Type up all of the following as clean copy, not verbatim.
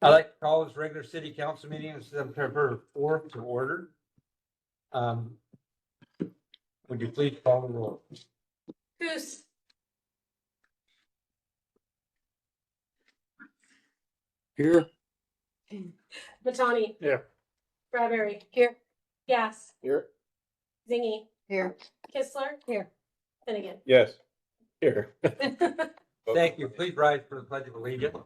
I'd like to call this regular city council meeting on September 4th to order. Would you please call the roll? Goose. Here. Matani. Here. Bradbury. Here. Gas. Here. Zingy. Here. Kistler. Here. Finnegan. Yes. Here. Thank you. Please rise for the Pledge of Allegiance.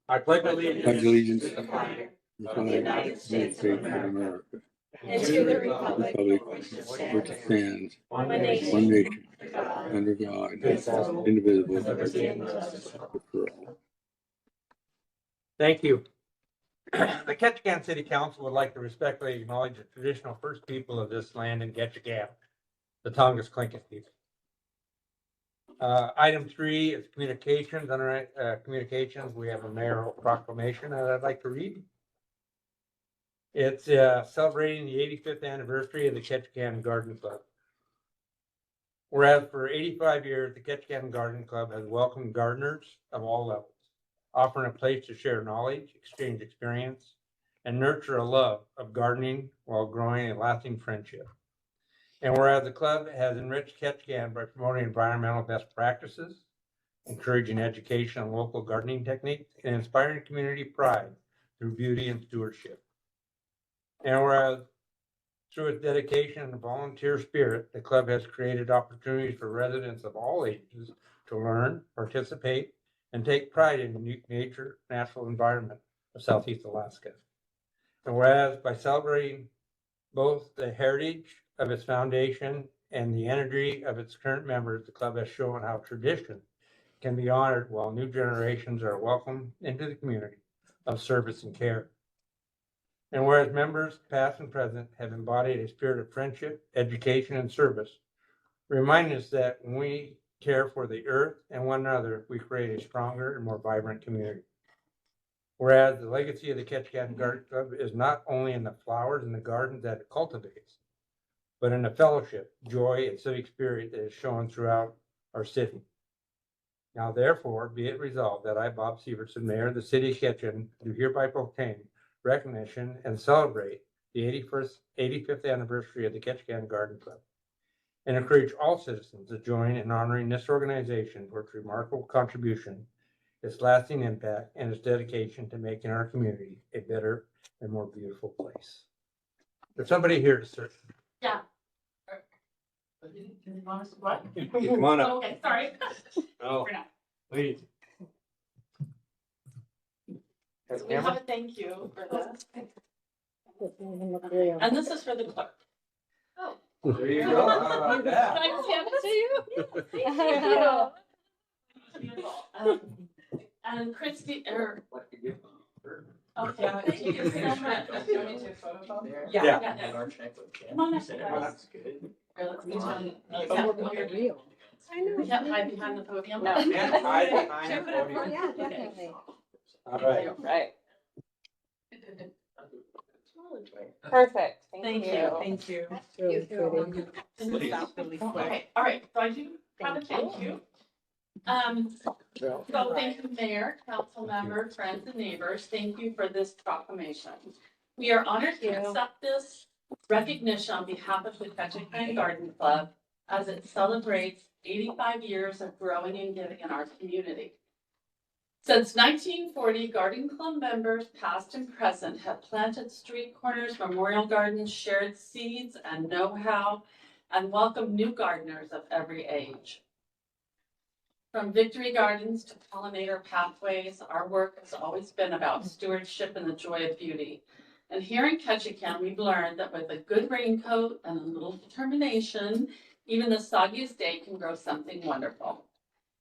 I pledge allegiance. Pledge allegiance to the flag of the United States of America, And to the republic which stands one one nation, nation, under God, indivisible, with liberty and justice for all. Thank you. The Ketchikan City Council would like to respectfully acknowledge the traditional first people of this land in Ketchikan, the Tongass Tlingit people. Item 3 is communications. Under communications, we have a mayoral proclamation that I'd like to read. It's celebrating the 85th anniversary of the Ketchikan Garden Club. Whereas for 85 years, the Ketchikan Garden Club has welcomed gardeners of all levels, offering a place to share knowledge, exchange experience, and nurture a love of gardening while growing a lasting friendship. And whereas the club has enriched Ketchikan by promoting environmental best practices, encouraging education on local gardening techniques, and inspiring community pride through beauty and stewardship. And whereas through its dedication and volunteer spirit, the club has created opportunities for residents of all ages to learn, participate, and take pride in the unique nature, natural environment of Southeast Alaska. And whereas by celebrating both the heritage of its foundation and the energy of its current members, the club has shown how tradition can be honored while new generations are welcomed into the community of service and care. And whereas members, past and present, have embodied a spirit of friendship, education, and service, reminding us that when we care for the earth and one another, we create a stronger and more vibrant community. Whereas the legacy of the Ketchikan Garden Club is not only in the flowers and the gardens that it cultivates, but in the fellowship, joy, and civic spirit that is shown throughout our city. Now, therefore, be it resolved that I, Bob Severson, Mayor of the City of Ketchikan, do hereby proclaim recognition and celebrate the 85th anniversary of the Ketchikan Garden Club, and encourage all citizens to join in honoring this organization for its remarkable contribution, its lasting impact, and its dedication to making our community a better and more beautiful place. There's somebody here to serve. Yeah. Come on up. Okay, sorry. Oh, We're not. please. So we have a thank you for this. And this is for the clerk. Oh. There you go. How about Can that? I just hand it to you? Thank you. And Christy, or, okay, thank you so much. Yeah. Come on up, guys. Here, let's do one. We can't hide behind the podium. Can't hide behind the podium. Oh, yeah, definitely. All right. Right. Perfect. Thank you. Thank you. Really pretty. Okay, all right, so I do have a thank you. So thank you, Mayor, council member, friends and neighbors. Thank you for this proclamation. We are honored to accept this recognition on behalf of the Ketchikan Garden Club as it celebrates 85 years of growing and giving in our community. Since 1940, Garden Club members, past and present, have planted street corners, memorial gardens, shared seeds and know-how, and welcomed new gardeners of every age. From victory gardens to pollinator pathways, our work has always been about stewardship and the joy of beauty. And here in Ketchikan, we've learned that with a good raincoat and a little determination, even the soggiest day can grow something wonderful.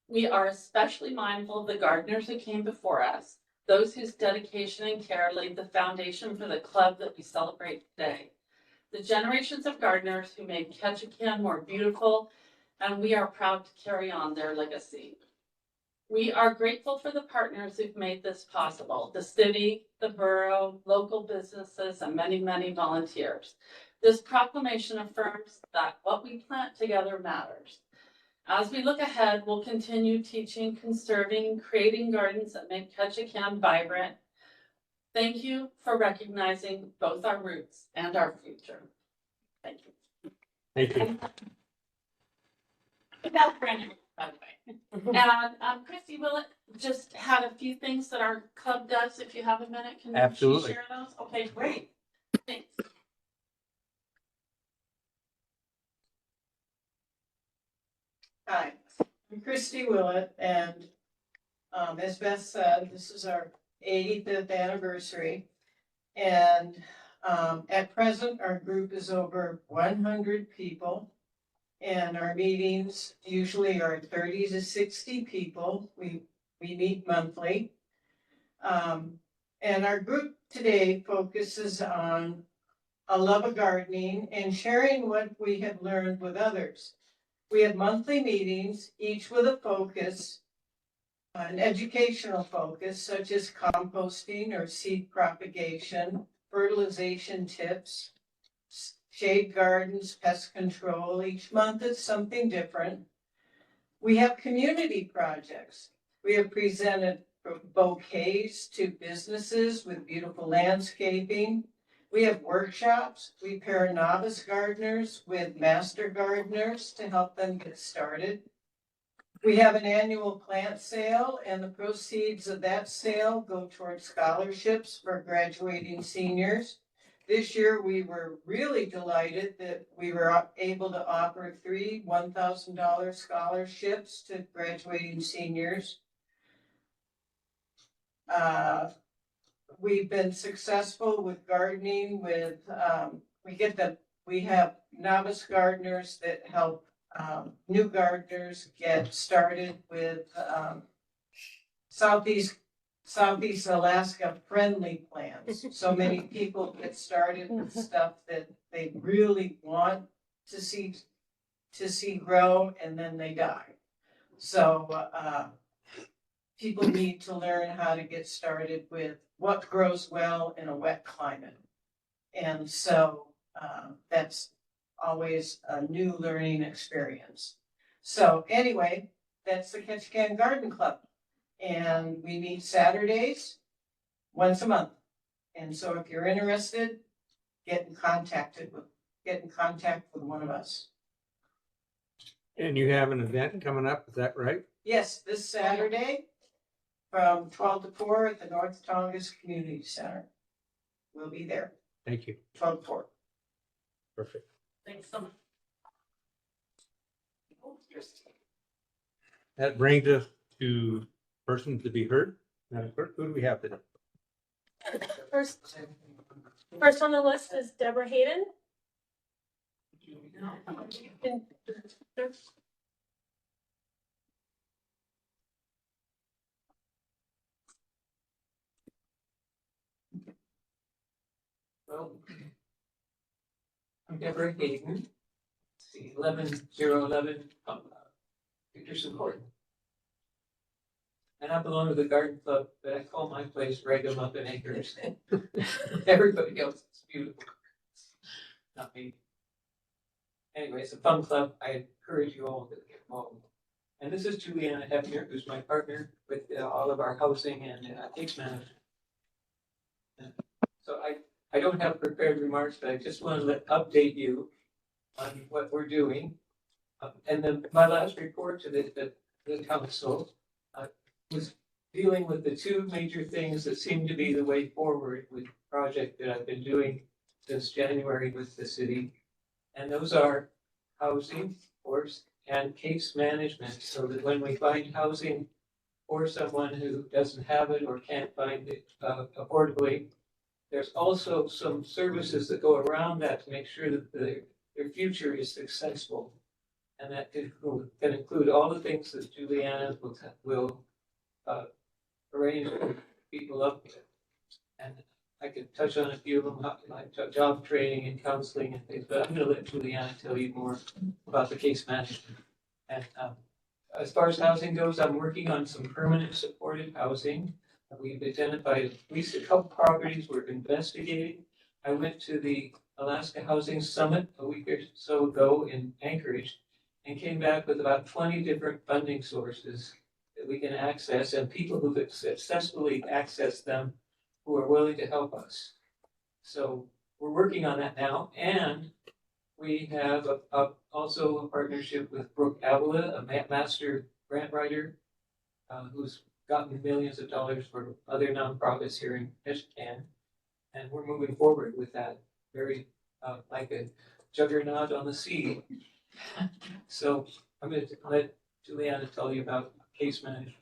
We are especially mindful of the gardeners who came before us, those whose dedication and care laid the foundation for the club that we celebrate today. The generations of gardeners who made Ketchikan more beautiful, and we are proud to carry on their legacy. We are grateful for the partners who've made this possible, the city, the borough, local businesses, and many, many volunteers. This proclamation affirms that what we plant together matters. As we look ahead, we'll continue teaching, conserving, creating gardens that make Ketchikan vibrant. Thank you for recognizing both our roots and our future. Thank you. Thank you. That's Brandon, by the way. And Christy Willett just had a few things that our club does. If you have a minute, can she Absolutely. share those? Okay, great. Thanks. Hi, I'm Christy Willett, and as Beth said, this is our 85th anniversary. And at present, our group is over 100 people, and our meetings usually are 30 to 60 people. We meet monthly. And our group today focuses on a love of gardening and sharing what we have learned with others. We have monthly meetings, each with a focus, an educational focus, such as composting or seed propagation, fertilization tips, shade gardens, pest control. Each month is something different. We have community projects. We have presented bouquets to businesses with beautiful landscaping. We have workshops. We pair novice gardeners with master gardeners to help them get started. We have an annual plant sale, and the proceeds of that sale go towards scholarships for graduating seniors. This year, we were really delighted that we were able to offer 3 $1,000 scholarships to graduating seniors. We've been successful with gardening with, we have novice gardeners that help new gardeners get started with Southeast Alaska friendly plants. So many people get started with stuff that they really want to see grow, and then they die. So people need to learn how to get started with what grows well in a wet climate. And so that's always a new learning experience. So anyway, that's the Ketchikan Garden Club. And we meet Saturdays once a month. And so if you're interested, get in contact with one of us. And you have an event coming up, is that right? Yes, this Saturday from 12 to 4 at the North Tongass Community Center. We'll be there, Thank you. 12 to 4. Perfect. Thanks so much. That brings us to persons to be heard. Madam Clerk, who do we have today? First on the list is Deborah Hayden. And- Well, I'm Deborah Hayden. See, 11011 Peterson Court. And I belong to the garden club, but I call my place Ragamuffin Acres. Everybody else is beautiful. Not me. Anyway, it's a fun club. I encourage you all to get involved. And this is Juliana Hefner, who's my partner with all of our housing and case management. So I don't have prepared remarks, but I just want to update you on what we're doing. And then my last report to the council was dealing with the two major things that seem to be the way forward with the project that I've been doing since January with the city. And those are housing, of course, and case management, so that when we find housing for someone who doesn't have it or can't find it affordably, there's also some services that go around that to make sure that their future is successful. And that can include all the things that Juliana will arrange people up with. And I could touch on a few of them, like job training and counseling and things, but I'm going to let Juliana tell you more about the case management. And as far as housing goes, I'm working on some permanent supported housing. We've identified at least a couple properties we're investigating. I went to the Alaska Housing Summit a week or so ago in Anchorage, and came back with about 20 different funding sources that we can access and people who've successfully accessed them who are willing to help us. So we're working on that now, and we have also a partnership with Brooke Avila, a master grant writer, who's gotten millions of dollars for other nonprofits here in Michigan. And we're moving forward with that very, like a juggernaut on the sea. So I'm going to let Juliana tell you about case management.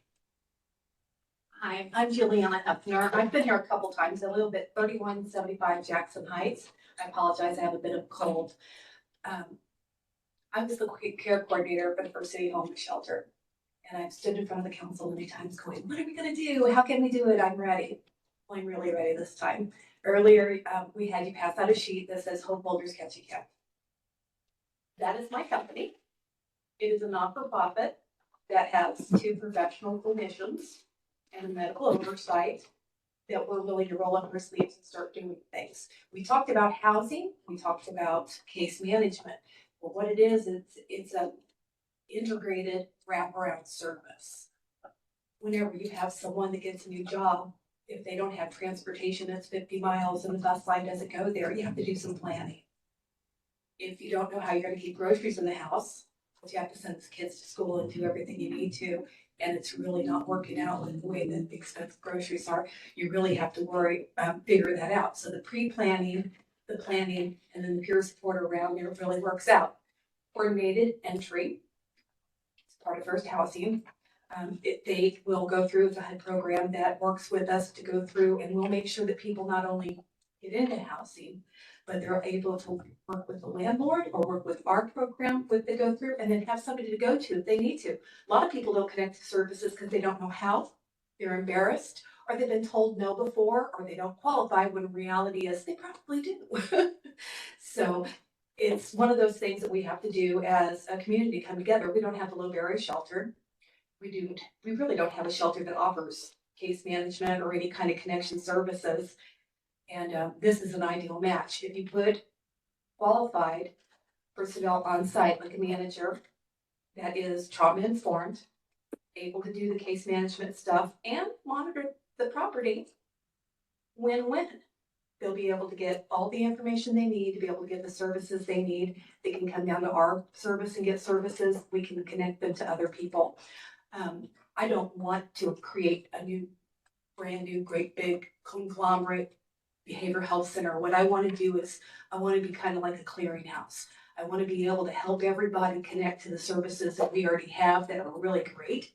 Hi, I'm Juliana Hefner. I've been here a couple times, a little bit, 3175 Jackson Heights. I apologize, I have a bit of a cold. I was the care coordinator for the First City Homeless Shelter. And I've stood in front of the council many times going, what are we gonna do? How can we do it? I'm ready. Well, I'm really ready this time. Earlier, we had you pass out a sheet that says Hope Boulders Ketchikan. That is my company. It is a not-for-profit that has 2 professional clinicians and a medical oversight that we're willing to roll up our sleeves and start doing things. We talked about housing, we talked about case management. But what it is, it's a integrated wraparound service. Whenever you have someone that gets a new job, if they don't have transportation that's 50 miles and the bus line doesn't go there, you have to do some planning. If you don't know how you're gonna keep groceries in the house, but you have to send the kids to school and do everything you need to, and it's really not working out with the way that expensive groceries are, you really have to figure that out. So the pre-planning, the planning, and then the peer support around there really works out. Coordinated entry, it's part of First Housing. They will go through the HUD program that works with us to go through, and we'll make sure that people not only get into housing, but they're able to work with the landlord or work with our program with the go through, and then have somebody to go to if they need to. A lot of people don't connect to services because they don't know how, they're embarrassed, or they've been told no before, or they don't qualify, when reality is they probably do. So it's one of those things that we have to do as a community, come together. We don't have a low barrier shelter. We really don't have a shelter that offers case management or any kind of connection services. And this is an ideal match. If you put qualified personnel on site, like a manager that is trauma informed, able to do the case management stuff and monitor the property, win-win. They'll be able to get all the information they need to be able to get the services they need. They can come down to our service and get services. We can connect them to other people. I don't want to create a brand new, great big conglomerate behavioral health center. What I want to do is I want to be kind of like a clearinghouse. I want to be able to help everybody connect to the services that we already have that are really great.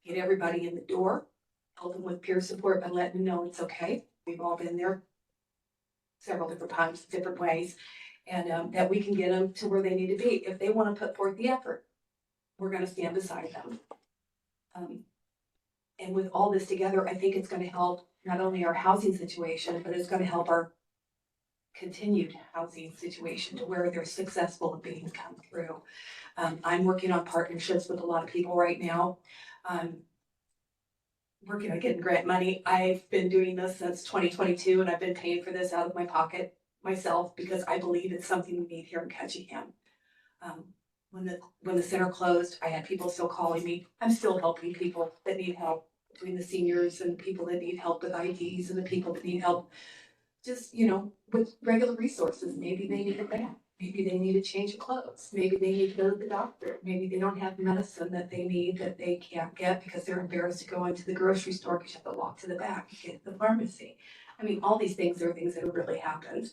Get everybody in the door, help them with peer support and let them know it's okay. We've all been there several different times, different ways, and that we can get them to where they need to be. If they want to put forth the effort, we're going to stand beside them. And with all this together, I think it's going to help not only our housing situation, but it's going to help our continued housing situation to where they're successful in being come through. I'm working on partnerships with a lot of people right now. Working on getting grant money. I've been doing this since 2022, and I've been paying for this out of my pocket myself because I believe it's something we need here in Ketchikan. When the center closed, I had people still calling me. I'm still helping people that need help, between the seniors and people that need help with IDs and the people that need help just, with regular resources. Maybe they need a bath. Maybe they need a change of clothes. Maybe they need to go to the doctor. Maybe they don't have medicine that they need that they can't get because they're embarrassed to go into the grocery store because you have to walk to the back and get to the pharmacy. I mean, all these things are things that have really happened.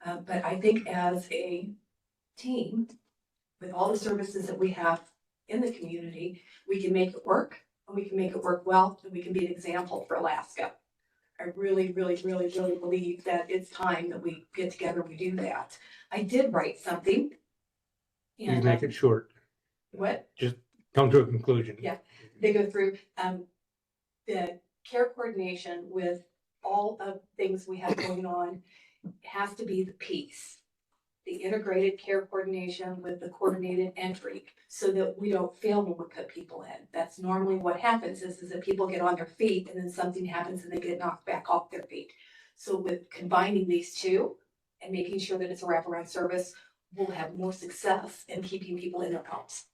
But I think as a team, with all the services that we have in the community, we can make it work, and we can make it work well, and we can be an example for Alaska. I really, really, really, really believe that it's time that we get together and we do that. I did write something. Please And make it short. what? Come to a conclusion. Yeah. They go through the care coordination with all of things we have going on. It has to be the piece. The integrated care coordination with the coordinated entry so that we don't fail when we put people in. That's normally what happens is that people get on their feet and then something happens and they get knocked back off their feet. So with combining these two and making sure that it's a wraparound service, we'll have more success in keeping people in their homes.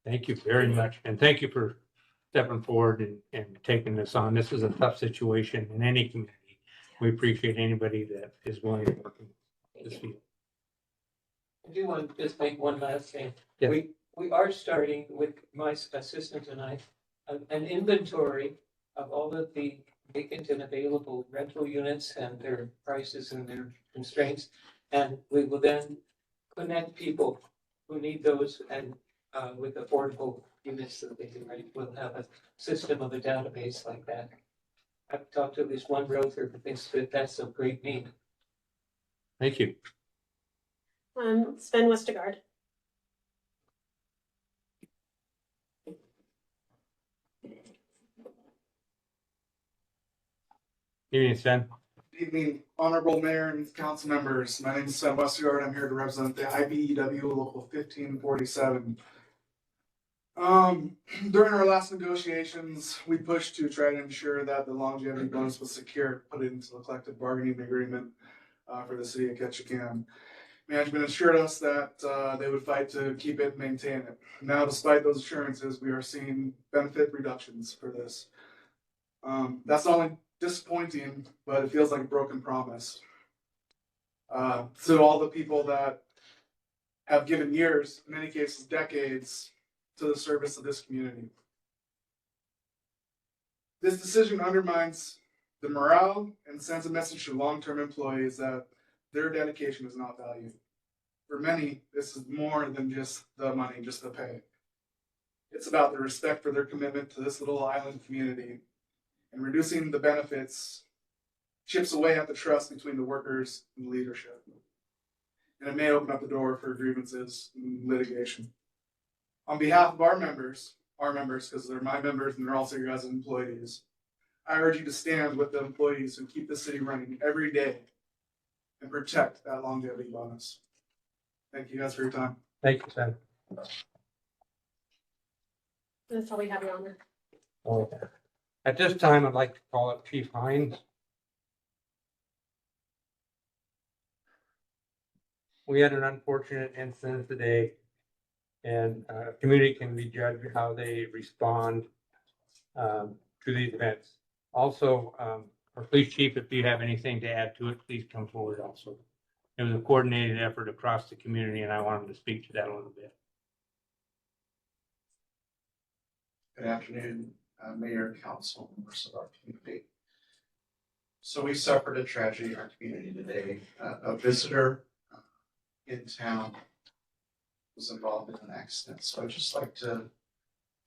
Thank you very much. And thank you for stepping forward and taking this on. This is a tough situation in any community. We appreciate anybody that is willing to work in this field. I do want to just make one last thing. Yes. We are starting with my assistant and I, an inventory of all of the vacant and available rental units and their prices and their constraints. And we will then connect people who need those and with affordable units that they can rent. We'll have a system of a database like that. I've talked to at least one realtor who thinks that that's a great need. Thank you. Sven Westergaard. Evening, Sven. Good evening, honorable mayor and council members. My name is Sven Westergaard. I'm here to represent the IBEW Local 1547. During our last negotiations, we pushed to try to ensure that the longevity bonus was secured, put it into the collective bargaining agreement for the city of Ketchikan. Management assured us that they would fight to keep it and maintain it. Now, despite those assurances, we are seeing benefit reductions for this. That's not only disappointing, but it feels like a broken promise. To all the people that have given years, in many cases decades, to the service of this community. This decision undermines the morale and sends a message to long-term employees that their dedication is not valued. For many, this is more than just the money, just the pay. It's about the respect for their commitment to this little island community, and reducing the benefits chips away at the trust between the workers and leadership. And it may open up the door for grievances and litigation. On behalf of our members, because they're my members and they're also your guys' employees, I urge you to stand with the employees who keep the city running every day and protect that longevity bonus. Thank you guys for your time. Thank you, Sven. That's all we have, Your Honor. Okay. At this time, I'd like to call up Chief Hines. We had an unfortunate incident today, and community can be judged how they respond to these events. Also, our police chief, if you have anything to add to it, please come forward also. It was a coordinated effort across the community, and I wanted to speak to that a little bit. Good afternoon, Mayor and Council, members of our community. So we suffered a tragedy in our community today. A visitor in town was involved in an accident. So I'd just like to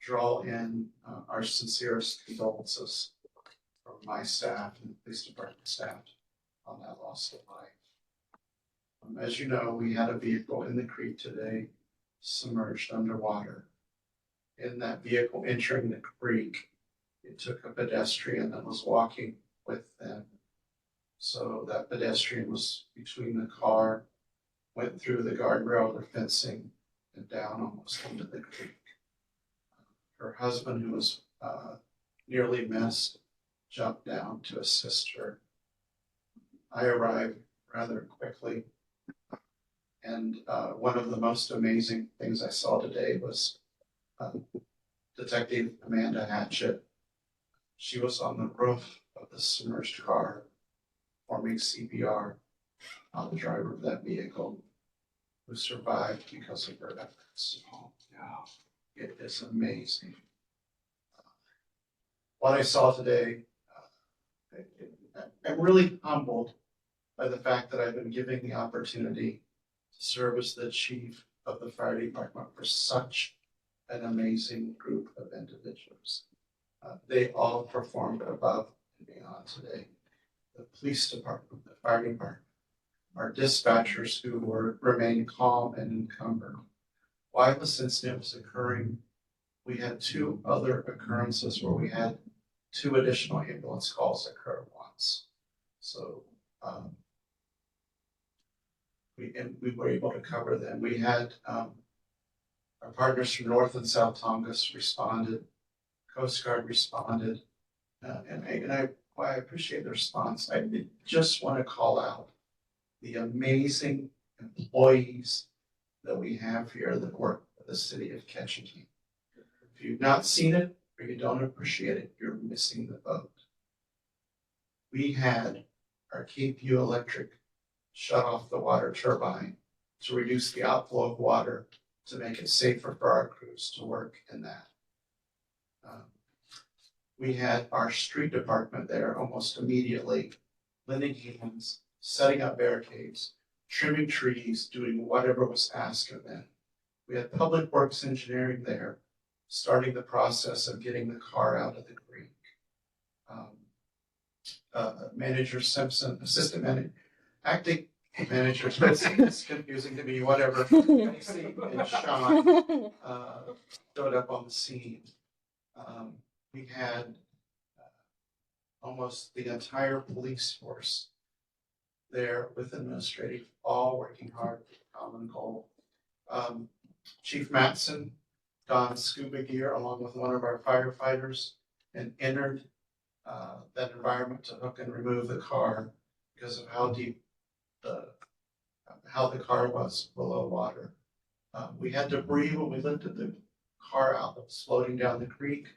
draw in our sincerest condolences from my staff and the police department staff on that loss of life. As you know, we had a vehicle in the creek today, submerged underwater. In that vehicle entering the creek, it took a pedestrian that was walking with them. So that pedestrian was between the car, went through the guardrail or fencing, and down almost into the creek. Her husband, who was nearly missed, jumped down to assist her. I arrived rather quickly. And one of the most amazing things I saw today was Detective Amanda Hatchett. She was on the roof of the submerged car performing CPR on the driver of that vehicle, who survived because of her efforts. Yeah, it is amazing. What I saw today, I'm really humbled by the fact that I've been given the opportunity to serve as the chief of the fire department for such an amazing group of individuals. They all performed above and beyond today. The police department, the fire department, our dispatchers who remained calm and encumbered. While this incident was occurring, we had two other occurrences where we had two additional ambulance calls occur at once. So we were able to cover them. We had our partners from North and South Tongass responded, Coast Guard responded, and I appreciate the response. I just want to call out the amazing employees that we have here that work for the city of Ketchikan. If you've not seen it or you don't appreciate it, you're missing the boat. We had our Cape View Electric shut off the water turbine to reduce the outflow of water to make it safer for our crews to work in that. We had our street department there almost immediately, lending hands, setting up barricades, trimming trees, doing whatever was asked of them. We had Public Works Engineering there, starting the process of getting the car out of the creek. Manager Simpson, assistant manager, acting manager Simpson, it's confusing to me, whatever. Tracy and Sean showed up on the scene. We had almost the entire police force there with administrative, all working hard for the common goal. Chief Matson donned scuba gear along with one of our firefighters and entered that environment to hook and remove the car because of how deep how the car was below water. We had debris when we lifted the car out that was floating down the creek.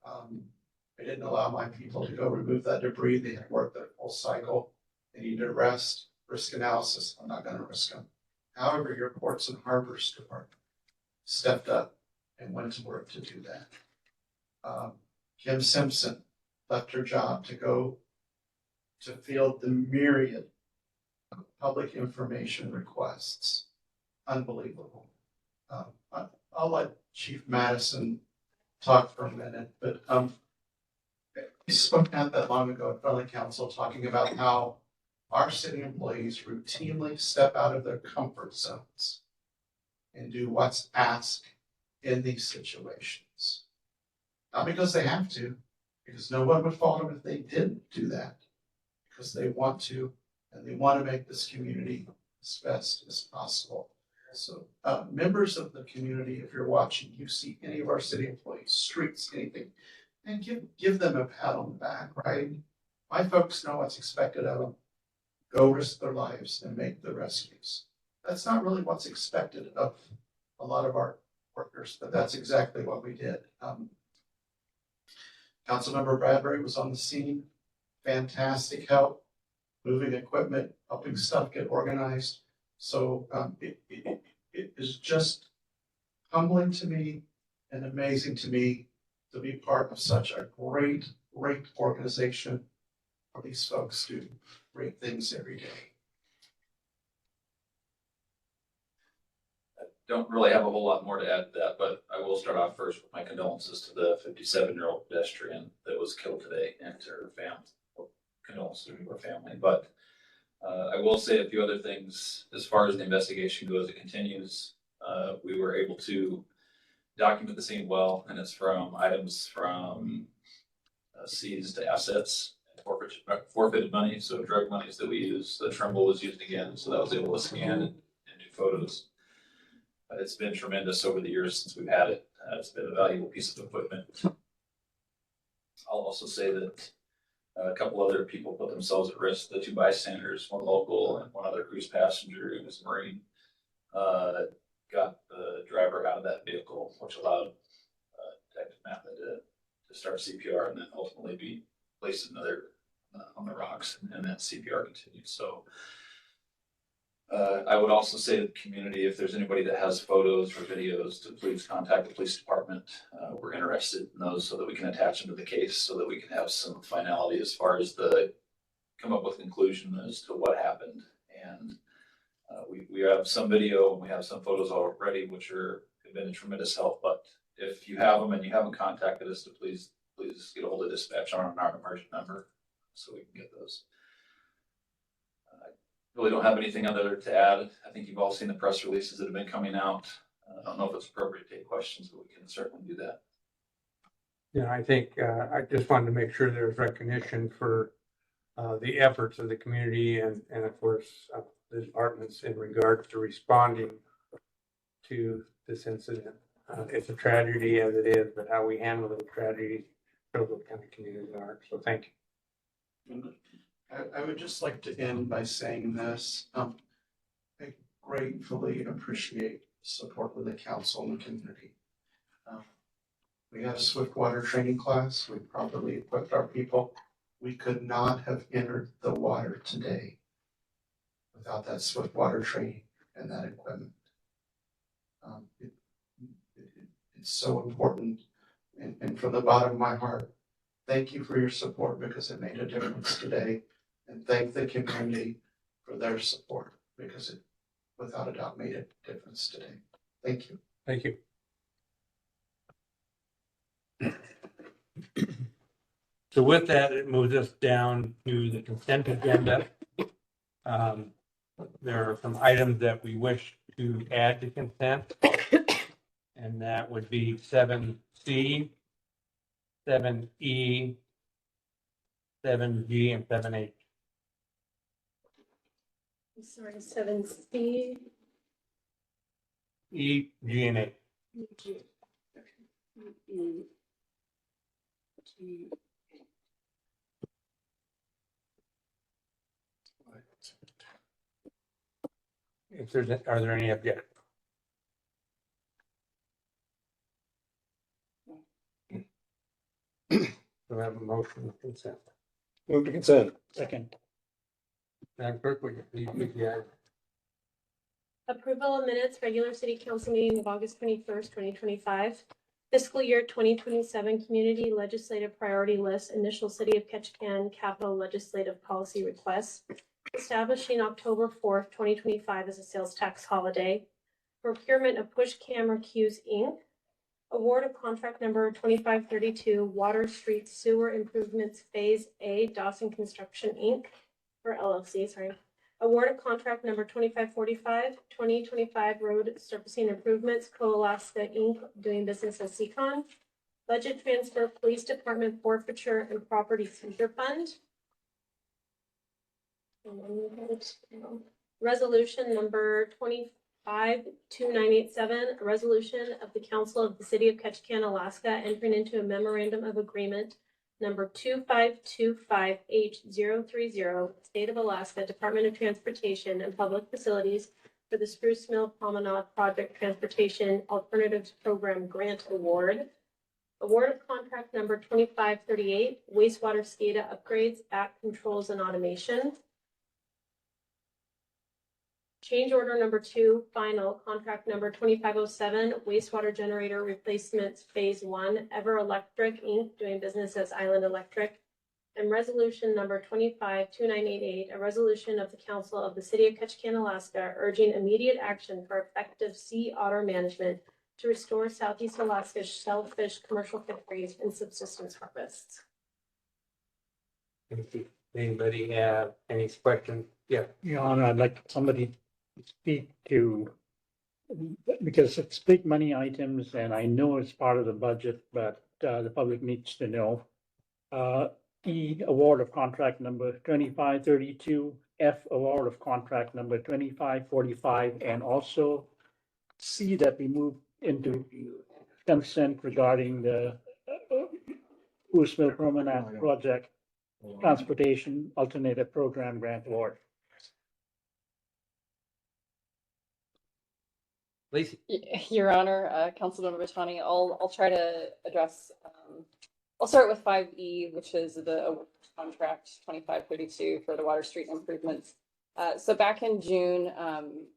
I didn't allow my people to go remove that debris. They had worked their full cycle. They needed rest, risk analysis. I'm not going to risk them. However, your Ports and Harbors Department stepped up and went to work to do that. Kim Simpson left her job to go to field the myriad of public information requests. Unbelievable. I'll let Chief Madison talk for a minute, but he spoke not that long ago at Friendly Council talking about how our city employees routinely step out of their comfort zones and do what's asked in these situations. Not because they have to, because no one would fault them if they didn't do that, because they want to, and they want to make this community as best as possible. So members of the community, if you're watching, you see any of our city employees, streets, anything, and give them a pat on the back, right? My folks know what's expected of them. Go risk their lives and make the rescues. That's not really what's expected of a lot of our workers, but that's exactly what we did. Councilmember Bradbury was on the scene. Fantastic help, moving equipment, helping stuff get organized. So it is just humbling to me and amazing to me to be part of such a great organization. These folks do great things every day. I don't really have a whole lot more to add to that, but I will start off first with my condolences to the 57-year-old pedestrian that was killed today and to her family. Condolences to her family, but I will say a few other things. As far as the investigation goes, it continues. We were able to document the scene well, and it's from items from seized assets, forfeited money, so drug monies that we use. The Trimble was used again, so that was able to scan and do photos. It's been tremendous over the years since we've had it. It's been a valuable piece of equipment. I'll also say that a couple other people put themselves at risk. The two bystanders, one local and one other cruise passenger who was a Marine, got the driver out of that vehicle, which allowed Detective Matlin to start CPR and then ultimately be placed on the rocks, and that CPR continued. So I would also say to the community, if there's anybody that has photos or videos, to please contact the police department. We're interested in those so that we can attach them to the case, so that we can have some finality as far as come up with conclusion as to what happened. And we have some video and we have some photos already, which have been a tremendous help. But if you have them and you haven't contacted us, to please get a hold of dispatch on our emergent number so we can get those. Really don't have anything other to add. I think you've all seen the press releases that have been coming out. I don't know if it's appropriate to take questions, but we can certainly do that. Yeah, I think I just wanted to make sure there's recognition for the efforts of the community and of course the departments in regards to responding to this incident. It's a tragedy as it is, but how we handle the tragedy shows what kind of community we are. So thank you. I would just like to end by saying this. gratefully appreciate support with the council and the community. We had a Swiftwater training class. We properly equipped our people. We could not have entered the water today without that Swiftwater training and that equipment. It's so important. And from the bottom of my heart, thank you for your support because it made a difference today. And thank the community for their support because it, without a doubt, made a difference today. Thank you. Thank you. So with that, it moves us down to the consent agenda. There are some items that we wish to add to consent. And that would be 7C, 7E, 7G, and 7H. Sorry, 7C. E, G, and H. If there's, are there any objections? Do I have a motion of consent? Move to consent. Second. Madam Clerk, would you please read the item? Approval of minutes, regular city council meeting of August 21st, 2025. Fiscal year 2027 community legislative priority list, initial city of Ketchikan capital legislative policy requests. Establishing October 4th, 2025 as a sales tax holiday. Procurement of Push Camera Queues, Inc. Award of contract number 2532 Water Street Sewer Improvements Phase A Dawson Construction, Inc. or LLC, sorry. Award of contract number 2545 2025 Road Surfacing Improvements Co-Alaska, Inc. doing business as Seacon. Budget transfer Police Department Forfeiture and Property Seizure Fund. Resolution number 252987, a resolution of the Council of the City of Ketchikan, Alaska, entering into a memorandum of agreement number 2525H030, State of Alaska, Department of Transportation and Public Facilities for the Spruce Mill Promenade Project Transportation Alternatives Program Grant Award. Award of contract number 2538, wastewater SCADA upgrades, back controls and automation. Change order number 2, final contract number 2507, wastewater generator replacements phase 1, Ever Electric, Inc., doing business as Island Electric. And resolution number 252988, a resolution of the Council of the City of Ketchikan, Alaska, urging immediate action for effective sea otter management to restore Southeast Alaska's shellfish commercial fisheries and subsistence harvests. Thank you. Anybody have any questions? Yeah. Your Honor, I'd like somebody to speak to, because it's big money items and I know it's part of the budget, but the public needs to know. E, award of contract number 2532, F, award of contract number 2545, and also C, that we move into consent regarding the Spruce Mill Promenade Project Transportation Alternative Program Grant Award. Lacey. Your Honor, Councilmember Batani, I'll try to address, I'll start with 5E, which is the contract 2532 for the Water Street improvements. So back in June,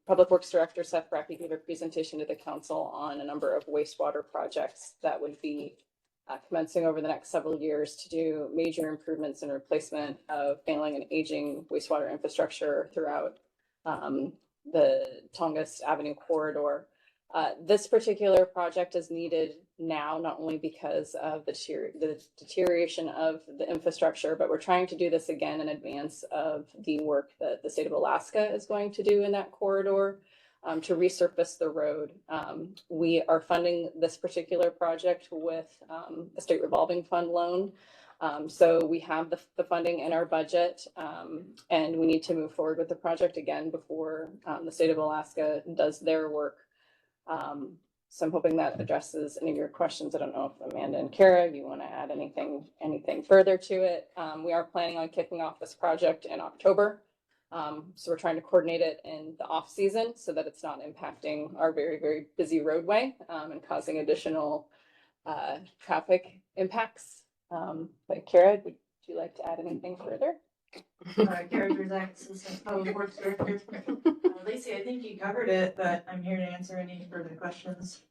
Public Works Director Seth Brackey gave a presentation to the council on a number of wastewater projects that would be commencing over the next several years to do major improvements and replacement of failing and aging wastewater infrastructure throughout the Tongass Avenue corridor. This particular project is needed now, not only because of the deterioration of the infrastructure, but we're trying to do this again in advance of the work that the state of Alaska is going to do in that corridor to resurface the road. We are funding this particular project with a state revolving fund loan. So we have the funding in our budget, and we need to move forward with the project again before the state of Alaska does their work. So I'm hoping that addresses any of your questions. I don't know if Amanda and Kara, you want to add anything further to it. We are planning on kicking off this project in October. So we're trying to coordinate it in the off season so that it's not impacting our very, very busy roadway, and causing additional traffic impacts. But Kara, would you like to add anything further? Kara Drzak, Assistant Public Works Director. Lacey, I think you covered it, but I'm here to answer any further questions.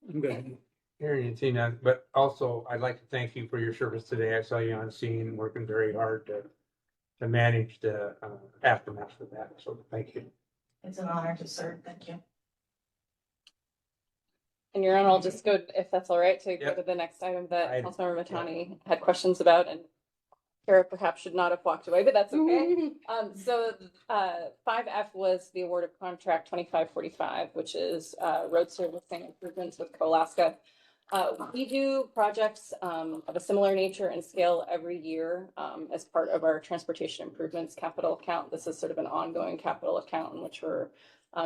I'm good. Hearing and seeing none, but also I'd like to thank you for your service today. I saw you on scene working very hard to manage the aftermath of that. So thank you. It's an honor to serve. Thank you. And your Honor, I'll just go, if that's all right, to go Yep. to the next item that I- Councilmember Matani had questions about, and Kara perhaps should not have walked away, but that's okay. So 5F was the award of contract 2545, which is road servicing improvements with Coalaska. We do projects of a similar nature and scale every year as part of our transportation improvements capital account. This is sort of an ongoing capital account in which we're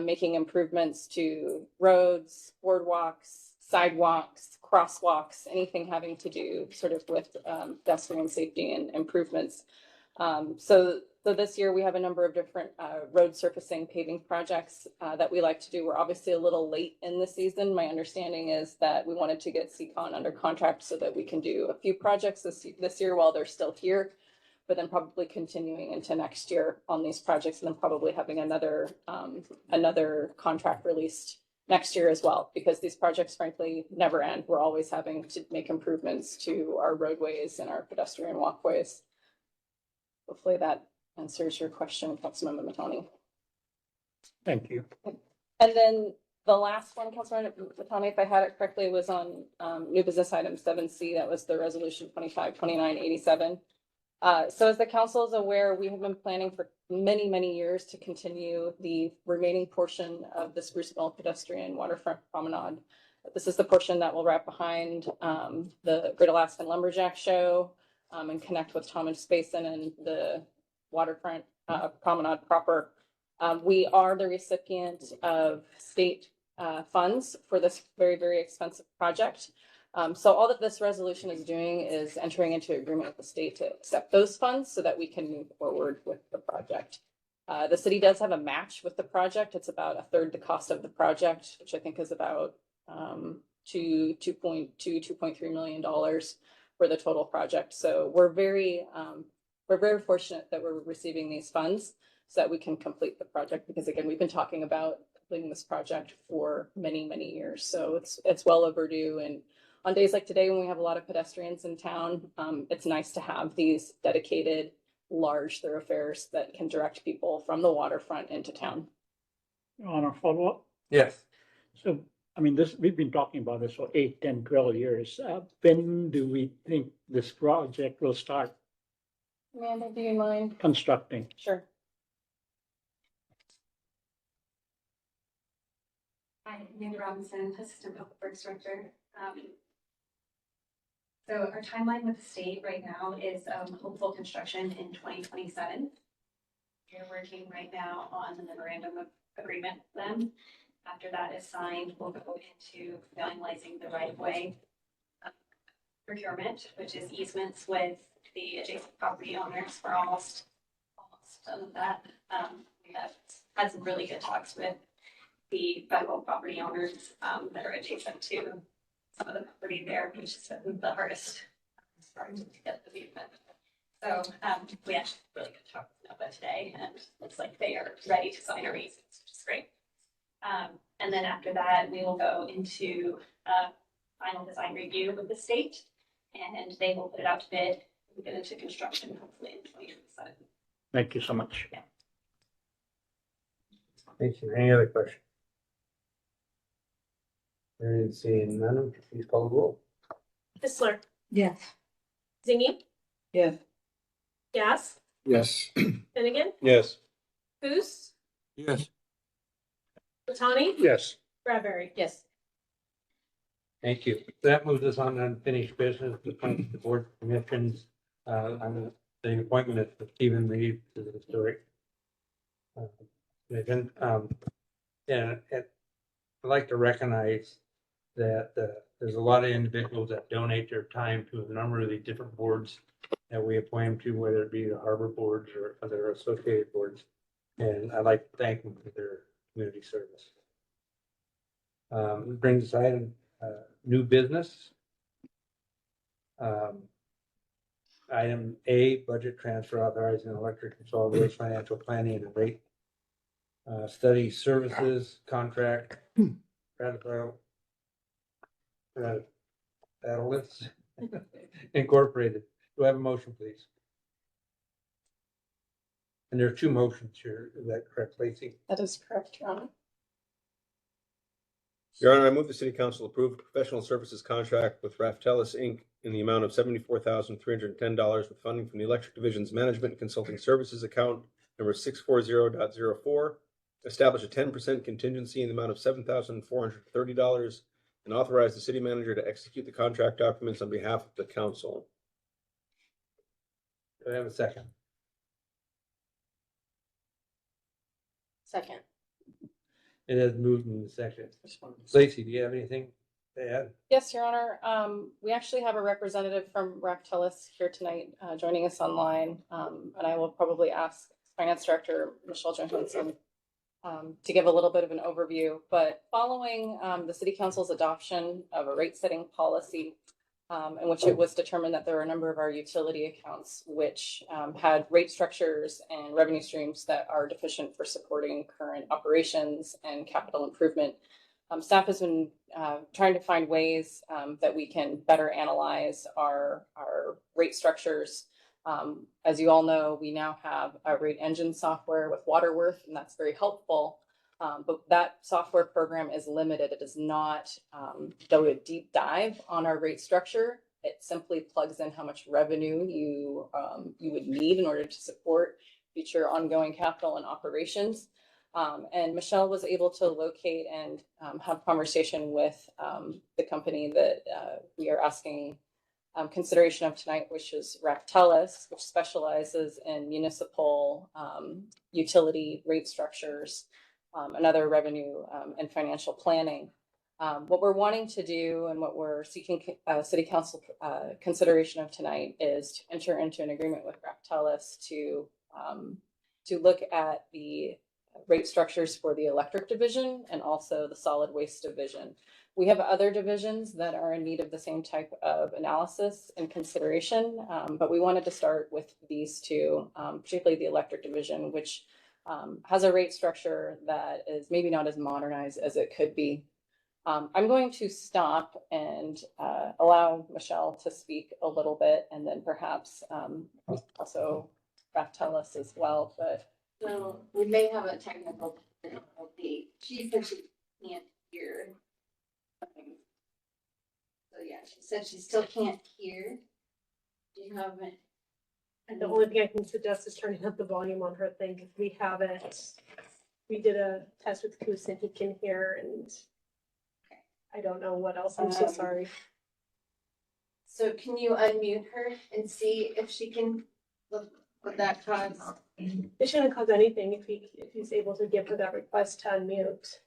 making improvements to roads, boardwalks, sidewalks, crosswalks, anything having to do sort of with pedestrian safety and improvements. So this year we have a number of different road surfacing paving projects that we like to do. We're obviously a little late in the season. My understanding is that we wanted to get CCON under contract so that we can do a few projects this year while they're still here, but then probably continuing into next year on these projects, and then probably having another contract released next year as well, because these projects frankly never end. We're always having to make improvements to our roadways and our pedestrian walkways. Hopefully that answers your question, Councilmember Matani. Thank you. And then the last one, Councilmember Matani, if I had it correctly, was on new business item 7C. That was the resolution 252987. So as the council is aware, we have been planning for many, many years to continue the remaining portion of the Spruce Mill pedestrian waterfront promenade. This is the portion that will wrap behind the Great Alaskan Lumberjack Show and connect with Thomas Basin and the waterfront promenade proper. We are the recipient of state funds for this very, very expensive project. So all that this resolution is doing is entering into agreement with the state to accept those funds so that we can move forward with the project. The city does have a match with the project. It's about a third the cost of the project, which I think is about $2.3 million for the total project. So we're very fortunate that we're receiving these funds so that we can complete the project, because again, we've been talking about completing this project for many, many years. So it's well overdue. And on days like today, when we have a lot of pedestrians in town, it's nice to have these dedicated, large thoroughfares that can direct people from the waterfront into town. On a follow-up? Yes. So, I mean, we've been talking about this for 8, 10, 12 years. When do we think this project will start Amanda, do you mind? constructing? Sure. Hi, Amanda Robinson, Assistant Public Works Director. So our timeline with the state right now is hopeful construction in 2027. We're working right now on the memorandum of agreement with them. After that is signed, we'll go into finalizing the right-of-way procurement, which is easements with the adjacent property owners. We're almost done with that. We have had some really good talks with the federal property owners that are adjacent to some of the property there, which has been the hardest part to get the easement. So we actually really good talk with NOVA today, and looks like they are ready to sign our easements, which is great. And then after that, we will go into final design review with the state, and they will put it out to bid. We'll get into construction hopefully in 2027. Thank you so much. Thank you. Any other questions? Hearing and seeing none, please call the roll. Whistler, Yes. Zingy, Yes. Gas, Yes. Finnegan, Yes. Foos, Yes. Matani, Yes. Bradbury. Yes. Thank you. That moves us on to unfinished business, the appointment to board commissions. I'm the appointment of Stephen Reed to the historic commission. And I'd like to recognize that there's a lot of individuals that donate their time to a number of these different boards that we appoint them to, whether it be the harbor boards or other associated boards. And I'd like to thank them for their community service. Brings us item, new business. Item A, budget transfer authorizing electric and solid waste financial planning and rate study services contract. Catalyst Incorporated. Do I have a motion, please? And there are two motions here. Is that correct, Lacey? That is correct, Your Honor. Your Honor, I move the City Council approve a professional services contract with Raftellus Inc. in the amount of $74,310 with funding from the Electric Division's Management and Consulting Services account number 640.04. Establish a 10% contingency in the amount of $7,430 and authorize the city manager to execute the contract documents on behalf of the council. Do I have a second? Second. It has moved in the second. Lacey, do you have anything to add? Yes, Your Honor. We actually have a representative from Raftellus here tonight, joining us online. And I will probably ask Finance Director Michelle Johansson to give a little bit of an overview. But following the City Council's adoption of a rate setting policy, in which it was determined that there were a number of our utility accounts which had rate structures and revenue streams that are deficient for supporting current operations and capital improvement. Staff has been trying to find ways that we can better analyze our rate structures. As you all know, we now have a rate engine software with Waterworth, and that's very helpful. But that software program is limited. It does not do a deep dive on our rate structure. It simply plugs in how much revenue you would need in order to support future ongoing capital and operations. And Michelle was able to locate and have conversation with the company that we are asking consideration of tonight, which is Raftellus, which specializes in municipal utility rate structures and other revenue and financial planning. What we're wanting to do and what we're seeking City Council consideration of tonight is to enter into an agreement with Raftellus to look at the rate structures for the electric division and also the solid waste division. We have other divisions that are in need of the same type of analysis and consideration, but we wanted to start with these two, particularly the electric division, which has a rate structure that is maybe not as modernized as it could be. I'm going to stop and allow Michelle to speak a little bit, and then perhaps also Raftellus as well. But so we may have a technical difficulty. She said she can't hear. So yeah, she said she still can't hear. Do you have it? And the only thing I can suggest is turning up the volume on her thing, because we haven't. We did a test with Koos and he can hear, and I don't know what else. I'm so sorry. So can you unmute her and see if she can look what that cause? It shouldn't cause anything if he's able to give her that request to unmute.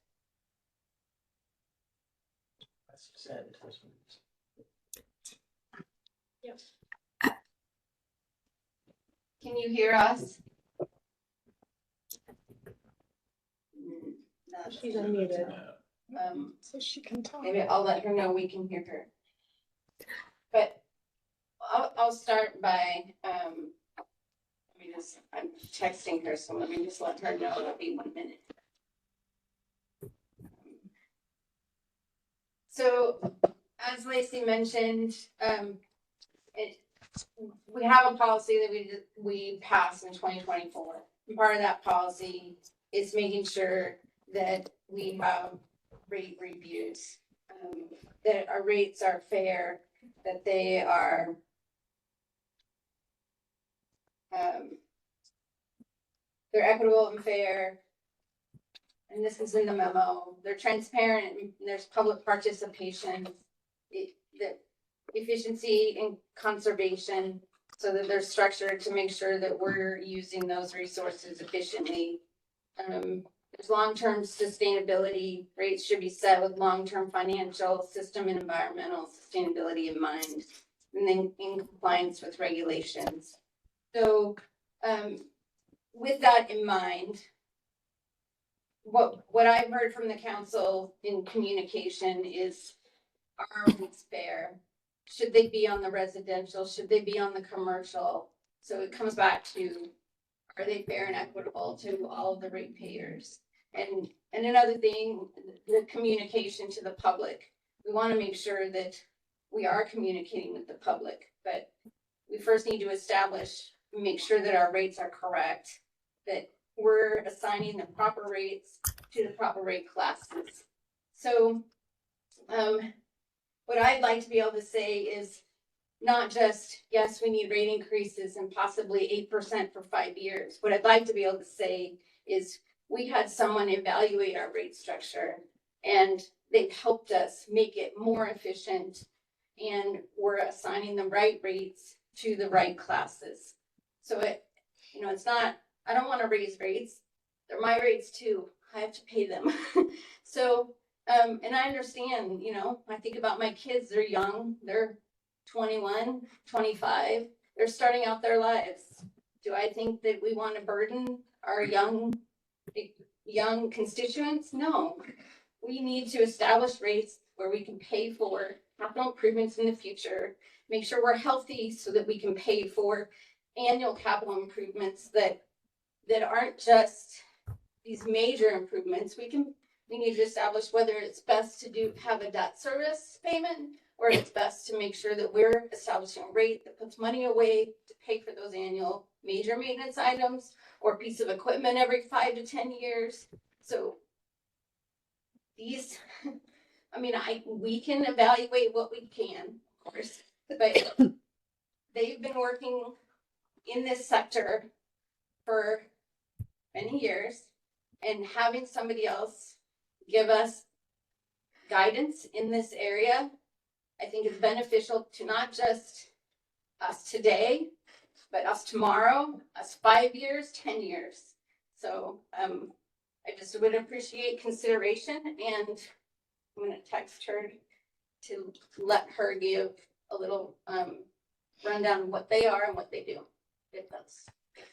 That's sad. Yep. Can you hear us? No, She's unmuted. So she can talk. Maybe I'll let her know we can hear her. But I'll start by I'm texting her, so let me just let her know. It'll be 1 minute. So as Lacey mentioned, we have a policy that we passed in 2024. And part of that policy is making sure that we have rate reviews, that our rates are fair, that they are they're equitable and fair. And this is in the memo. They're transparent and there's public participation, the efficiency and conservation, so that they're structured to make sure that we're using those resources efficiently. There's long-term sustainability. Rates should be set with long-term financial, system, and environmental sustainability in mind. and then in compliance with regulations. So, with that in mind, what I've heard from the council in communication is, are rates fair? Should they be on the residential? Should they be on the commercial? So it comes back to, are they fair and equitable to all of the ratepayers? And another thing, the communication to the public. We want to make sure that we are communicating with the public, but we first need to establish, make sure that our rates are correct, that we're assigning the proper rates to the proper rate classes. So, what I'd like to be able to say is not just, yes, we need rate increases and possibly 8% for 5 years. What I'd like to be able to say is we had someone evaluate our rate structure and they've helped us make it more efficient, and we're assigning the right rates to the right classes. So it's not, I don't want to raise rates. They're my rates too. I have to pay them. So, and I understand, I think about my kids, they're young, they're 21, 25, they're starting out their lives. Do I think that we want to burden our young constituents? No. We need to establish rates where we can pay for capital improvements in the future, make sure we're healthy so that we can pay for annual capital improvements that aren't just these major improvements. We need to establish whether it's best to have a debt service payment, or it's best to make sure that we're establishing a rate that puts money away to pay for those annual major maintenance items or a piece of equipment every 5 to 10 years. So these, we can evaluate what we can, of course, but they've been working in this sector for many years, and having somebody else give us guidance in this area, I think is beneficial to not just us today, but us tomorrow, us 5 years, 10 years. So I just would appreciate consideration, and I'm going to text her to let her give a little rundown of what they are and what they do, if that's good.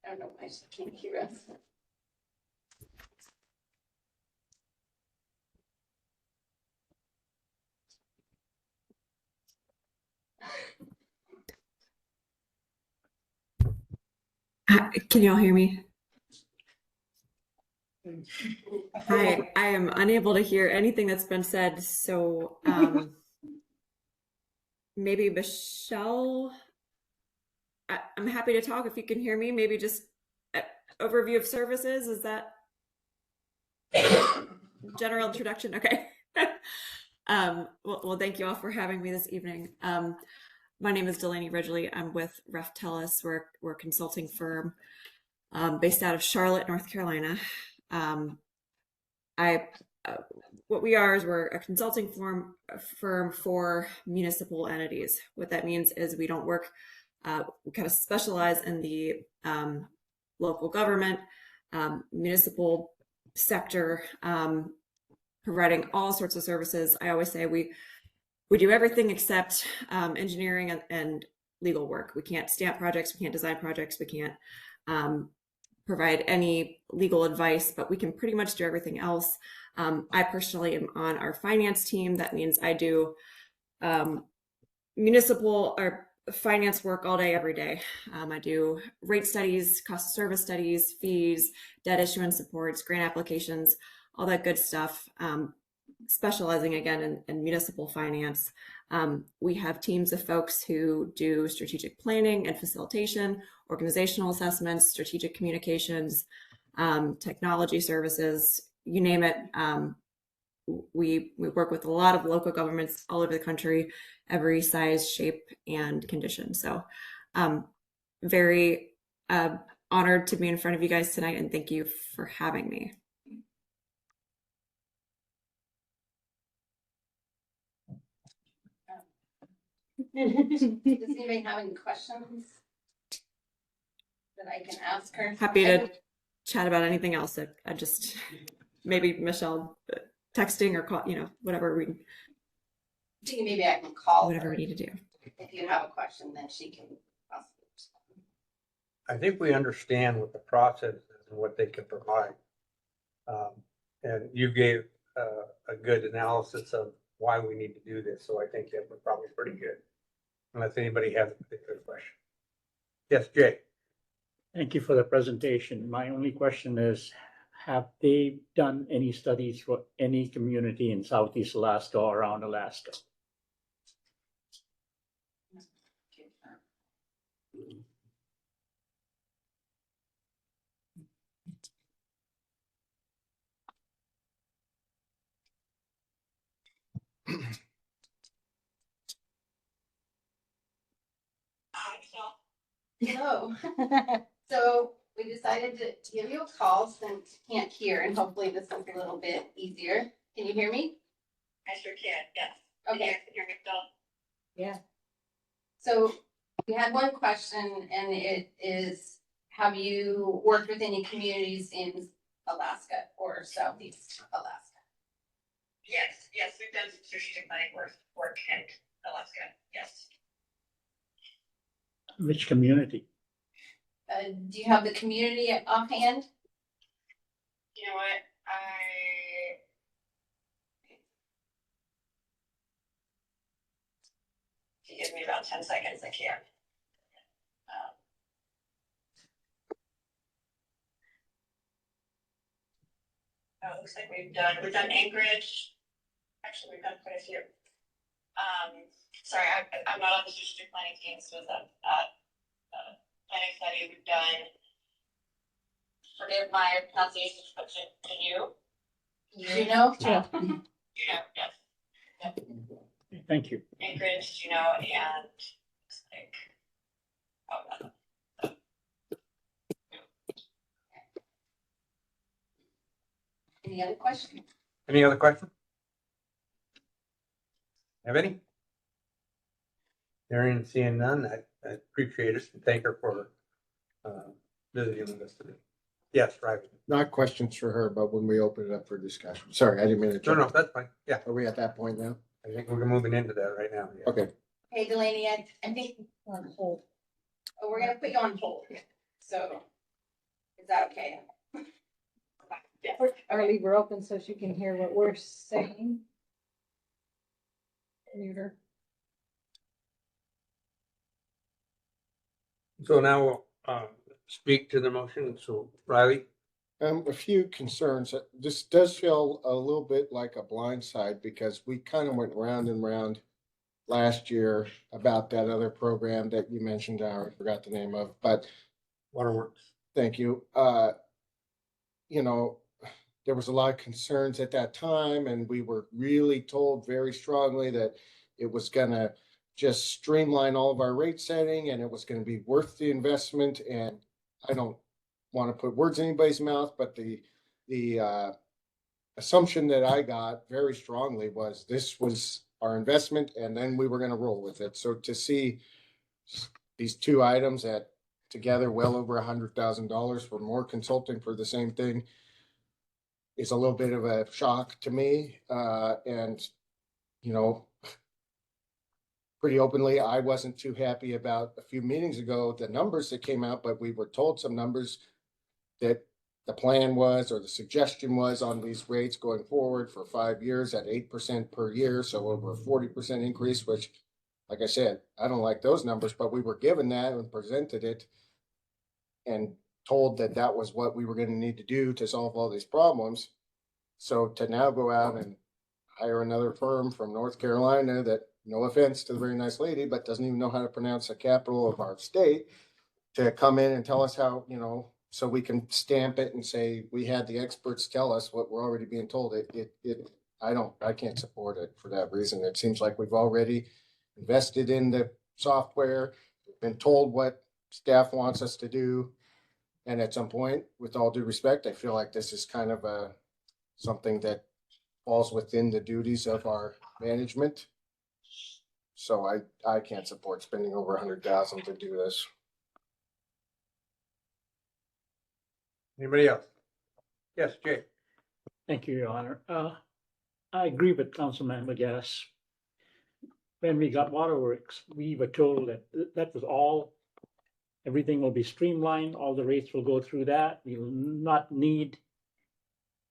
I don't know why she can't hear us. Can y'all hear me? Hi, I am unable to hear anything that's been said, so maybe Michelle, I'm happy to talk if you can hear me. Maybe just an overview of services, is that general introduction? Okay. Well, thank you all for having me this evening. My name is Delaney Ridgely. I'm with Ref Telus. We're a consulting firm based out of Charlotte, North Carolina. What we are is we're a consulting firm for municipal entities. What that means is we don't work, we kind of specialize in the local government, municipal sector, providing all sorts of services. I always say we do everything except engineering and legal work. We can't stamp projects, we can't design projects, we can't provide any legal advice, but we can pretty much do everything else. I personally am on our finance team. That means I do municipal or finance work all day, every day. I do rate studies, cost of service studies, fees, debt issuance supports, grant applications, all that good stuff. Specializing again in municipal finance. We have teams of folks who do strategic planning and facilitation, organizational assessments, strategic communications, technology services, you name it. We work with a lot of local governments all over the country, every size, shape, and condition. So very honored to be in front of you guys tonight, and thank you for having me. Does anybody have any questions that I can ask her? Happy to chat about anything else. I just, maybe Michelle texting or call, whatever Maybe I can call whatever her. we need to do. If you have a question, then she can possibly respond. I think we understand what the process is and what they can provide. And you gave a good analysis of why we need to do this, so I think that was probably pretty good. Unless anybody has a particular question. Yes, Jay? Thank you for the presentation. My only question is, have they done any studies for any community in Southeast Alaska or around Alaska? Hello. So we decided to give you a call since you can't hear, and hopefully this is a little bit easier. Can you hear me? I sure can, yes. Okay. You guys can hear me still? Yeah. So we had one question, and it is, have you worked with any communities in Alaska or Southeast Alaska? Yes, we've done some strategic planning work in Alaska, yes. Which community? Do you have the community offhand? You know what, if you give me about 10 seconds, I can. It looks like we've done Anchorage. Actually, we've done quite a few. Sorry, I'm not on the strategic planning team, so it's a planning study we've done. Forgive my pronunciation, but Juneau? Juneau? Yeah. Juneau, yes. Yep. Thank you. Anchorage, Juneau, and looks like, Any other questions? Any other questions? Have any? Hearing and seeing none, I appreciate it and thank her for visiting with us today. Yes, right. Not questions for her, but when we open it up for discussion. Sorry, I didn't mean to. No, jump. no, that's fine. Yeah. Are we at that point now? I think we're moving into that right now. Yeah. Okay. Hey, Delaney, I think we're on hold. Oh, we're gonna put you on hold. So, is that okay? yeah. Or leave her open so she can hear what we're saying. Mute her. So now we'll speak to the motion. So Riley? A few concerns. This does feel a little bit like a blindside because we kind of went round and round last year about that other program that you mentioned. I forgot the name of, but Waterworks. Thank you. There was a lot of concerns at that time, and we were really told very strongly that it was gonna just streamline all of our rate setting and it was gonna be worth the investment. And I don't want to put words in anybody's mouth, but the assumption that I got very strongly was this was our investment and then we were going to roll with it. So to see these two items at together well over $100,000 for more consulting for the same thing is a little bit of a shock to me. Pretty openly, I wasn't too happy about a few meetings ago, the numbers that came out, but we were told some numbers that the plan was, or the suggestion was on these rates going forward for 5 years at 8% per year. So over a 40% increase, which, like I said, I don't like those numbers, but we were given that and presented it and told that that was what we were going to need to do to solve all these problems. So to now go out and hire another firm from North Carolina that, no offense to the very nice lady, but doesn't even know how to pronounce the capital of our state, to come in and tell us how, so we can stamp it and say, we had the experts tell us what we're already being told. I can't support it for that reason. It seems like we've already invested in the software, been told what staff wants us to do. And at some point, with all due respect, I feel like this is kind of something that falls within the duties of our management. So I can't support spending over 100,000 to do this. Anybody else? Yes, Jay. Thank you, Your Honor. I agree with Councilman McGinnis. When we got Waterworks, we were told that that was all, everything will be streamlined, all the rates will go through that. We will not need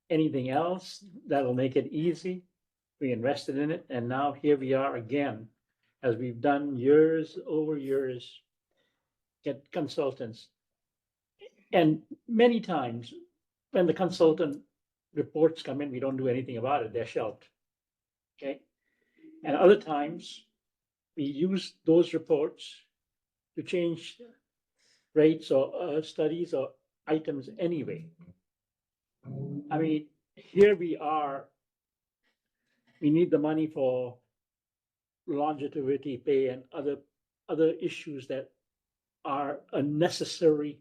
anything else. That'll make it easy. We invested in it, and now here we are again, as we've done years over years, get consultants. And many times, when the consultant reports come in, we don't do anything about it, they're shelved. Okay? And other times, we use those reports to change rates or studies or items anyway. I mean, here we are, we need the money for longevity pay and other issues that are a necessary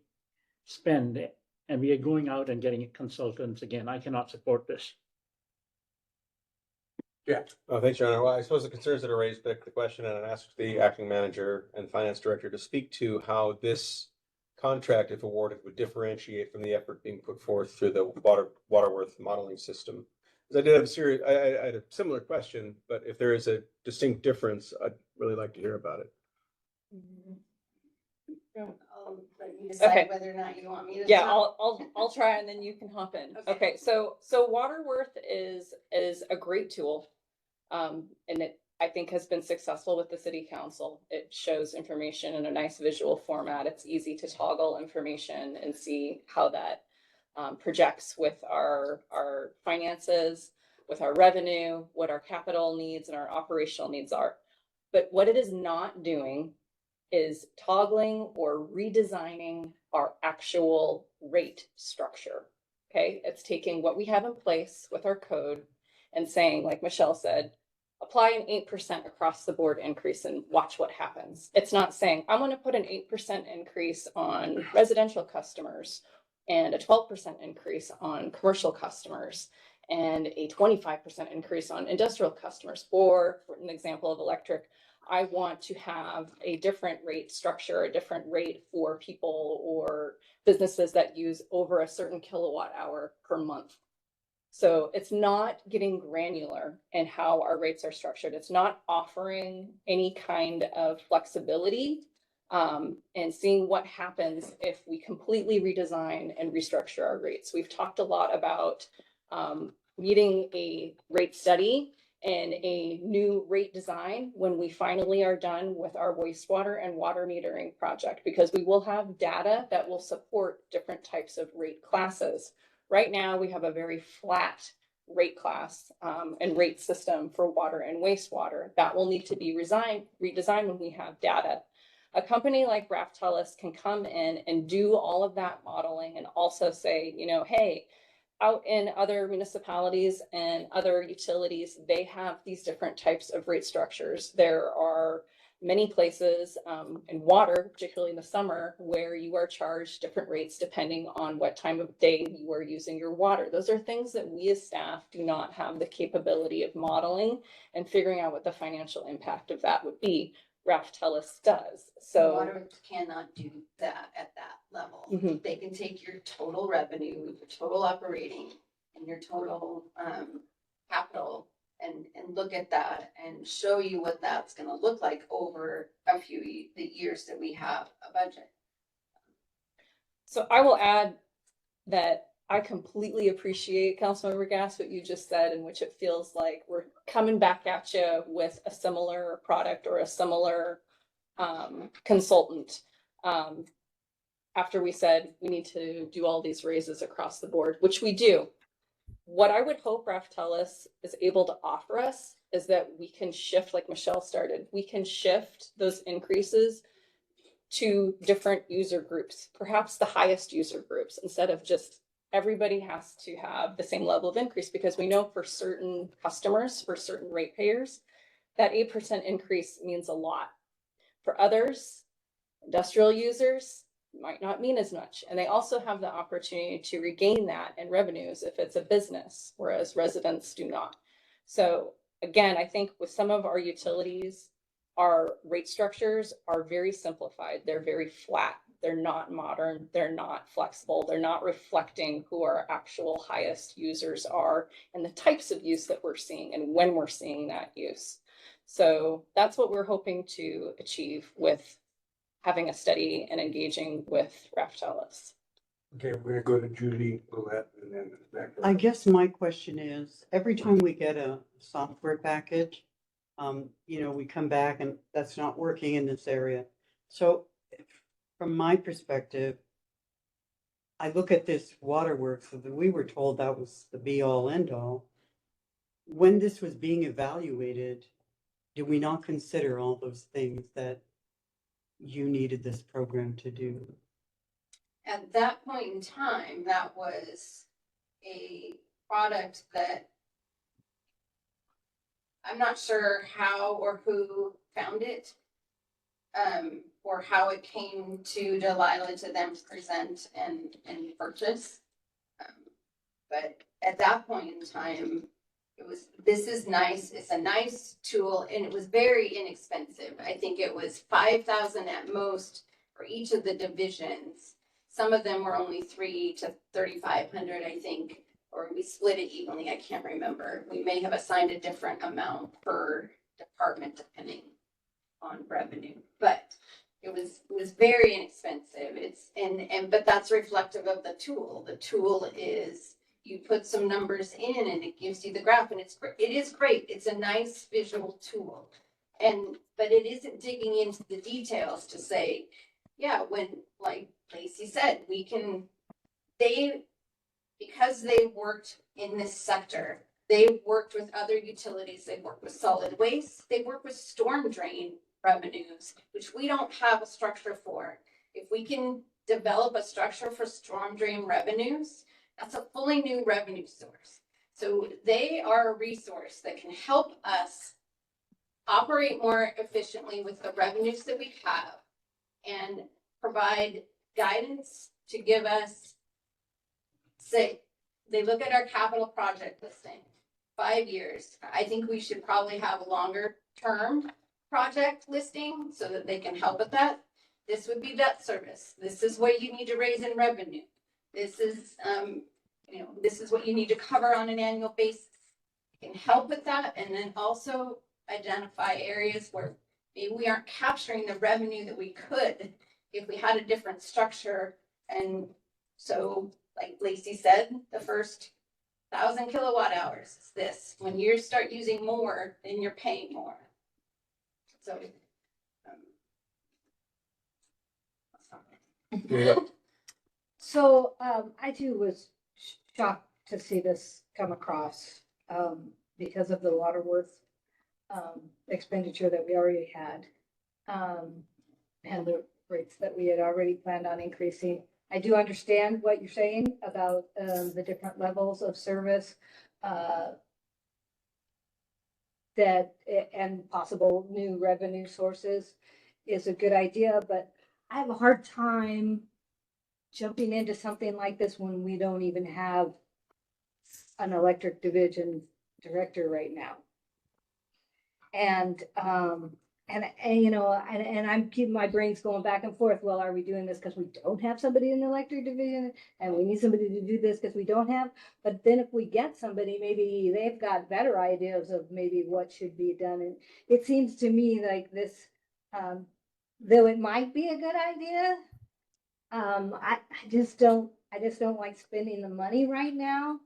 spend, and we are going out and getting consultants again. I cannot support this. Yeah. Oh, thanks, Your Honor. Well, I suppose the concerns that are raised beg the question, and I asked the acting manager and finance director to speak to how this contract, if awarded, would differentiate from the effort being put forth through the Waterworth modeling system. Because I did have I had a similar question, but if there is a distinct difference, I'd really like to hear about it. I'll let you decide Okay. whether or not you want me to. Yeah, stop. I'll try and then you can hop in. Okay. Okay, so Waterworth is a great tool. And it, I think, has been successful with the city council. It shows information in a nice visual format. It's easy to toggle information and see how that projects with our finances, with our revenue, what our capital needs and our operational needs are. But what it is not doing is toggling or redesigning our actual rate structure. Okay, it's taking what we have in place with our code and saying, like Michelle said, apply an 8% across the board increase and watch what happens. It's not saying, I'm going to put an 8% increase on residential customers and a 12% increase on commercial customers and a 25% increase on industrial customers. Or for an example of electric, I want to have a different rate structure, a different rate for people or businesses that use over a certain kilowatt hour per month. So it's not getting granular in how our rates are structured. It's not offering any kind of flexibility and seeing what happens if we completely redesign and restructure our rates. We've talked a lot about needing a rate study and a new rate design when we finally are done with our wastewater and water metering project, because we will have data that will support different types of rate classes. Right now, we have a very flat rate class and rate system for water and wastewater. That will need to be redesigned when we have data. A company like Raftellus can come in and do all of that modeling and also say, you know, hey, out in other municipalities and other utilities, they have these different types of rate structures. There are many places in water, particularly in the summer, where you are charged different rates depending on what time of day you are using your water. Those are things that we as staff do not have the capability of modeling and figuring out what the financial impact of that would be. Raftellus does. So Waterworks cannot do that at that level. Mhm. They can take your total revenue, your total operating, and your total capital and look at that and show you what that's gonna look like over a few the years that we have a budget. So I will add that I completely appreciate, Councilmember Gass, what you just said, in which it feels like we're coming back at you with a similar product or a similar consultant. After we said we need to do all these raises across the board, which we do. What I would hope Raftellus is able to offer us is that we can shift, like Michelle started, we can shift those increases to different user groups, perhaps the highest user groups, instead of just everybody has to have the same level of increase, because we know for certain customers, for certain ratepayers, that 8% increase means a lot. For others, industrial users, might not mean as much. And they also have the opportunity to regain that in revenues if it's a business, whereas residents do not. So again, I think with some of our utilities, our rate structures are very simplified. They're very flat. They're not modern. They're not flexible. They're not reflecting who our actual highest users are and the types of use that we're seeing and when we're seeing that use. So that's what we're hoping to achieve with having a study and engaging with Raftellus. Okay, we're gonna go to Judy Willett and then back. I guess my question is, every time we get a software package, we come back and that's not working in this area. So from my perspective, I look at this waterworks, that we were told that was the be all end all. When this was being evaluated, did we not consider all those things that you needed this program to do? At that point in time, that was a product that I'm not sure how or who found it, or how it came to Delilah to then present and purchase. But at that point in time, this is nice. It's a nice tool, and it was very inexpensive. I think it was $5,000 at most for each of the divisions. Some of them were only $3,000 to $3,500, I think, or we split it evenly. I can't remember. We may have assigned a different amount per department depending on revenue, but it was very inexpensive. But that's reflective of the tool. The tool is you put some numbers in and it gives you the graph, and it is great. It's a nice visual tool, but it isn't digging into the details to say, yeah, when, like Lacey said, because they worked in this sector, they worked with other utilities, they worked with solid waste, they work with storm drain revenues, which we don't have a structure for. If we can develop a structure for storm drain revenues, that's a fully new revenue source. So they are a resource that can help us operate more efficiently with the revenues that we have and provide guidance to give us, say, they look at our capital project listing, 5 years. I think we should probably have a longer term project listing so that they can help with that. This would be debt service. This is what you need to raise in revenue. This is, this is what you need to cover on an annual basis. It can help with that, and then also identify areas where maybe we aren't capturing the revenue that we could if we had a different structure. And so, like Lacey said, the first 1,000 kilowatt hours is this. When you start using more, then you're paying more. So, So, I too was shocked to see this come across, because of the Waterworth, expenditure that we already had, and the rates that we had already planned on increasing. I do understand what you're saying about, the different levels of service, and possible new revenue sources is a good idea, but I have a hard time jumping into something like this when we don't even have an electric division director right now. And I'm keeping my brains going back and forth. Well, are we doing this because we don't have somebody in the electric division and we need somebody to do this because we don't have? But then if we get somebody, maybe they've got better ideas of maybe what should be done. And it seems to me like this, though it might be a good idea, I just don't like spending the money right now.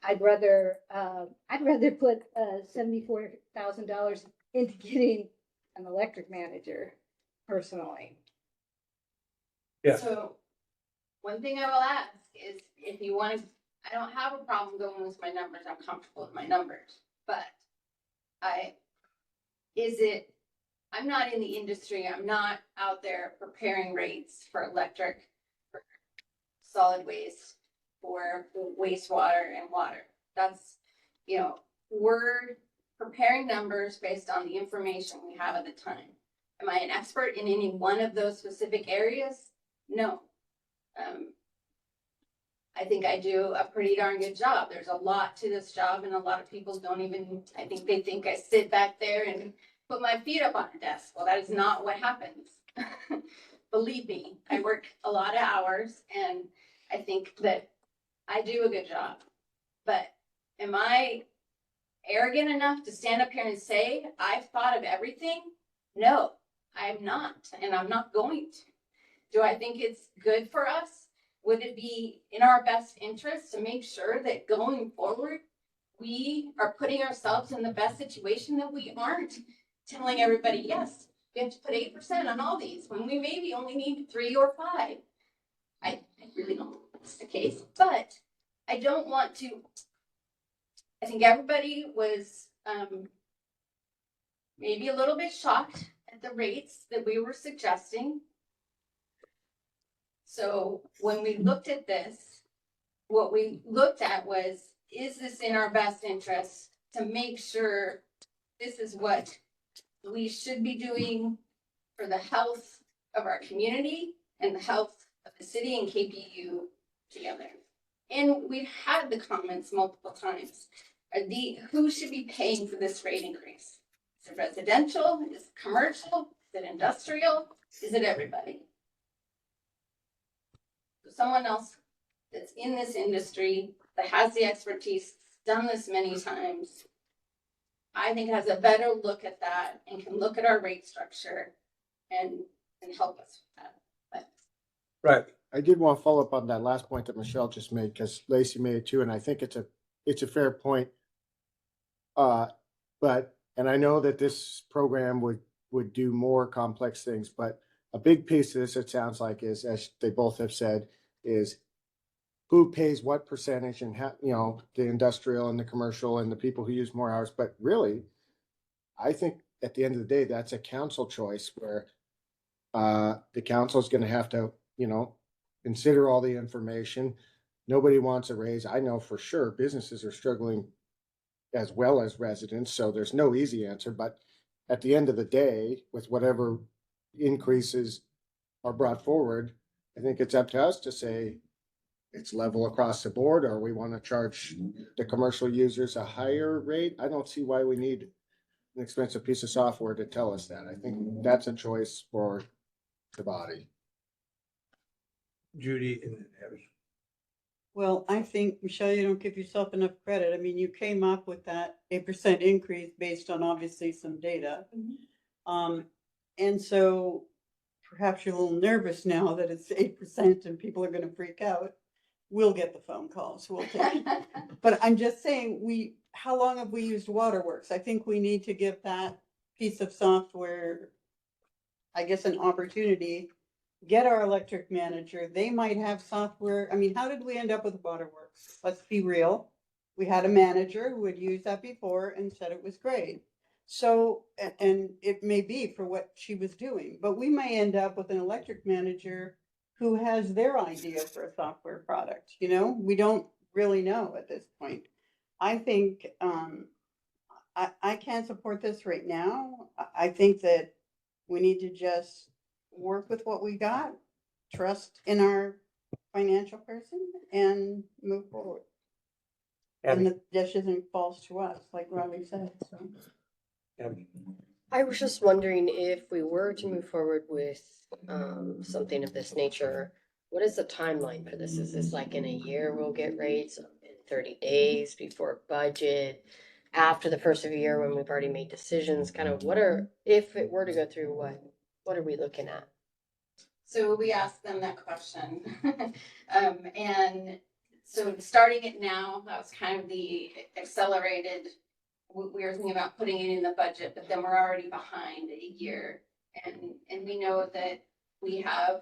I'd rather put $74,000 into getting an electric manager personally. Yeah. So one thing I will ask is if you want to, I don't have a problem going with my numbers. I'm comfortable with my numbers, but I'm not in the industry. I'm not out there preparing rates for electric, for solid waste, for wastewater and water. That's, we're preparing numbers based on the information we have at the time. Am I an expert in any one of those specific areas? No. I think I do a pretty darn good job. There's a lot to this job, and a lot of people don't even, I think they think I sit back there and put my feet up on a desk. Well, that is not what happens. Believe me, I work a lot of hours and I think that I do a good job. But am I arrogant enough to stand up here and say, I've thought of everything? No, I'm not, and I'm not going to. Do I think it's good for us? Would it be in our best interest to make sure that going forward, we are putting ourselves in the best situation, that we aren't telling everybody, yes, we have to put 8% on all these when we maybe only need 3 or 5. I really don't think that's the case, but I don't want to. I think everybody was maybe a little bit shocked at the rates that we were suggesting. So when we looked at this, what we looked at was, is this in our best interest to make sure this is what we should be doing for the health of our community and the health of the city and KPU together? And we've had the comments multiple times. Who should be paying for this rate increase? Is it residential? Is it commercial? Is it industrial? Is it everybody? Someone else that's in this industry, that has the expertise, done this many times, I think has a better look at that and can look at our rate structure and help us with that. But Right. I did want to follow up on that last point that Michelle just made, because Lacey made it too, and I think it's a fair point. And I know that this program would do more complex things, but a big piece of this, it sounds like, is, as they both have said, is who pays what percentage, and how, the industrial and the commercial and the people who use more hours. But really, I think at the end of the day, that's a council choice where the council is going to have to, consider all the information. Nobody wants a raise. I know for sure businesses are struggling as well as residents, so there's no easy answer. But at the end of the day, with whatever increases are brought forward, I think it's up to us to say it's level across the board, or we want to charge the commercial users a higher rate. I don't see why we need an expensive piece of software to tell us that. I think that's a choice for the body. Judy and then Abby. Well, I think, Michelle, you don't give yourself enough credit. I mean, you came up with that 8% increase based on obviously some data. And so perhaps you're a little nervous now that it's 8% and people are going to freak out. We'll get the phone calls. We'll take it. But I'm just saying, how long have we used Waterworks? I think we need to give that piece of software, I guess, an opportunity. Get our electric manager. They might have software. I mean, how did we end up with Waterworks? Let's be real. We had a manager who had used that before and said it was great. So, and it may be for what she was doing, but we may end up with an electric manager who has their idea for a software product. We don't really know at this point. I think I can't support this right now. I think that we need to just work with what we got, trust in our financial person, and move forward. And the decision falls to us, like Robbie said. So. I was just wondering, if we were to move forward with something of this nature, what is the timeline for this? Is this like in a year we'll get rates, in 30 days before budget, after the first of the year when we've already made decisions? Kind of if it were to go through, what are we looking at? So we asked them that question. And so starting it now, that was kind of the accelerated. We were thinking about putting it in the budget, but then we're already behind a year. And we know that we have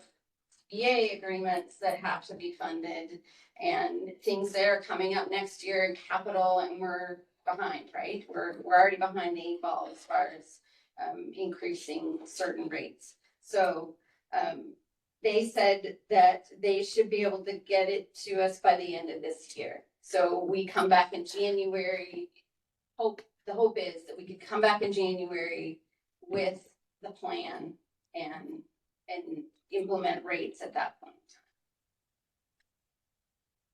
VA agreements that have to be funded and things that are coming up next year in capital, and we're behind, right? We're already behind the 8 ball as far as increasing certain rates. So they said that they should be able to get it to us by the end of this year. So we come back in January. The hope is that we could come back in January with the plan and implement rates at that point.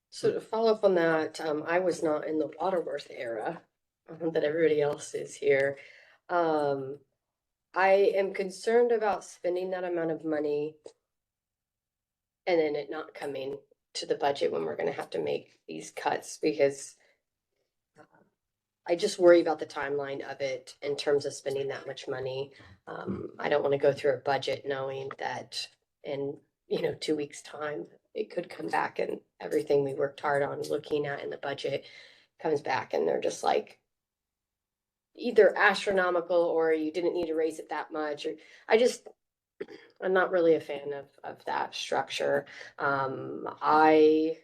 So to follow up on that, I was not in the Waterworth era that everybody else is here. I am concerned about spending that amount of money and then it not coming to the budget when we're gonna have to make these cuts because I just worry about the timeline of it in terms of spending that much money. I don't want to go through a budget knowing that in, 2 weeks' time, it could come back and everything we worked hard on looking at in the budget comes back and they're just like either astronomical or you didn't need to raise it that much. Or I'm not really a fan of that structure. I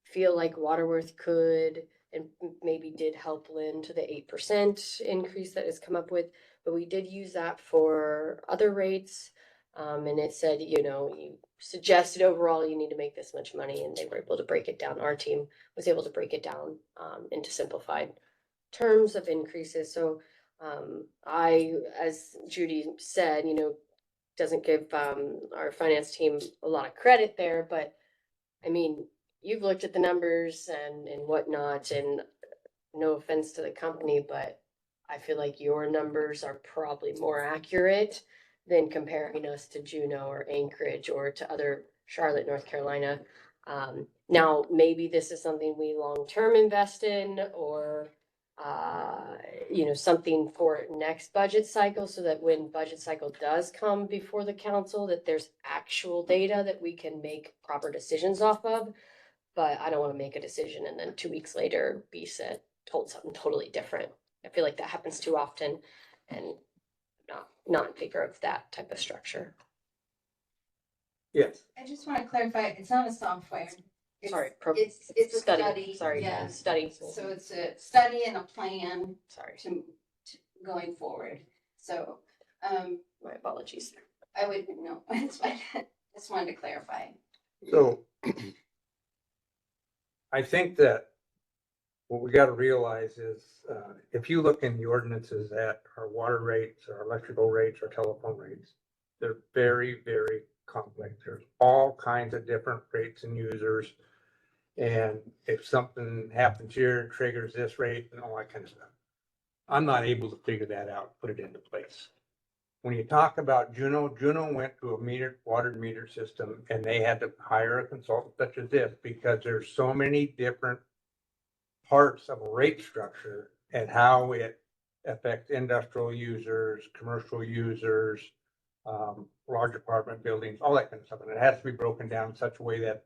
feel like Waterworth could and maybe did help lend to the 8% increase that has come up with, but we did use that for other rates. And it said, you suggested overall you need to make this much money, and they were able to break it down. Our team was able to break it down into simplified terms of increases. So I, as Judy said, doesn't give our finance team a lot of credit there, but I mean, you've looked at the numbers and whatnot, and no offense to the company, but I feel like your numbers are probably more accurate than comparing us to Juneau or Anchorage or to other Charlotte, North Carolina. Now, maybe this is something we long-term invest in or, something for next budget cycle so that when budget cycle does come before the council, that there's actual data that we can make proper decisions off of. But I don't want to make a decision and then 2 weeks later be told something totally different. I feel like that happens too often and not in favor of that type of structure. Yes. I just want to clarify, it's not a software. Sorry, It's a study. study. Sorry, Yeah. study. So it's a study and a plan. Sorry. To going forward. So, my apologies. I would, no, it's fine. Just wanted to clarify. So I think that what we got to realize is if you look in the ordinances at our water rates, our electrical rates, our telephone rates, they're very, very complex. There's all kinds of different rates and users. And if something happens here, it triggers this rate and all that kind of stuff. I'm not able to figure that out, put it into place. When you talk about Juneau went to a water meter system and they had to hire a consultant such as this because there's so many different parts of a rate structure and how it affects industrial users, commercial users, large apartment buildings, all that kind of stuff. And it has to be broken down in such a way that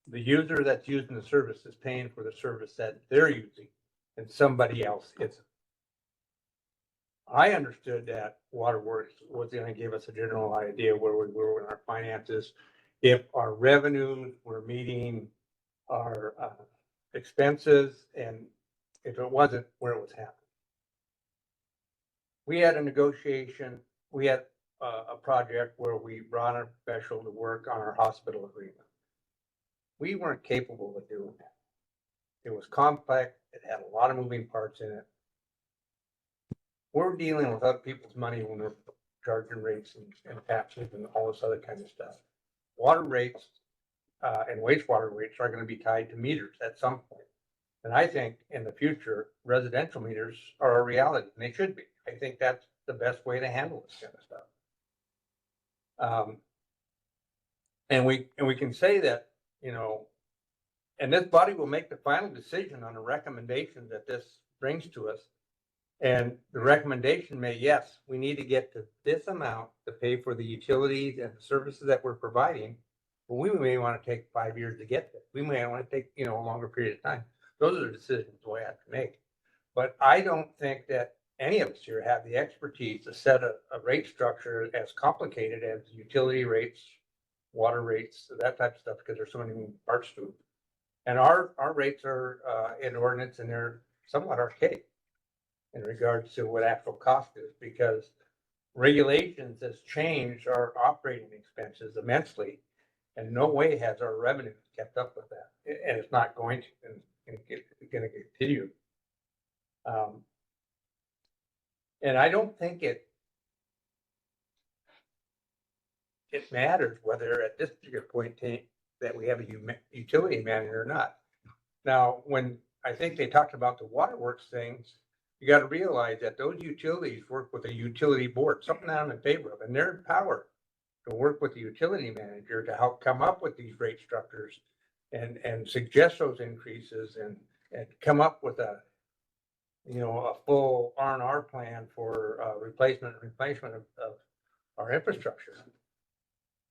the user that's using the service is paying for the service that they're using and somebody else isn't. I understood that Waterworks was going to give us a general idea where we were in our finances. If our revenues were meeting our expenses and if it wasn't, where it was happening. We had a negotiation, we had a project where we brought a professional to work on our hospital agreement. We weren't capable of doing that. It was complex, it had a lot of moving parts in it. We're dealing with other people's money when we're charging rates and taxes and all this other kind of stuff. Water rates and wastewater rates are going to be tied to meters at some point. And I think in the future, residential meters are a reality, and they should be. I think that's the best way to handle this kind of stuff. And we can say that, and this body will make the final decision on a recommendation that this brings to us. And the recommendation may, yes, we need to get to this amount to pay for the utilities and the services that we're providing. But we may want to take 5 years to get there. We may want to take, a longer period of time. Those are the decisions we have to make. But I don't think that any of us here have the expertise to set a rate structure as complicated as utility rates, water rates, that type of stuff, because there's so many moving parts to it. And our rates are in ordinance, and they're somewhat archaic in regards to what actual cost is, because regulations has changed our operating expenses immensely, and no way has our revenue kept up with that, and it's not going to, and it's going to continue. And I don't think it matters whether at this particular point that we have a utility manager or not. Now, when I think they talked about the Waterworks things, you gotta realize that those utilities work with a utility board, something that I'm in favor of, and they're empowered to work with the utility manager to help come up with these rate structures and suggest those increases and come up with a full R&R plan for replacement of our infrastructure.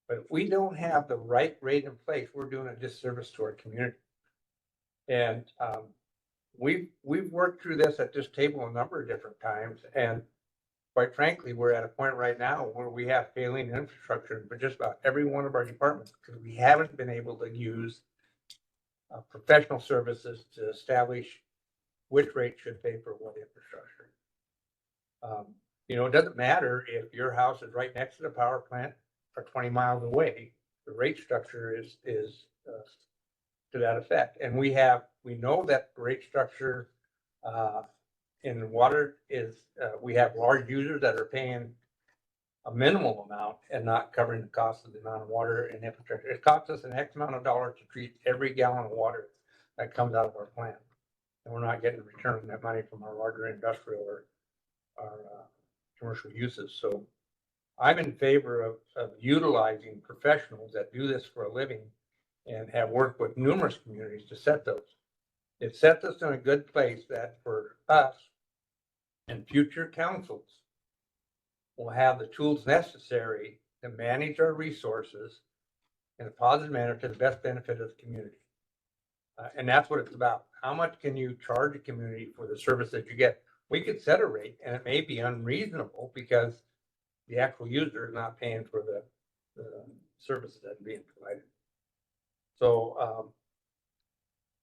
But if we don't have the right rate in place, we're doing a disservice to our community. And we've worked through this at this table a number of different times, and quite frankly, we're at a point right now where we have failing infrastructure for just about every one of our departments because we haven't been able to use professional services to establish which rate should pay for what infrastructure. It doesn't matter if your house is right next to the power plant or 20 miles away. The rate structure is to that effect, and we know that the rate structure in water is we have large users that are paying a minimal amount and not covering the cost of the amount of water and infrastructure. It costs us an X amount of dollars to treat every gallon of water that comes out of our plant. And we're not getting a return on that money from our larger industrial or our commercial uses. So I'm in favor of utilizing professionals that do this for a living and have worked with numerous communities to set those. It sets us in a good place that for us and future councils will have the tools necessary to manage our resources in a positive manner to the best benefit of the community. And that's what it's about. How much can you charge a community for the service that you get? We could set a rate and it may be unreasonable because the actual user is not paying for the services that are being provided. So,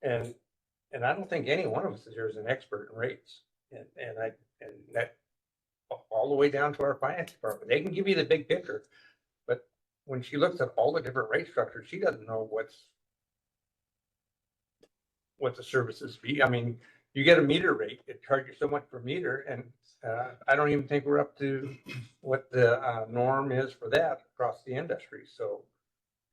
and I don't think any one of us here is an expert in rates. And that all the way down to our finance department. They can give you the big picture, but when she looks at all the different rate structures, she doesn't know what the services be. I mean, you get a meter rate, it charges so much per meter, and I don't even think we're up to what the norm is for that across the industry. So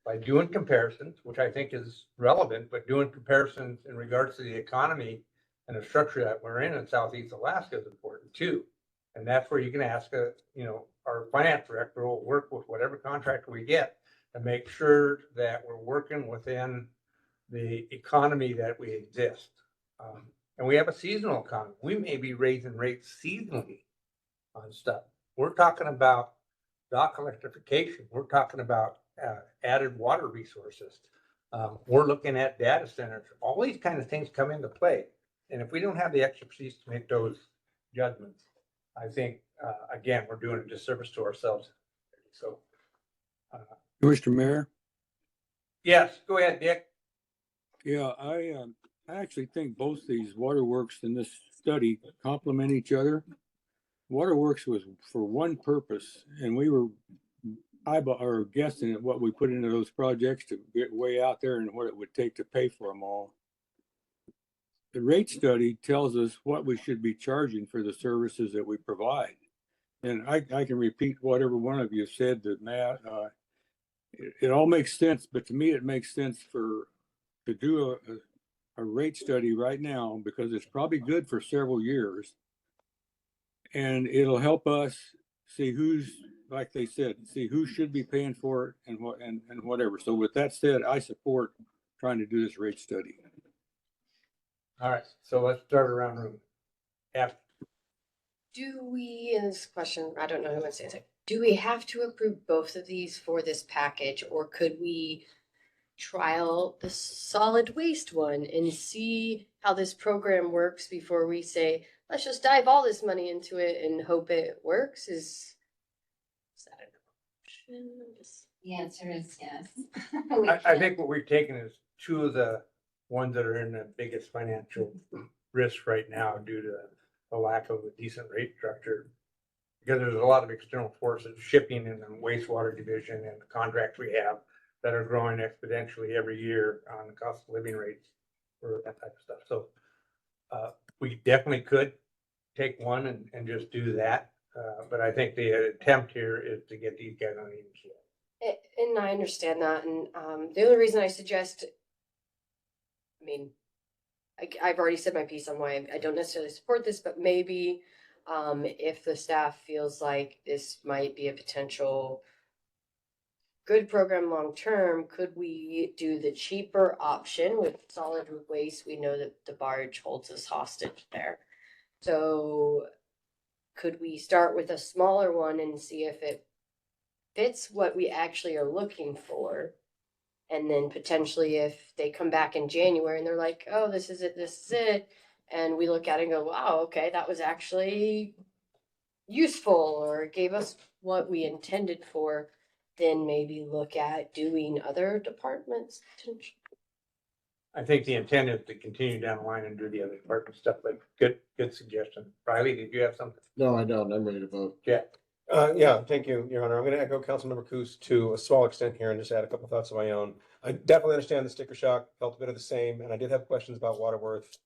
by doing comparisons, which I think is relevant, but doing comparisons in regards to the economy and the structure that we're in Southeast Alaska is important too. And that's where you can ask our finance director will work with whatever contractor we get to make sure that we're working within the economy that we exist. And we have a seasonal economy. We may be raising rates seasonally on stuff. We're talking about dock electrification. We're talking about added water resources. We're looking at data centers. All these kind of things come into play. And if we don't have the expertise to make those judgments, I think, again, we're doing a disservice to ourselves. So, Mr. Mayor? yes, go ahead, Dick. Yeah, I actually think both these waterworks in this study complement each other. Waterworks was for one purpose, and we were guessing at what we put into those projects to get way out there and what it would take to pay for them all. The rate study tells us what we should be charging for the services that we provide. And I can repeat whatever one of you said, that Matt, it all makes sense, but to me, it makes sense to do a rate study right now because it's probably good for several years. And it'll help us see who's, like they said, see who should be paying for it and what and whatever. So with that said, I support trying to do this rate study. All right, so let's start around room. Yeah. Do we, in this question, I don't know who wants to answer, do we have to approve both of these for this package, or could we trial the solid waste one and see how this program works before we say, let's just dive all this money into it and hope it works? Is that an option? The answer is yes. I think what we've taken is two of the ones that are in the biggest financial risk right now due to the lack of a decent rate structure. Because there's a lot of external forces, shipping and the wastewater division and the contracts we have that are growing exponentially every year on the cost of living rates for that type of stuff. So we definitely could take one and just do that. But I think the attempt here is to get these guys on even keel. And I understand that. And the only reason I suggest, I mean, I've already said my piece on why I don't necessarily support this, but maybe if the staff feels like this might be a potential good program long-term, could we do the cheaper option with solid waste? We know that the barge holds us hostage there. So could we start with a smaller one and see if it fits what we actually are looking for? And then potentially if they come back in January and they're like, oh, this is it. And we look at it and go, wow, okay, that was actually useful or gave us what we intended for, then maybe look at doing other departments. I think the intent is to continue down the line and do the other department stuff, but good suggestion. Riley, did you have something? No, I don't. I'm ready to vote. Yeah. Yeah, thank you, Your Honor. I'm going to echo Councilmember Coos to a small extent here and just add a couple thoughts of my own. I definitely understand the sticker shock, felt a bit of the same, and I did have questions about Waterworth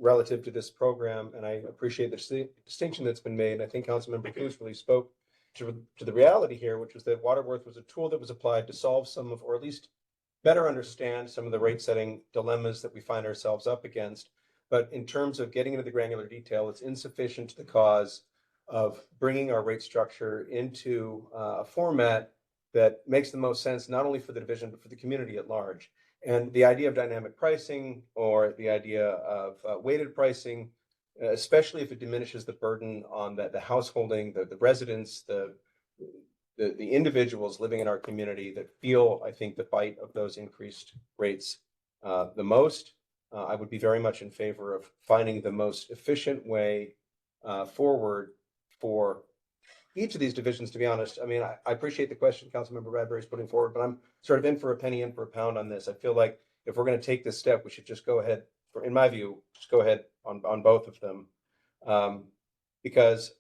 relative to this program, and I appreciate the distinction that's been made. I think Councilmember Coos really spoke to the reality here, which was that Waterworth was a tool that was applied to solve some of, or at least better understand some of the rate setting dilemmas that we find ourselves up against. But in terms of getting into the granular detail, it's insufficient to the cause of bringing our rate structure into a format that makes the most sense, not only for the division, but for the community at large. And the idea of dynamic pricing or the idea of weighted pricing, especially if it diminishes the burden on the householding, the residents, the individuals living in our community that feel, I think, the bite of those increased rates the most, I would be very much in favor of finding the most efficient way forward for each of these divisions, to be honest. I mean, I appreciate the question Councilmember Bradbury is putting forward, but I'm sort of in for a penny, in for a pound on this. I feel like if we're going to take this step, we should just go ahead, in my view, just go ahead on both of them. Because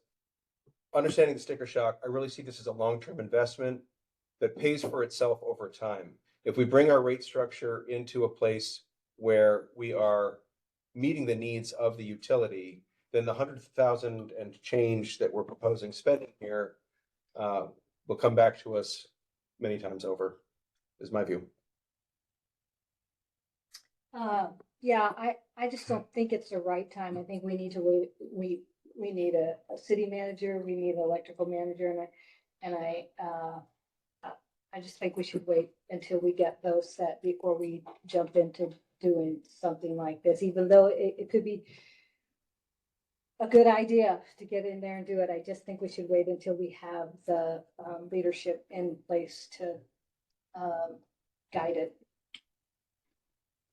understanding the sticker shock, I really see this as a long-term investment that pays for itself over time. If we bring our rate structure into a place where we are meeting the needs of the utility, then the 100,000 and change that we're proposing spending here will come back to us many times over, is my view. Yeah, I just don't think it's the right time. I think we need to wait. We need a city manager, we need an electrical manager, and I just think we should wait until we get those set before we jump into doing something like this, even though it could be a good idea to get in there and do it. I just think we should wait until we have the leadership in place to guide it.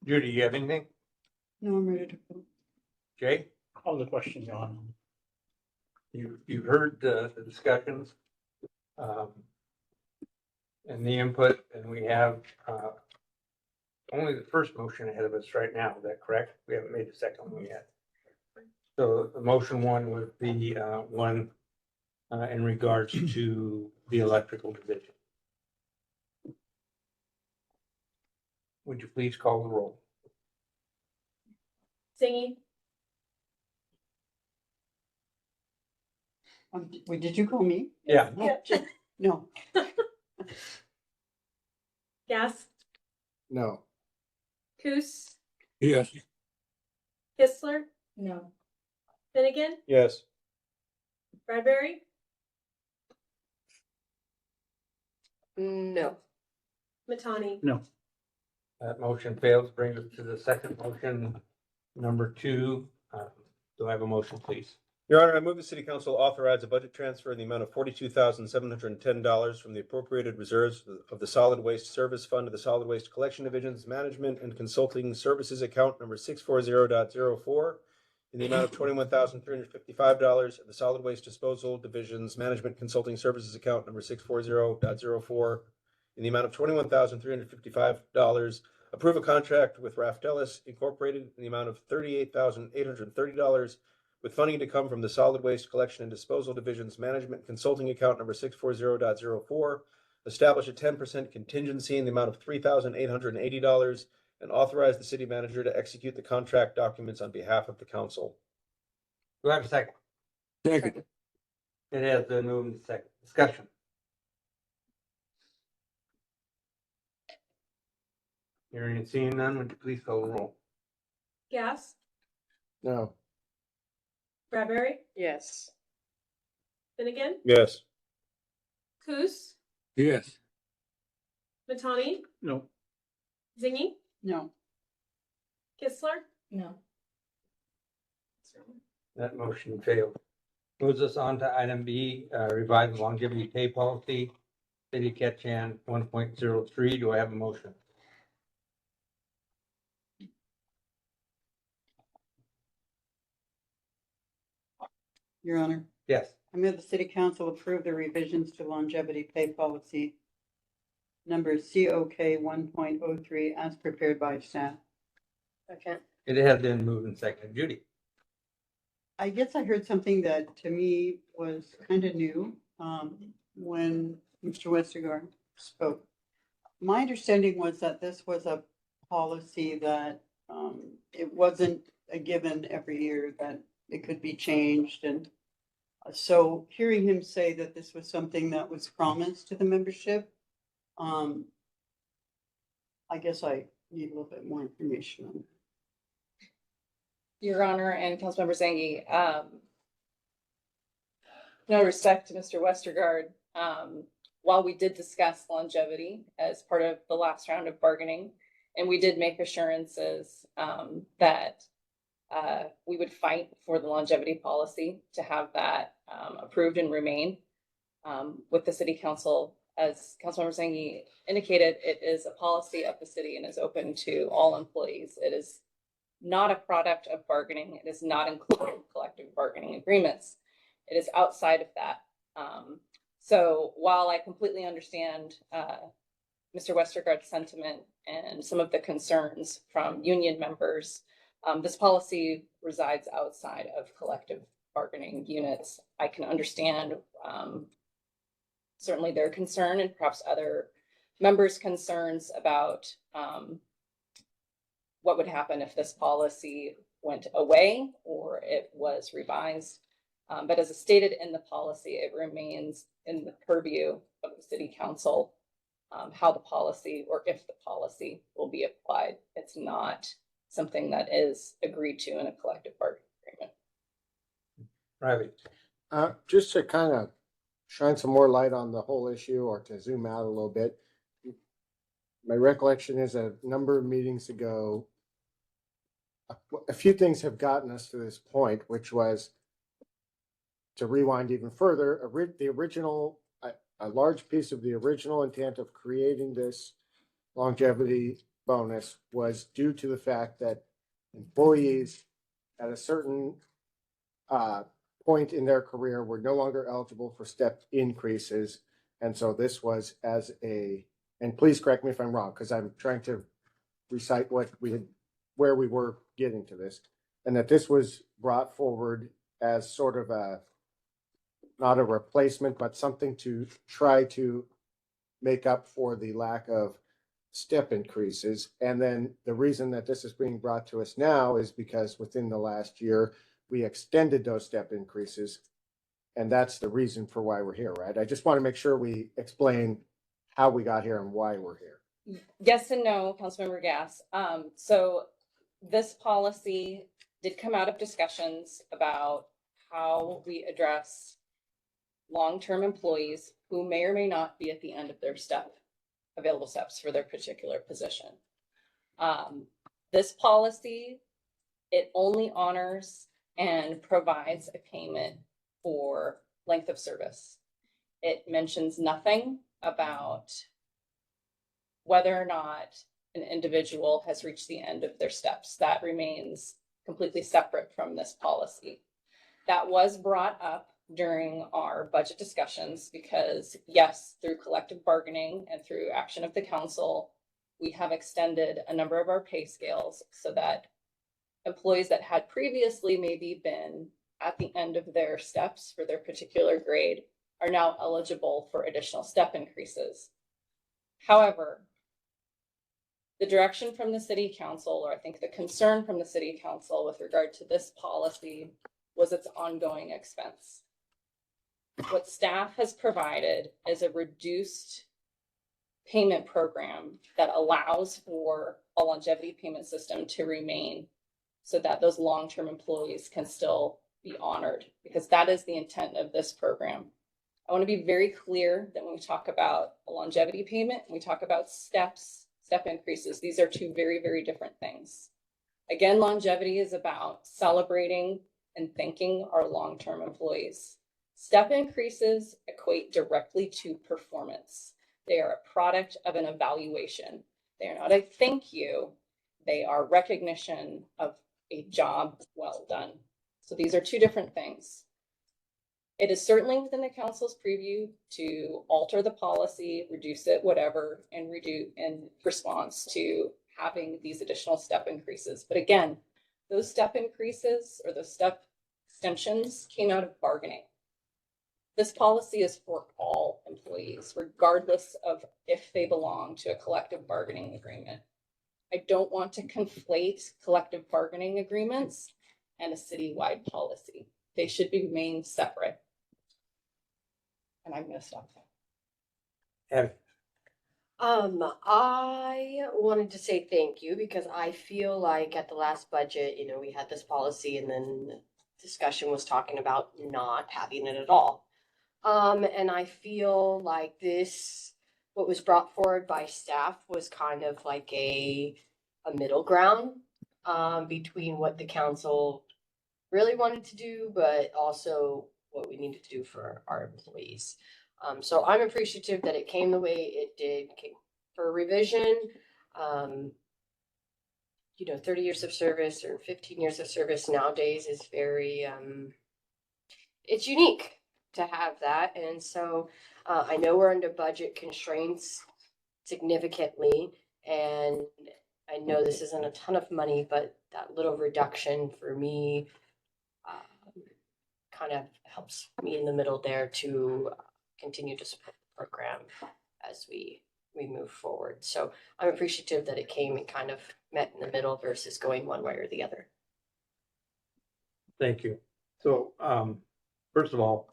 Judy, you have anything? No, I'm ready to vote. Jay? Call the question, John. You've heard the discussions and the input, and we have only the first motion ahead of us right now. Is that correct? We haven't made the second one yet. So the motion one was the one in regards to the electrical division. Would you please call the roll? Zingy, Wait, did you call me? Yeah. No. Gas, No. Coos, Yes. Kistler, No. Finnegan, Yes. Bradbury, No. Matani. No. That motion fails. Brings us to the second motion, number 2. Do I have a motion, please? Your Honor, I move the City Council authorize a budget transfer in the amount of $42,710 from the appropriated reserves of the Solid Waste Service Fund to the Solid Waste Collection Division's Management and Consulting Services Account number 640.04 in the amount of $21,355 of the Solid Waste Disposal Division's Management Consulting Services Account number 640.04 in the amount of $21,355. Approve a contract with Raftelis Incorporated in the amount of $38,830 with funding to come from the Solid Waste Collection and Disposal Division's Management Consulting Account number 640.04, establish a 10% contingency in the amount of $3,880, and authorize the city manager to execute the contract documents on behalf of the council. Do I have a second? Second. It has been moved and second. Discussion. Hearing and seeing none, would you please call the roll? Gas, No. Bradbury, Yes. Finnegan, Yes. Coos, Yes. Matani, No. Zingy, No. Kistler, No. That motion failed. Moves us on to item B, revised longevity pay policy, City of Ketchian 1.03. Do I have a motion? Your Honor, Yes. I move the city council approve the revisions to longevity pay policy number COK 1.03 as prepared by staff. Okay. It has been moved and seconded. Judy? I guess I heard something that to me was kind of new when Mr. Westergaard spoke. My understanding was that this was a policy that it wasn't a given every year, that it could be changed. And so hearing him say that this was something that was promised to the membership, I guess I need a little bit more information on that. Your Honor and Councilmember Zangi, no respect to Mr. Westergaard, while we did discuss longevity as part of the last round of bargaining, and we did make assurances that we would fight for the longevity policy to have that approved and remain with the city council. As Councilmember Zangi indicated, it is a policy of the city and is open to all employees. It is not a product of bargaining. It is not included in collective bargaining agreements. It is outside of that. So while I completely understand Mr. Westergaard's sentiment and some of the concerns from union members, this policy resides outside of collective bargaining units. I can understand certainly their concern and perhaps other members' concerns about what would happen if this policy went away or it was revised. But as stated in the policy, it remains in the purview of the city council how the policy or if the policy will be applied. It's not something that is agreed to in a collective bargaining agreement. Riley? Just to kind of shine some more light on the whole issue or to zoom out a little bit. My recollection is a number of meetings ago, a few things have gotten us to this point, which was to rewind even further, the original, a large piece of the original intent of creating this longevity bonus was due to the fact that employees at a certain point in their career were no longer eligible for step increases. And so this was as a, and please correct me if I'm wrong, because I'm trying to recite what we had, where we were getting to this, and that this was brought forward as sort of a, not a replacement, but something to try to make up for the lack of step increases. And then the reason that this is being brought to us now is because within the last year, we extended those step increases. And that's the reason for why we're here, right? I just want to make sure we explain how we got here and why we're here. Yes and no, Councilmember Gass. So this policy did come out of discussions about how we address long-term employees who may or may not be at the end of their available steps for their particular position. This policy, it only honors and provides a payment for length of service. It mentions nothing about whether or not an individual has reached the end of their steps. That remains completely separate from this policy. That was brought up during our budget discussions because, yes, through collective bargaining and through action of the council, we have extended a number of our pay scales so that employees that had previously maybe been at the end of their steps for their particular grade are now eligible for additional step increases. However, the direction from the city council, or I think the concern from the city council with regard to this policy, was its ongoing expense. What staff has provided is a reduced payment program that allows for a longevity payment system to remain so that those long-term employees can still be honored, because that is the intent of this program. I want to be very clear that when we talk about a longevity payment, we talk about step increases. These are two very, very different things. Again, longevity is about celebrating and thanking our long-term employees. Step increases equate directly to performance. They are a product of an evaluation. They are not a thank you. They are recognition of a job well done. So these are two different things. It is certainly within the council's preview to alter the policy, reduce it, whatever, and reduce in response to having these additional step increases. But again, those step increases or those step extensions came out of bargaining. This policy is for all employees, regardless of if they belong to a collective bargaining agreement. I don't want to conflate collective bargaining agreements and a citywide policy. They should remain separate. And I'm going to stop there. I wanted to say thank you because I feel like at the last budget, you know, we had this policy and then discussion was talking about not having it at all. And I feel like this, what was brought forward by staff was kind of like a middle ground between what the council really wanted to do, but also what we needed to do for our employees. So I'm appreciative that it came the way it did for revision. You know, 30 years of service or 15 years of service nowadays is very, it's unique to have that. And so I know we're under budget constraints significantly, and I know this isn't a ton of money, but that little reduction for me kind of helps me in the middle there to continue to support the program as we move forward. So I'm appreciative that it came and kind of met in the middle versus going one way or the other. Thank you. So, first of all,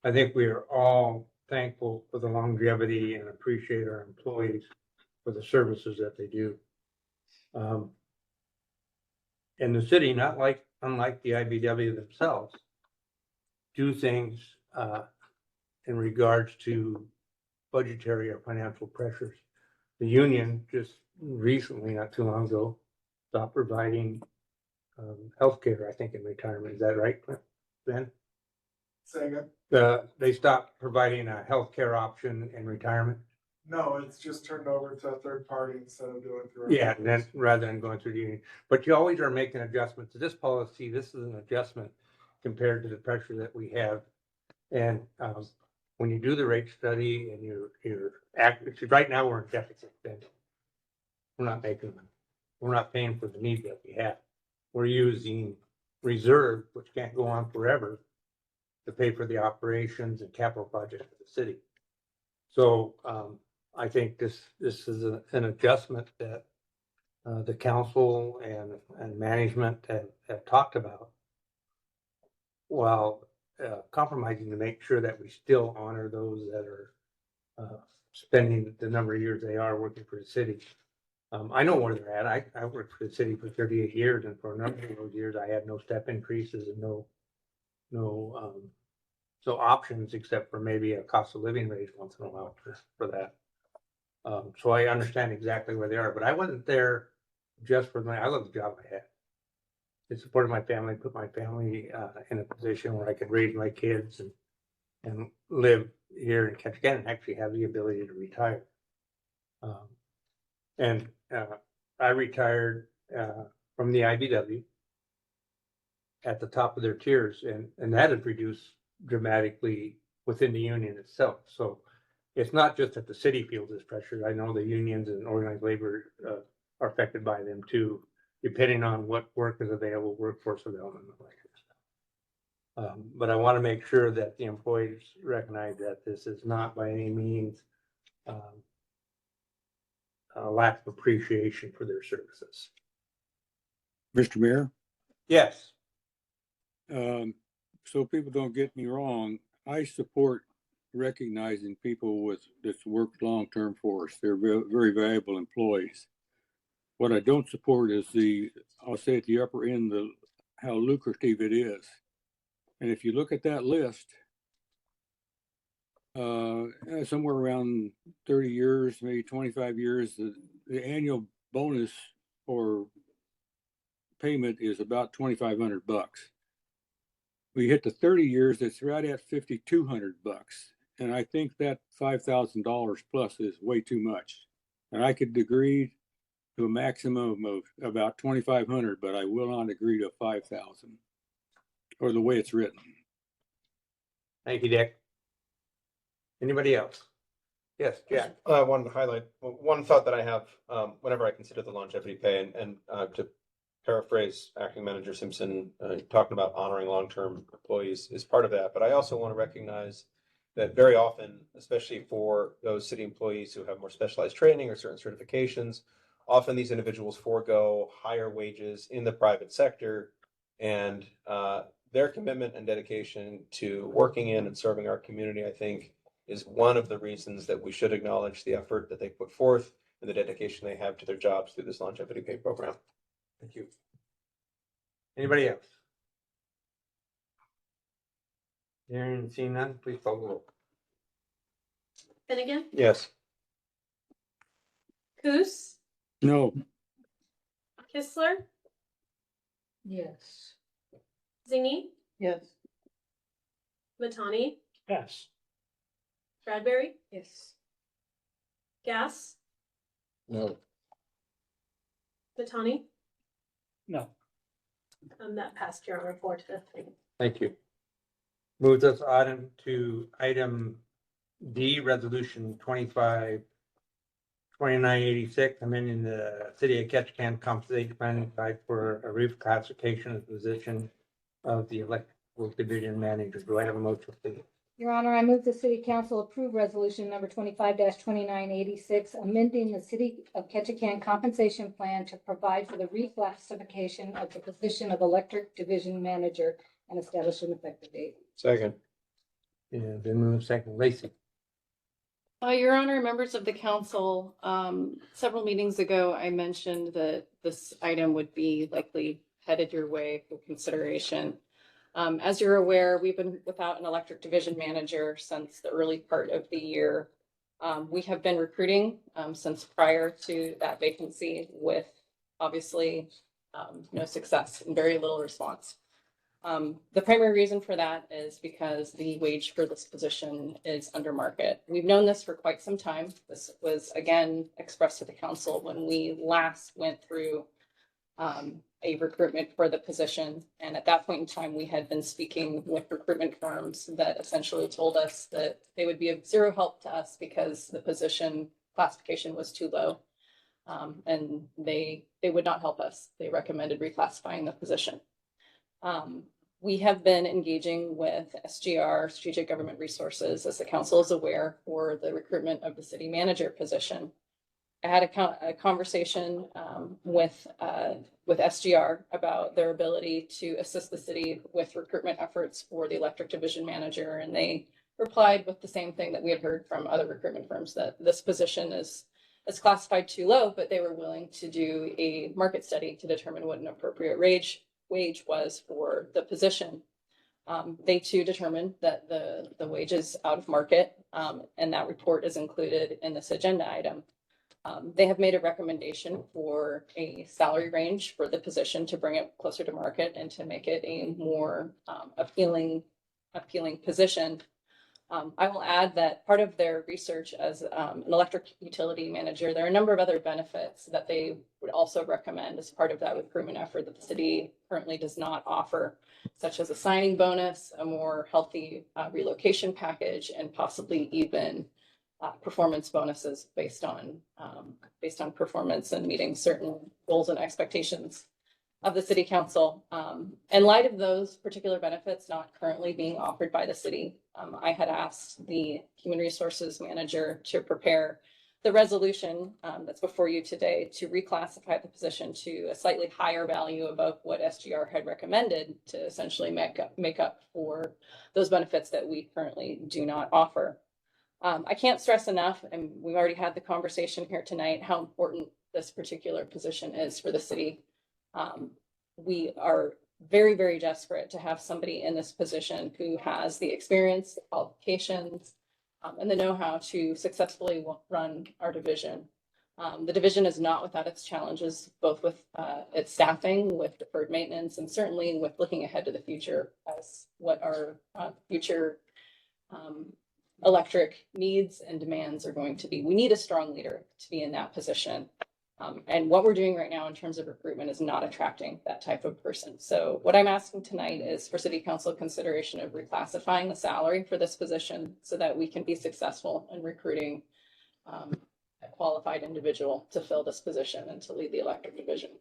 I think we are all thankful for the longevity and appreciate our employees for the services that they do. And the city, unlike the IBW themselves, do things in regards to budgetary or financial pressures. The union just recently, not too long ago, stopped providing healthcare, I think, in retirement. Is that right, Ben? Say again? They stopped providing a healthcare option in retirement. No, it's just turned over to a third party instead of doing through. Yeah, and then rather than going through the union, but you always are making adjustments to this policy. This is an adjustment compared to the pressure that we have. And when you do the rate study and you're right now we're in deficit, then we're not making them. We're not paying for the need that we have. We're using reserve, which can't go on forever, to pay for the operations and capital projects of the city. So I think this is an adjustment that the council and management have talked about, while compromising to make sure that we still honor those that are spending the number of years they are working for the city. I know where they're at. I worked for the city for 38 years, and for a number of those years, I had no step increases and no options except for maybe a cost of living raise once in a while for that. So I understand exactly where they are, but I wasn't there just for I love the job I had. It supported my family, put my family in a position where I could raise my kids and live here in Ketchikan and actually have the ability to retire. I retired from the IBW at the top of their tiers, and that had reduced dramatically within the union itself. So it's not just that the city feels this pressure. I know the unions and organized labor are affected by them too, depending on what work is available, workforce development, like that. But I want to make sure that the employees recognize that this is not by any means a lack of appreciation for their services. Mr. Mayor? Yes. So people don't get me wrong, I support recognizing people that's worked long-term for us. They're very valuable employees. What I don't support is I'll say at the upper end, how lucrative it is. And if you look at that list, somewhere around 30 years, maybe 25 years, the annual bonus or payment is about $2,500. We hit the 30 years, it's right at $5,200. And I think that $5,000 plus is way too much. And I could agree to a maximum of about 2,500, but I will not agree to 5,000 or the way it's written. Thank you, Dick. Anybody else? Yes, Jack. I wanted to highlight one thought that I have whenever I consider the longevity pay, and to paraphrase Acting Manager Simpson, talking about honoring long-term employees is part of that. But I also want to recognize that very often, especially for those city employees who have more specialized training or certain certifications, often these individuals forego higher wages in the private sector, and their commitment and dedication to working in and serving our community, I think, is one of the reasons that we should acknowledge the effort that they put forth and the dedication they have to their jobs through this longevity pay program. Thank you. Anybody else? Hearing and seeing none, please call the roll. Finnegan, Yes. Coos, No. Kistler, Yes. Zingy, Yes. Matani, Yes. Bradbury, Yes. Gas, No. Matani. No. That passed your report to 3. Thank you. Moves us item to item D, resolution 2986, amending the city of Ketchikan compensation planning guide for a reclassification of the position of the electrical division manager. Do I have a motion, please? Your Honor, I move the City Council approve resolution number 25-2986, amending the City of Ketchikan compensation plan to provide for the reclassification of the position of electric division manager and establish an effective date. Second. And then move second, Lacey. Your Honor, members of the council, several meetings ago, I mentioned that this item would be likely headed your way for consideration. As you're aware, we've been without an electric division manager since the early part of the year. We have been recruiting since prior to that vacancy with obviously no success and very little response. The primary reason for that is because the wage for this position is under market. We've known this for quite some time. This was again expressed to the council when we last went through a recruitment for the position. And at that point in time, we had been speaking with recruitment firms that essentially told us that they would be of zero help to us because the position classification was too low. And they would not help us. They recommended reclassifying the position. We have been engaging with SGR, Strategic Government Resources, as the council is aware, for the recruitment of the city manager position. I had a conversation with SGR about their ability to assist the city with recruitment efforts for the electric division manager, and they replied with the same thing that we had heard from other recruitment firms, that this position is classified too low, but they were willing to do a market study to determine what an appropriate wage was for the position. They too determined that the wage is out of market, and that report is included in this agenda item. They have made a recommendation for a salary range for the position to bring it closer to market and to make it a more appealing position. I will add that part of their research as an electric utility manager, there are a number of other benefits that they would also recommend as part of that recruitment effort that the city currently does not offer, such as a signing bonus, a more healthy relocation package, and possibly even performance bonuses based on performance and meeting certain goals and expectations of the city council. In light of those particular benefits not currently being offered by the city, I had asked the human resources manager to prepare the resolution that's before you today to reclassify the position to a slightly higher value above what SGR had recommended to essentially make up for those benefits that we currently do not offer. I can't stress enough, and we've already had the conversation here tonight, how important this particular position is for the city. We are very, very desperate to have somebody in this position who has the experience, the qualifications, and the know-how to successfully run our division. The division is not without its challenges, both with its staffing, with deferred maintenance, and certainly with looking ahead to the future as what our future electric needs and demands are going to be. We need a strong leader to be in that position. And what we're doing right now in terms of recruitment is not attracting that type of person. So what I'm asking tonight is for City Council consideration of reclassifying the salary for this position so that we can be successful in recruiting a qualified individual to fill this position and to lead the electric division.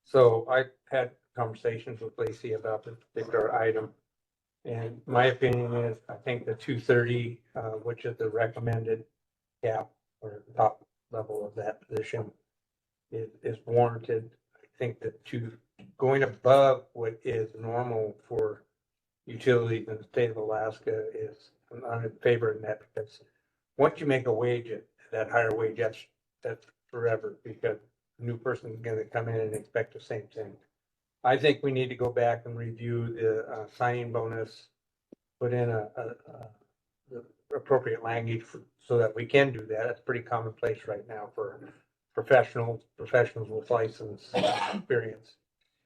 So I had conversations with Lacey about this particular item. And my opinion is, I think the 230, which is the recommended cap or top level of that position is warranted. I think that going above what is normal for utilities in the state of Alaska is, I'm in favor of that, because once you make a wage at that higher wage, that's forever, because a new person is going to come in and expect the same thing. I think we need to go back and review the signing bonus, put in the appropriate language so that we can do that. It's pretty commonplace right now for professionals with license experience,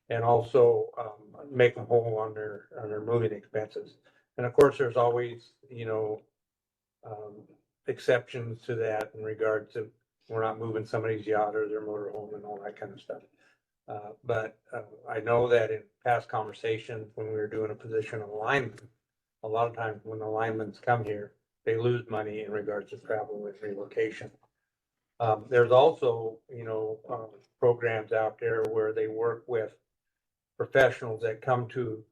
and also make them whole on their moving expenses. And of course, there's always, exceptions to that in regard to we're not moving somebody's yacht or their motorhome and all that kind of stuff. But I know that in past conversations, when we were doing a position of lineman, a lot of times when the linemen come here, they lose money in regards to travel and relocation. There's also, programs out there where they work with professionals that come to,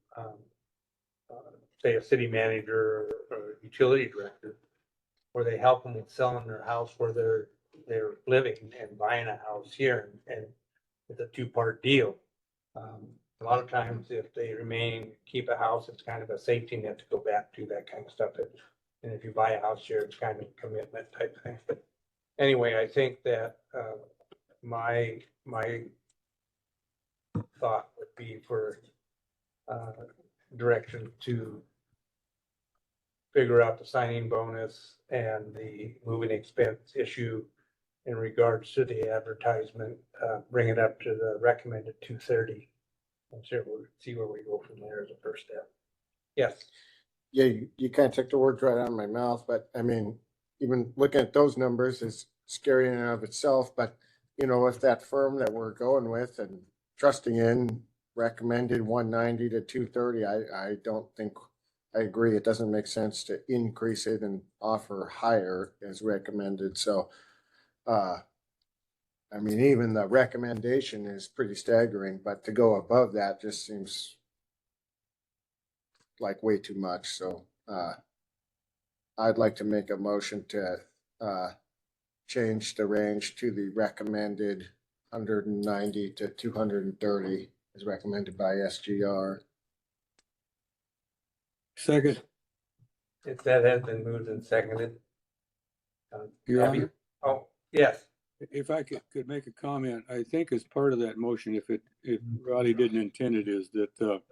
say, a city manager or utility director, where they help them with selling their house where they're living and buying a house here, and it's a two-part deal. A lot of times, if they keep a house, it's kind of a safety net to go back to, that kind of stuff. And if you buy a house here, it's kind of a commitment type thing. But anyway, I think that my thought would be for direction to figure out the signing bonus and the moving expense issue in regards to the advertisement, bring it up to the recommended 230. And see where we go from there as a first step. Yes. Yeah, you kind of took the words right out of my mouth, but I mean, even looking at those numbers is scary in and of itself. But if that firm that we're going with and trusting in recommended 190 to 230, I don't think, I agree. It doesn't make sense to increase it and offer higher as recommended. So, I mean, even the recommendation is pretty staggering, but to go above that just seems like way too much. So, I'd like to make a motion to, change the range to the recommended 190 to 230 as recommended by SGR. Second. If that has been moved and seconded. Your Honor? Oh, yes. If I could make a comment, I think as part of that motion, if Roddy didn't intend it, is that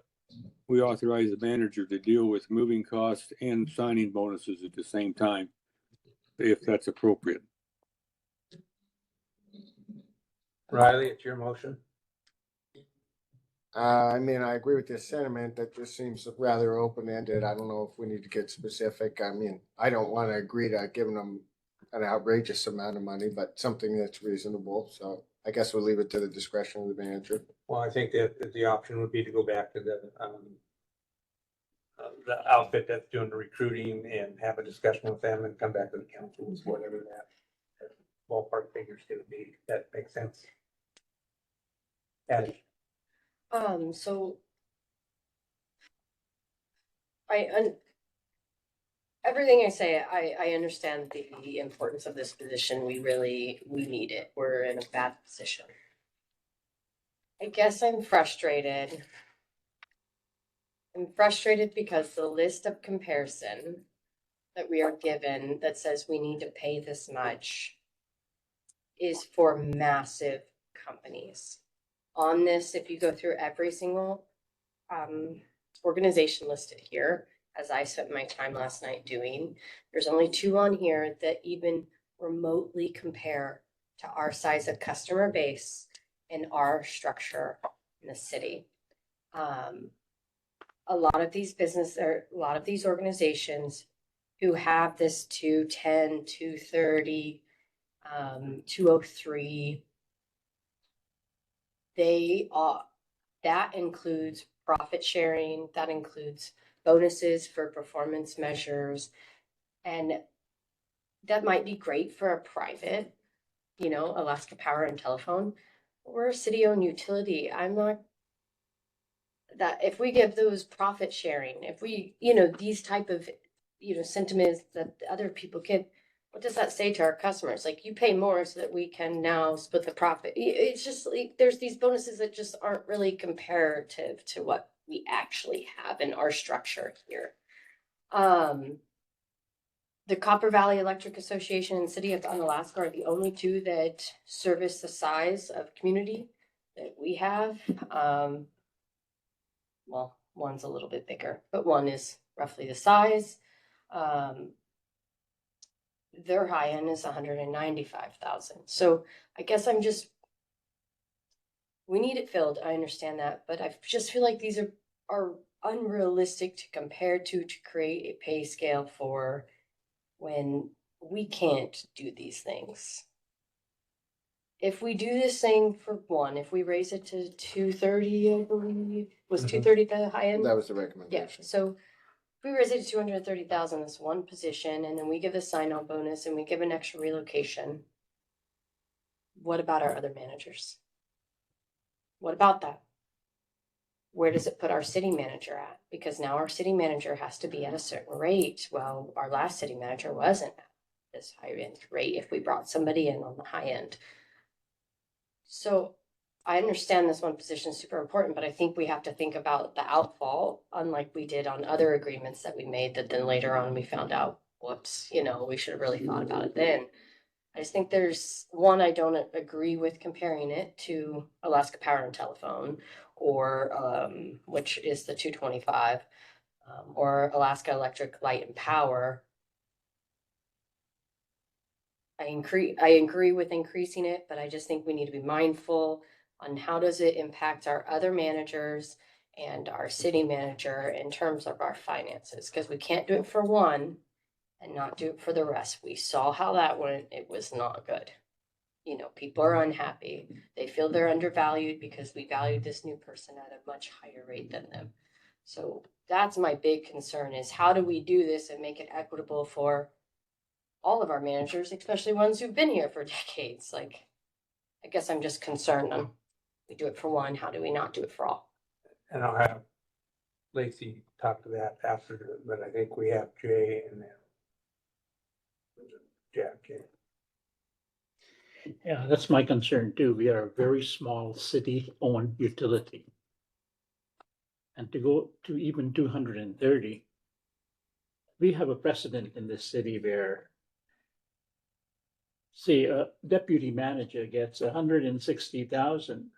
we authorize the manager to deal with moving costs and signing bonuses at the same time, if that's appropriate. Riley, it's your motion. I mean, I agree with this sentiment. That just seems rather open-ended. I don't know if we need to get specific. I mean, I don't want to agree to giving them an outrageous amount of money, but something that's reasonable. So I guess we'll leave it to the discretion of the manager. Well, I think that the option would be to go back to the outfit that's doing the recruiting and have a discussion with them and come back to the council with whatever that ballpark figure is going to be. That makes sense. Addie. So everything I say, I understand the importance of this position. We need it. We're in a bad position. I guess I'm frustrated. I'm frustrated because the list of comparison that we are given that says we need to pay this much is for massive companies. On this, if you go through every single organization listed here, as I spent my time last night doing, there's only 2 on here that even remotely compare to our size of customer base and our structure in the city. A lot of these organizations who have this 210, 230, 203, that includes profit sharing, that includes bonuses for performance measures, and that might be great for a private, Alaska Power and Telephone. We're a city-owned utility. I'm not that if we give those profit sharing, if we, these type of, sentiments that other people get, what does that say to our customers? Like, you pay more so that we can now split the profit. It's just like there's these bonuses that just aren't really comparative to what we actually have in our structure here. The Copper Valley Electric Association and City of Unalaska are the only 2 that service the size of community that we have. Well, one's a little bit bigger, but one is roughly the size. Their high end is 195,000. So I guess we need it filled. I understand that, but I just feel like these are unrealistic to compare to create a pay scale for when we can't do these things. If we do this thing for one, if we raise it to 230, I believe, was 230 the high end? That was the recommendation. Yeah, so if we raise it to 230,000, that's one position, and then we give a sign-on bonus and we give an extra relocation. What about our other managers? What about that? Where does it put our city manager at? Because now our city manager has to be at a certain rate. Well, our last city manager wasn't at this high end rate if we brought somebody in on the high end. So I understand this one position is super important, but I think we have to think about the outfall, unlike we did on other agreements that we made that then later on we found out, whoops, we should have really thought about it then. I just think there's one, I don't agree with comparing it to Alaska Power and Telephone, or which is the 225, or Alaska Electric Light and Power. I agree with increasing it, but I just think we need to be mindful on how does it impact our other managers and our city manager in terms of our finances, because we can't do it for one and not do it for the rest. We saw how that went. It was not good. People are unhappy. They feel they're undervalued because we valued this new person at a much higher rate than them. So that's my big concern, is how do we do this and make it equitable for all of our managers, especially ones who've been here for decades. Like, I guess I'm just concerned on, we do it for one, how do we not do it for all? And I'll have Lacey talk to that after, but I think we have Jay and then Jack. Yeah, that's my concern too. We are a very small city-owned utility. And to go to even 230, we have a precedent in this city where, say, a deputy manager gets 160,000,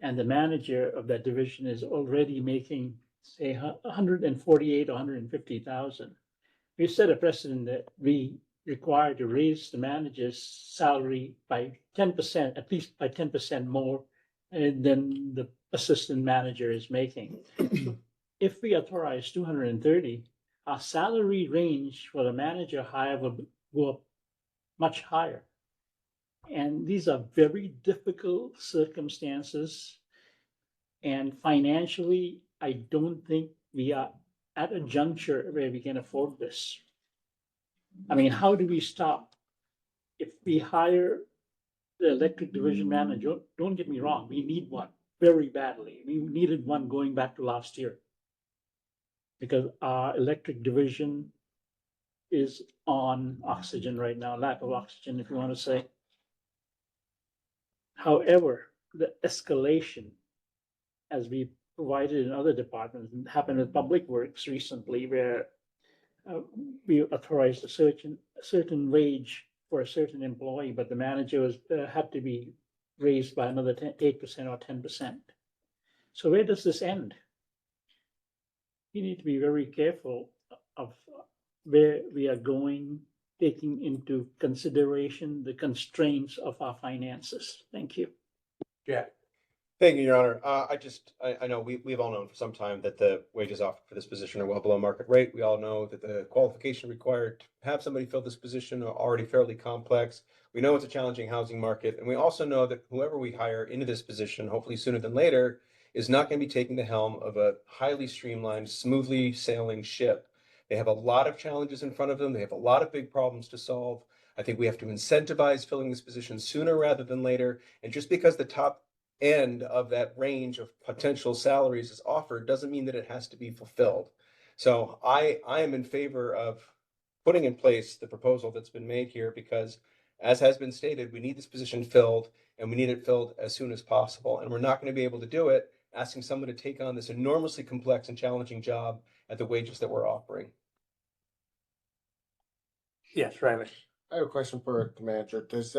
and the manager of that division is already making, say, 148 or 150,000. We set a precedent that we require to raise the manager's salary by 10%, at least by 10% more than the assistant manager is making. If we authorize 230, our salary range for the manager hire will go up much higher. And these are very difficult circumstances. And financially, I don't think we are at a juncture where we can afford this. I mean, how do we stop? If we hire the electric division manager, don't get me wrong, we need one very badly. We needed one going back to last year, because our electric division is on oxygen right now, lack of oxygen, if you want to say. However, the escalation, as we provided in other departments, happened with Public Works recently, where we authorized a certain wage for a certain employee, but the manager was, had to be raised by another 8% or 10%. So where does this end? We need to be very careful of where we are going, taking into consideration the constraints of our finances. Thank you. Yeah. Thank you, Your Honor. I know we've all known for some time that the wages offered for this position are well below market rate. We all know that the qualification required to have somebody fill this position are already fairly complex. We know it's a challenging housing market, and we also know that whoever we hire into this position, hopefully sooner than later, is not going to be taking the helm of a highly streamlined, smoothly sailing ship. They have a lot of challenges in front of them. They have a lot of big problems to solve. I think we have to incentivize filling this position sooner rather than later. And just because the top end of that range of potential salaries is offered doesn't mean that it has to be fulfilled. So I am in favor of putting in place the proposal that's been made here because, as has been stated, we need this position filled and we need it filled as soon as possible. And we're not going to be able to do it asking someone to take on this enormously complex and challenging job at the wages that we're offering. Yes, Riley. I have a question for the manager. Does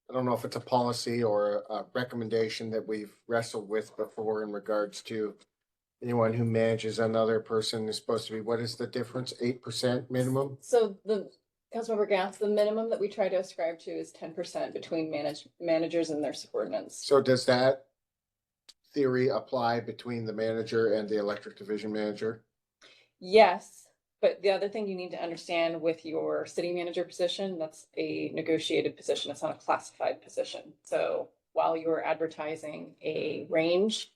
I don't know if it's a policy or a recommendation that we've wrestled with before in regards to anyone who manages another person is supposed to be, what is the difference? 8% minimum? So the Councilmember Gass, the minimum that we try to ascribe to is 10% between managers and their subordinates. So does that theory apply between the manager and the electric division manager? Yes, but the other thing you need to understand with your city manager position, that's a negotiated position. It's not a classified position. So while you're advertising a range,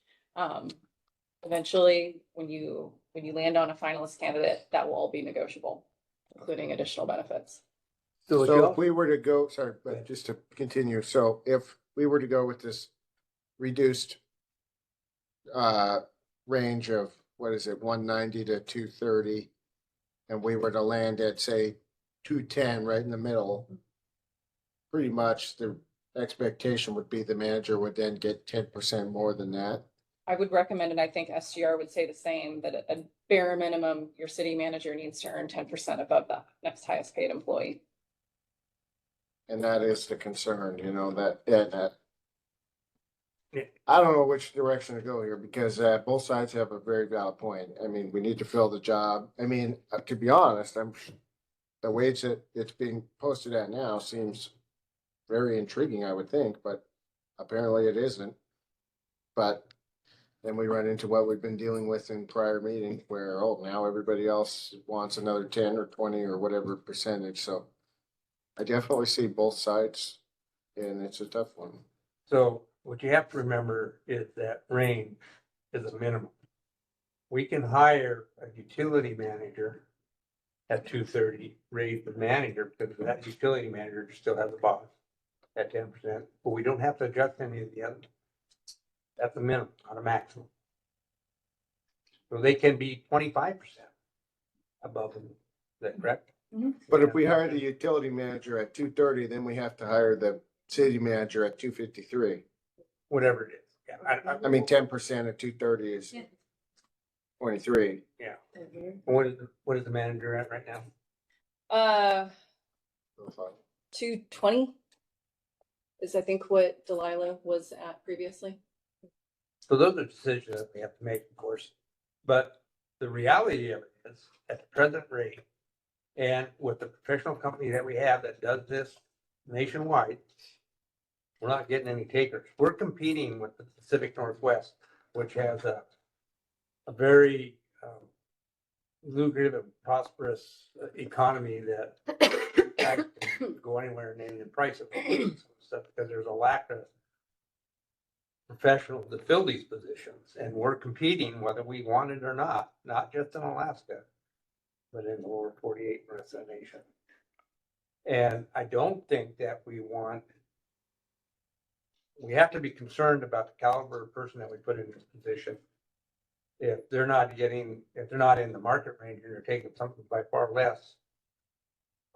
eventually when you land on a finalist candidate, that will all be negotiable, including additional benefits. So if we were to go, sorry, but just to continue, so if we were to go with this reduced range of, what is it, 190 to 230, and we were to land at, say, 210 right in the middle, pretty much the expectation would be the manager would then get 10% more than that. I would recommend, and I think SGR would say the same, that a bare minimum, your city manager needs to earn 10% above the next highest paid employee. And that is the concern, you know, that I don't know which direction to go here because both sides have a very valid point. I mean, we need to fill the job. I mean, to be honest, the wage that it's being posted at now seems very intriguing, I would think, but apparently it isn't. But then we run into what we've been dealing with in prior meetings where, oh, now everybody else wants another 10 or 20 or whatever percentage. So I definitely see both sides and it's a tough one. So what you have to remember is that range is a minimum. We can hire a utility manager at 230, raise the manager because that utility manager still has a boss at 10%, but we don't have to adjust any of the others. That's a minimum, not a maximum. So they can be 25% above them. Is that correct? But if we hire the utility manager at 230, then we have to hire the city manager at 253. Whatever it is. Yeah, I mean, 10% at 230 is 23. Yeah. What is the manager at right now? 220 is I think what Delilah was at previously. So those are decisions that we have to make, of course. But the reality of it is, at the present rate, and with the professional company that we have that does this nationwide, we're not getting any takers. We're competing with the Pacific Northwest, which has a very lucrative and prosperous economy that can go anywhere and name the price of stuff because there's a lack of professionals to fill these positions, and we're competing whether we want it or not just in Alaska, but in the lower 48 and rest of the nation. And I don't think that we have to be concerned about the caliber of person that we put in this position. If they're not in the market range and they're taking something by far less,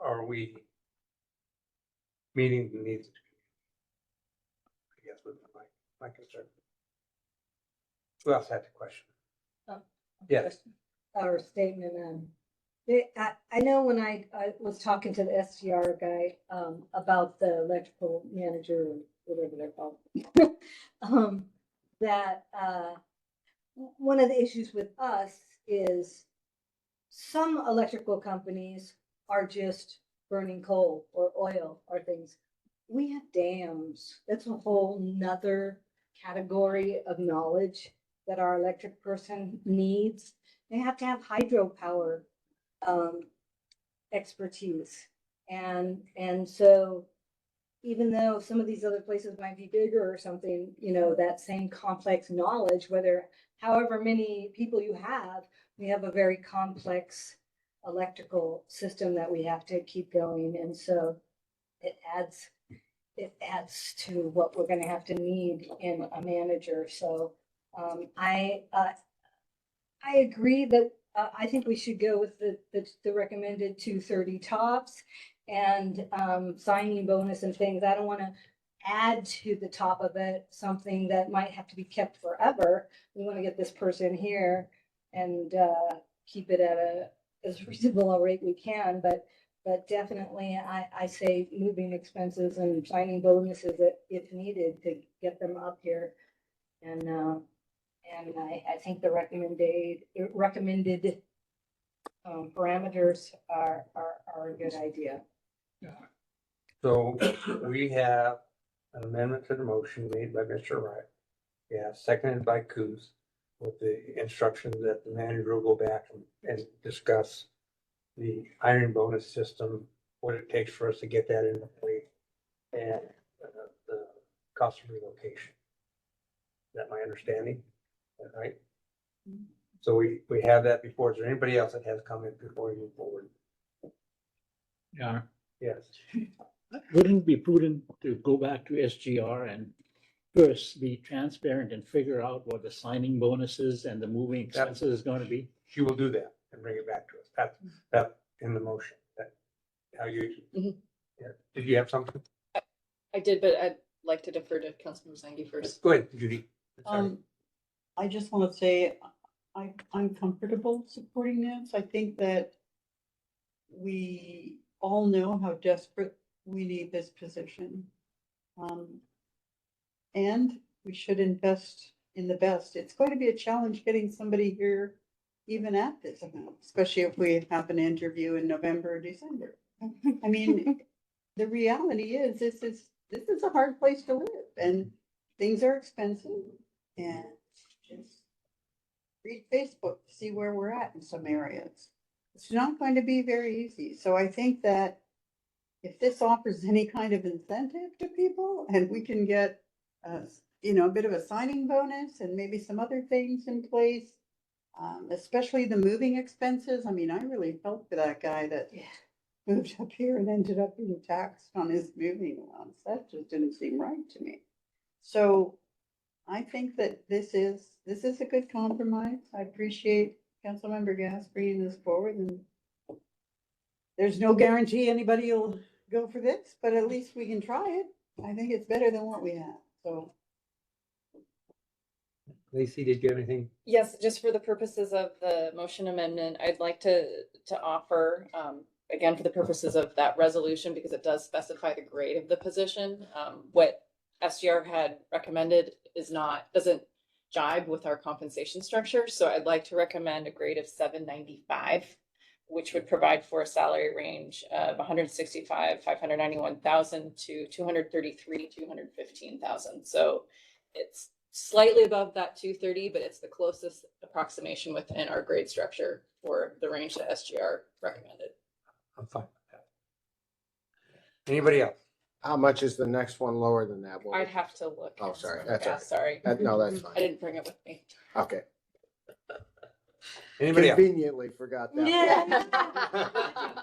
are we meeting the needs? I guess would be my concern. Who else had the question? Yes. Our statement on I know when I was talking to the SGR guy, about the electrical manager, or whatever they're called. That, one of the issues with us is some electrical companies are just burning coal or oil or things. We have dams. That's a whole nother category of knowledge that our electric person needs. They have to have hydropower expertise. And so even though some of these other places might be bigger or something, you know, that same complex knowledge, whether however many people you have, we have a very complex electrical system that we have to keep going. And so it adds to what we're gonna have to need in a manager. So I agree that I think we should go with the recommended 230 tops and signing bonus and things. I don't want to add to the top of it something that might have to be kept forever. We want to get this person here and keep it at as reasonable a rate we can. But definitely, I say moving expenses and signing bonuses if needed to get them up here. And I think the recommended parameters are a good idea. So we have an amendment to the motion made by Mr. Wright. Yeah, seconded by Coos, with the instruction that the manager will go back and discuss the hiring bonus system, what it takes for us to get that into play, and the cost of relocation. Is that my understanding? Is that right? So we have that before. Is there anybody else that has comment before we move forward? Yeah. Yes. Wouldn't it be prudent to go back to SGR and first be transparent and figure out what the signing bonuses and the moving expenses is going to be? She will do that and bring it back to us. That in the motion. That how you. Mhm. Yeah. Did you have something? I did, but I'd like to defer to Councilmember Zangi first. Go ahead, Judy. Sorry. I just want to say, I'm comfortable supporting this. I think that we all know how desperate we need this position. And we should invest in the best. It's going to be a challenge getting somebody here even at this amount, especially if we have an interview in November or December. I mean, the reality is this is a hard place to live and things are expensive, and just read Facebook to see where we're at in some areas. It's not going to be very easy. So I think that if this offers any kind of incentive to people and we can get a bit of a signing bonus and maybe some other things in place, especially the moving expenses. I mean, I really felt for that guy that moved up here and ended up being taxed on his moving allowance. That just didn't seem right to me. So I think that this is a good compromise. I appreciate Councilmember Gass bringing this forward, and there's no guarantee anybody will go for this, but at least we can try it. I think it's better than what we have. So, Lacey, did you have anything? Yes, just for the purposes of the motion amendment, I'd like to offer, again, for the purposes of that resolution, because it does specify the grade of the position. What SGR had recommended doesn't jibe with our compensation structure. So I'd like to recommend a grade of 795, which would provide for a salary range of 165,591,000 to 233,215,000. So it's slightly above that 230, but it's the closest approximation within our grade structure for the range that SGR recommended. I'm fine with that. Anybody else? How much is the next one lower than that? I'd have to look. Oh, sorry. That's Yeah, all right. sorry. No, that's fine. I didn't bring it with me. Okay. Anybody else? Conveniently forgot that.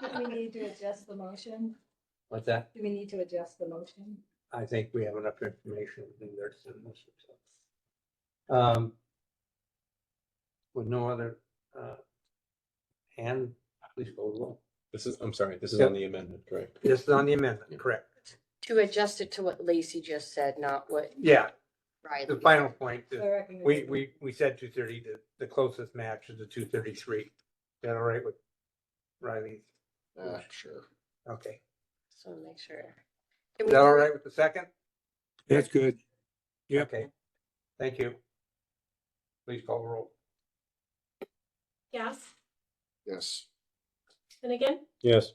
Do we need to adjust the motion? What's that? Do we need to adjust the motion? I think we have enough information in there. With no other hand, please go roll. This is on the amendment, correct? This is on the amendment, correct? To adjust it to what Lacey just said, not what. Yeah. Riley The final point, is So I recommend- we said 230, the closest match is the 233. Is that all right with Riley? Sure. Okay. So make sure. Is that all right with the second? That's good. Yep. Okay. Thank you. Please call the roll. Gas, Yes. Finnegan, Yes.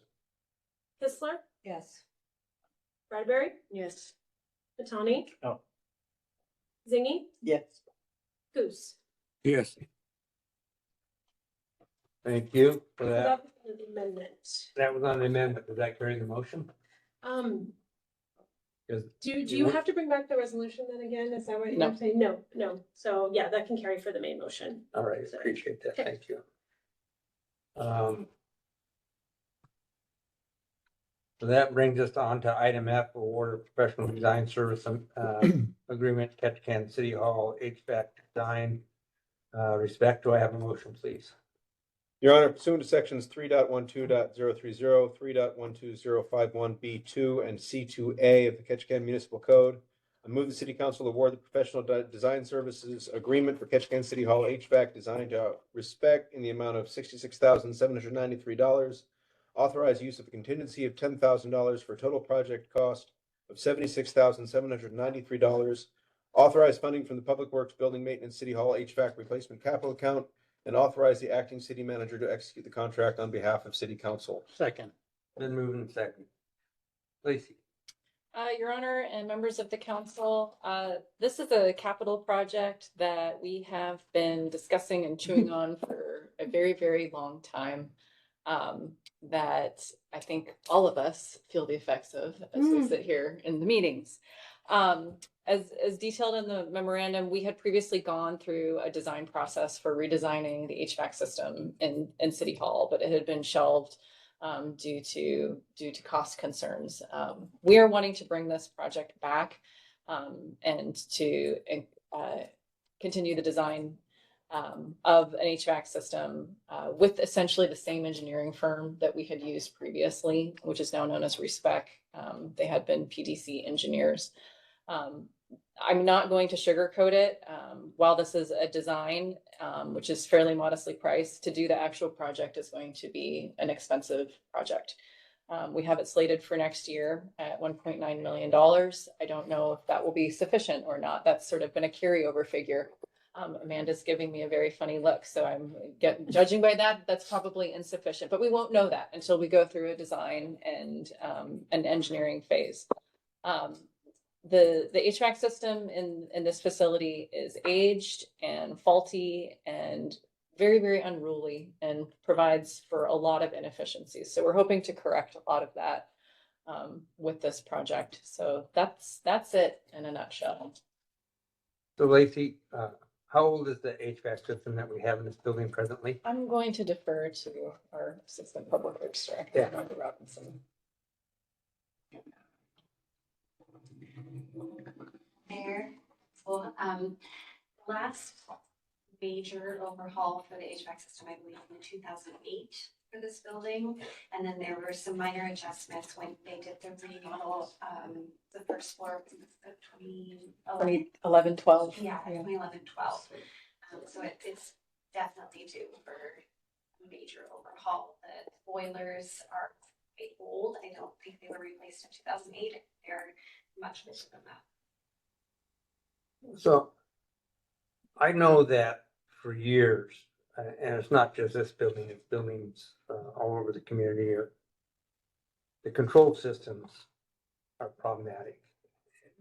Kistler, Yes. Bradbury, Yes. Batani, No. Zingy, Yes. Goose. Yes. Thank you for So that. that was an amendment. That was on the amendment. Does that carry the motion? Because Do you have to bring back the resolution then again? Is that what No. you're saying? No, no. So yeah, that can carry for the main motion. All right, appreciate that. Okay. Thank you. So that brings us on to item F, award of professional design service agreement, Ketchikan City Hall HVAC design. Respect, do I have a motion, please? Your Honor, pursuant to sections 3.12.030, 3.12051B2, and C2A of the Ketchikan Municipal Code, I move the City Council award the professional design services agreement for Ketchikan City Hall HVAC design to Respect in the amount of $66,793. Authorize use of a contingency of $10,000 for a total project cost of $76,793. Authorize funding from the Public Works Building Maintenance City Hall HVAC replacement capital account, and authorize the acting city manager to execute the contract on behalf of City Council. Second. Then moving second. Lacey. Your Honor and members of the council, this is a capital project that we have been discussing and chewing on for a very, very long time. That I think all of us feel the effects of as we sit here in the meetings. As detailed in the memorandum, we had previously gone through a design process for redesigning the HVAC system in City Hall, but it had been shelved due to cost concerns. We are wanting to bring this project back and to continue the design of an HVAC system with essentially the same engineering firm that we had used previously, which is now known as Respect. They had been PDC engineers. I'm not going to sugarcoat it. While this is a design, which is fairly modestly priced, to do the actual project is going to be an expensive project. We have it slated for next year at $1.9 million. I don't know if that will be sufficient or not. That's sort of been a carryover figure. Amanda's giving me a very funny look, so I'm judging by that, that's probably insufficient, but we won't know that until we go through a design and an engineering phase. The HVAC system in this facility is aged and faulty and very, very unruly and provides for a lot of inefficiencies. So we're hoping to correct a lot of that with this project. So that's it in a nutshell. So Lacey, how old is the HVAC system that we have in this building presently? I'm going to defer to our Assistant Public Works Director, Amanda Robinson. Mayor, well, last major overhaul for the HVAC system, I believe in 2008 for this building. And then there were some minor adjustments when they did the remodel, the first floor, 2011, 12. Yeah, 2011, 12. So it's definitely due for a major overhaul. The boilers are quite old. I don't think they were replaced in 2008. They're much older than that. So I know that for years, and it's not just this building, it's buildings all over the community. The control systems are problematic,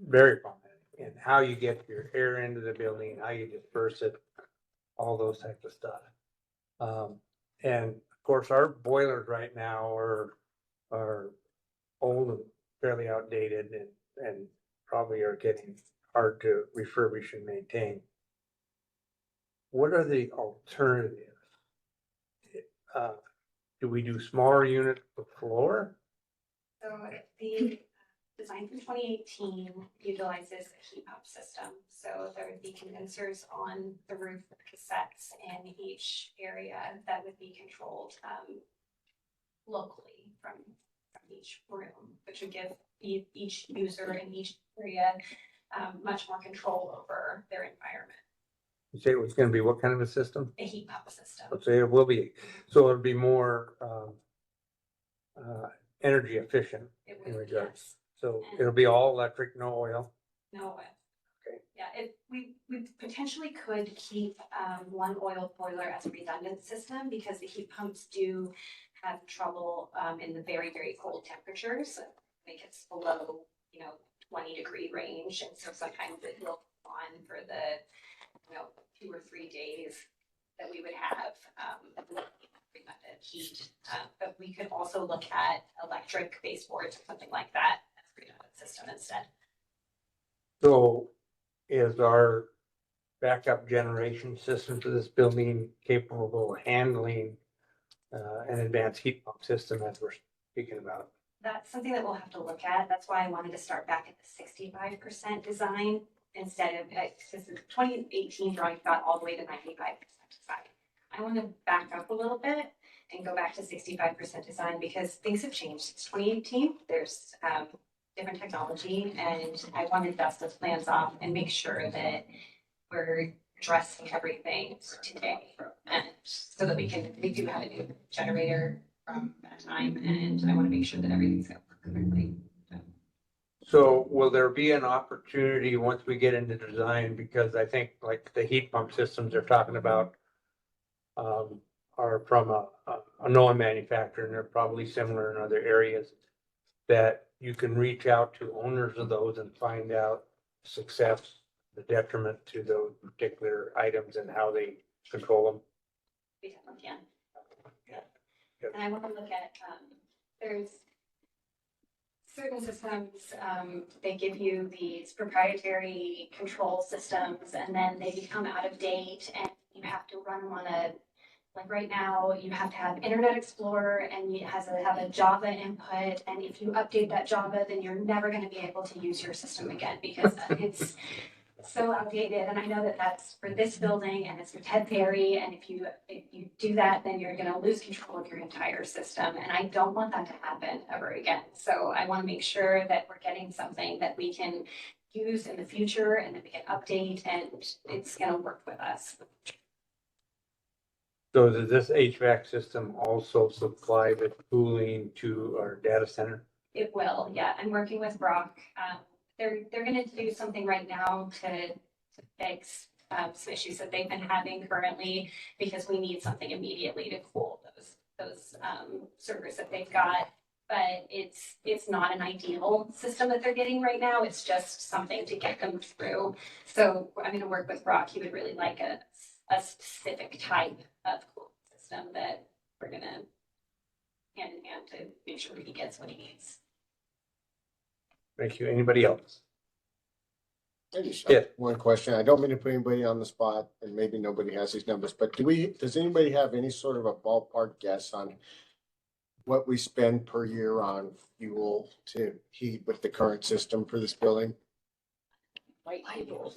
very problematic. And how you get your air into the building, how you disperse it, all those types of stuff. And of course, our boilers right now are old and fairly outdated and probably are getting hard to refurbish and maintain. What are the alternatives? Do we do smaller units per floor? So the design from 2018 utilizes a heat pump system. So there would be condensers on the roof with cassettes in each area that would be controlled locally from each room, which would give each user in each area much more control over their environment. You say it was gonna be what kind of a system? A heat pump system. Let's say it will be, so it'll be more energy efficient It in would, regards. yes. So it'll be all electric, no oil. No oil. Okay. Yeah, we potentially could keep one oil boiler as a redundant system because the heat pumps do have trouble in the very, very cold temperatures. Make it below, 20-degree range, and so sometimes it will go on for the 2 or 3 days that we would have redundant heat. But we could also look at electric baseboards or something like that as a redundant system instead. So is our backup generation system for this building capable of handling an advanced heat pump system as we're speaking about? That's something that we'll have to look at. That's why I wanted to start back at the 65% design instead of, because the 2018 drawing got all the way to 95% design. I want to back up a little bit and go back to 65% design because things have changed since 2018. There's different technology, and I want to dust those plans off and make sure that we're addressing everything today. And so that we do have a new generator from that time, and I want to make sure that everything's going to work correctly. So will there be an opportunity once we get into design, because I think like the heat pump systems they're talking about are from a known manufacturer, and they're probably similar in other areas, that you can reach out to owners of those and find out success, the detriment to those particular items and how they control them? We definitely can. And I want to look at, there's certain systems, they give you these proprietary control systems and then they become out of date and you have to run them on like right now, you have to have Internet Explorer and it has to have a Java input. And if you update that Java, then you're never going to be able to use your system again because it's so outdated. And I know that that's for this building and it's for Ted Perry. And if you do that, then you're going to lose control of your entire system. And I don't want that to happen ever again. So I want to make sure that we're getting something that we can use in the future and that we can update and it's going to work with us. So does this HVAC system also supply the cooling to our data center? It will, yeah. I'm working with Brock. They're going to do something right now to fix some issues that they've been having currently because we need something immediately to cool those servers that they've got. But it's not an ideal system that they're getting right now. It's just something to get them through. So I'm going to work with Brock. He would really like a specific type of cooling system that we're going to hand in hand to make sure he gets what he needs. Thank you. Anybody else? I just Yeah. one question. I don't mean to put anybody on the spot, and maybe nobody has these numbers, but does anybody have any sort of a ballpark guess on what we spend per year on fuel to heat with the current system for this building? White people.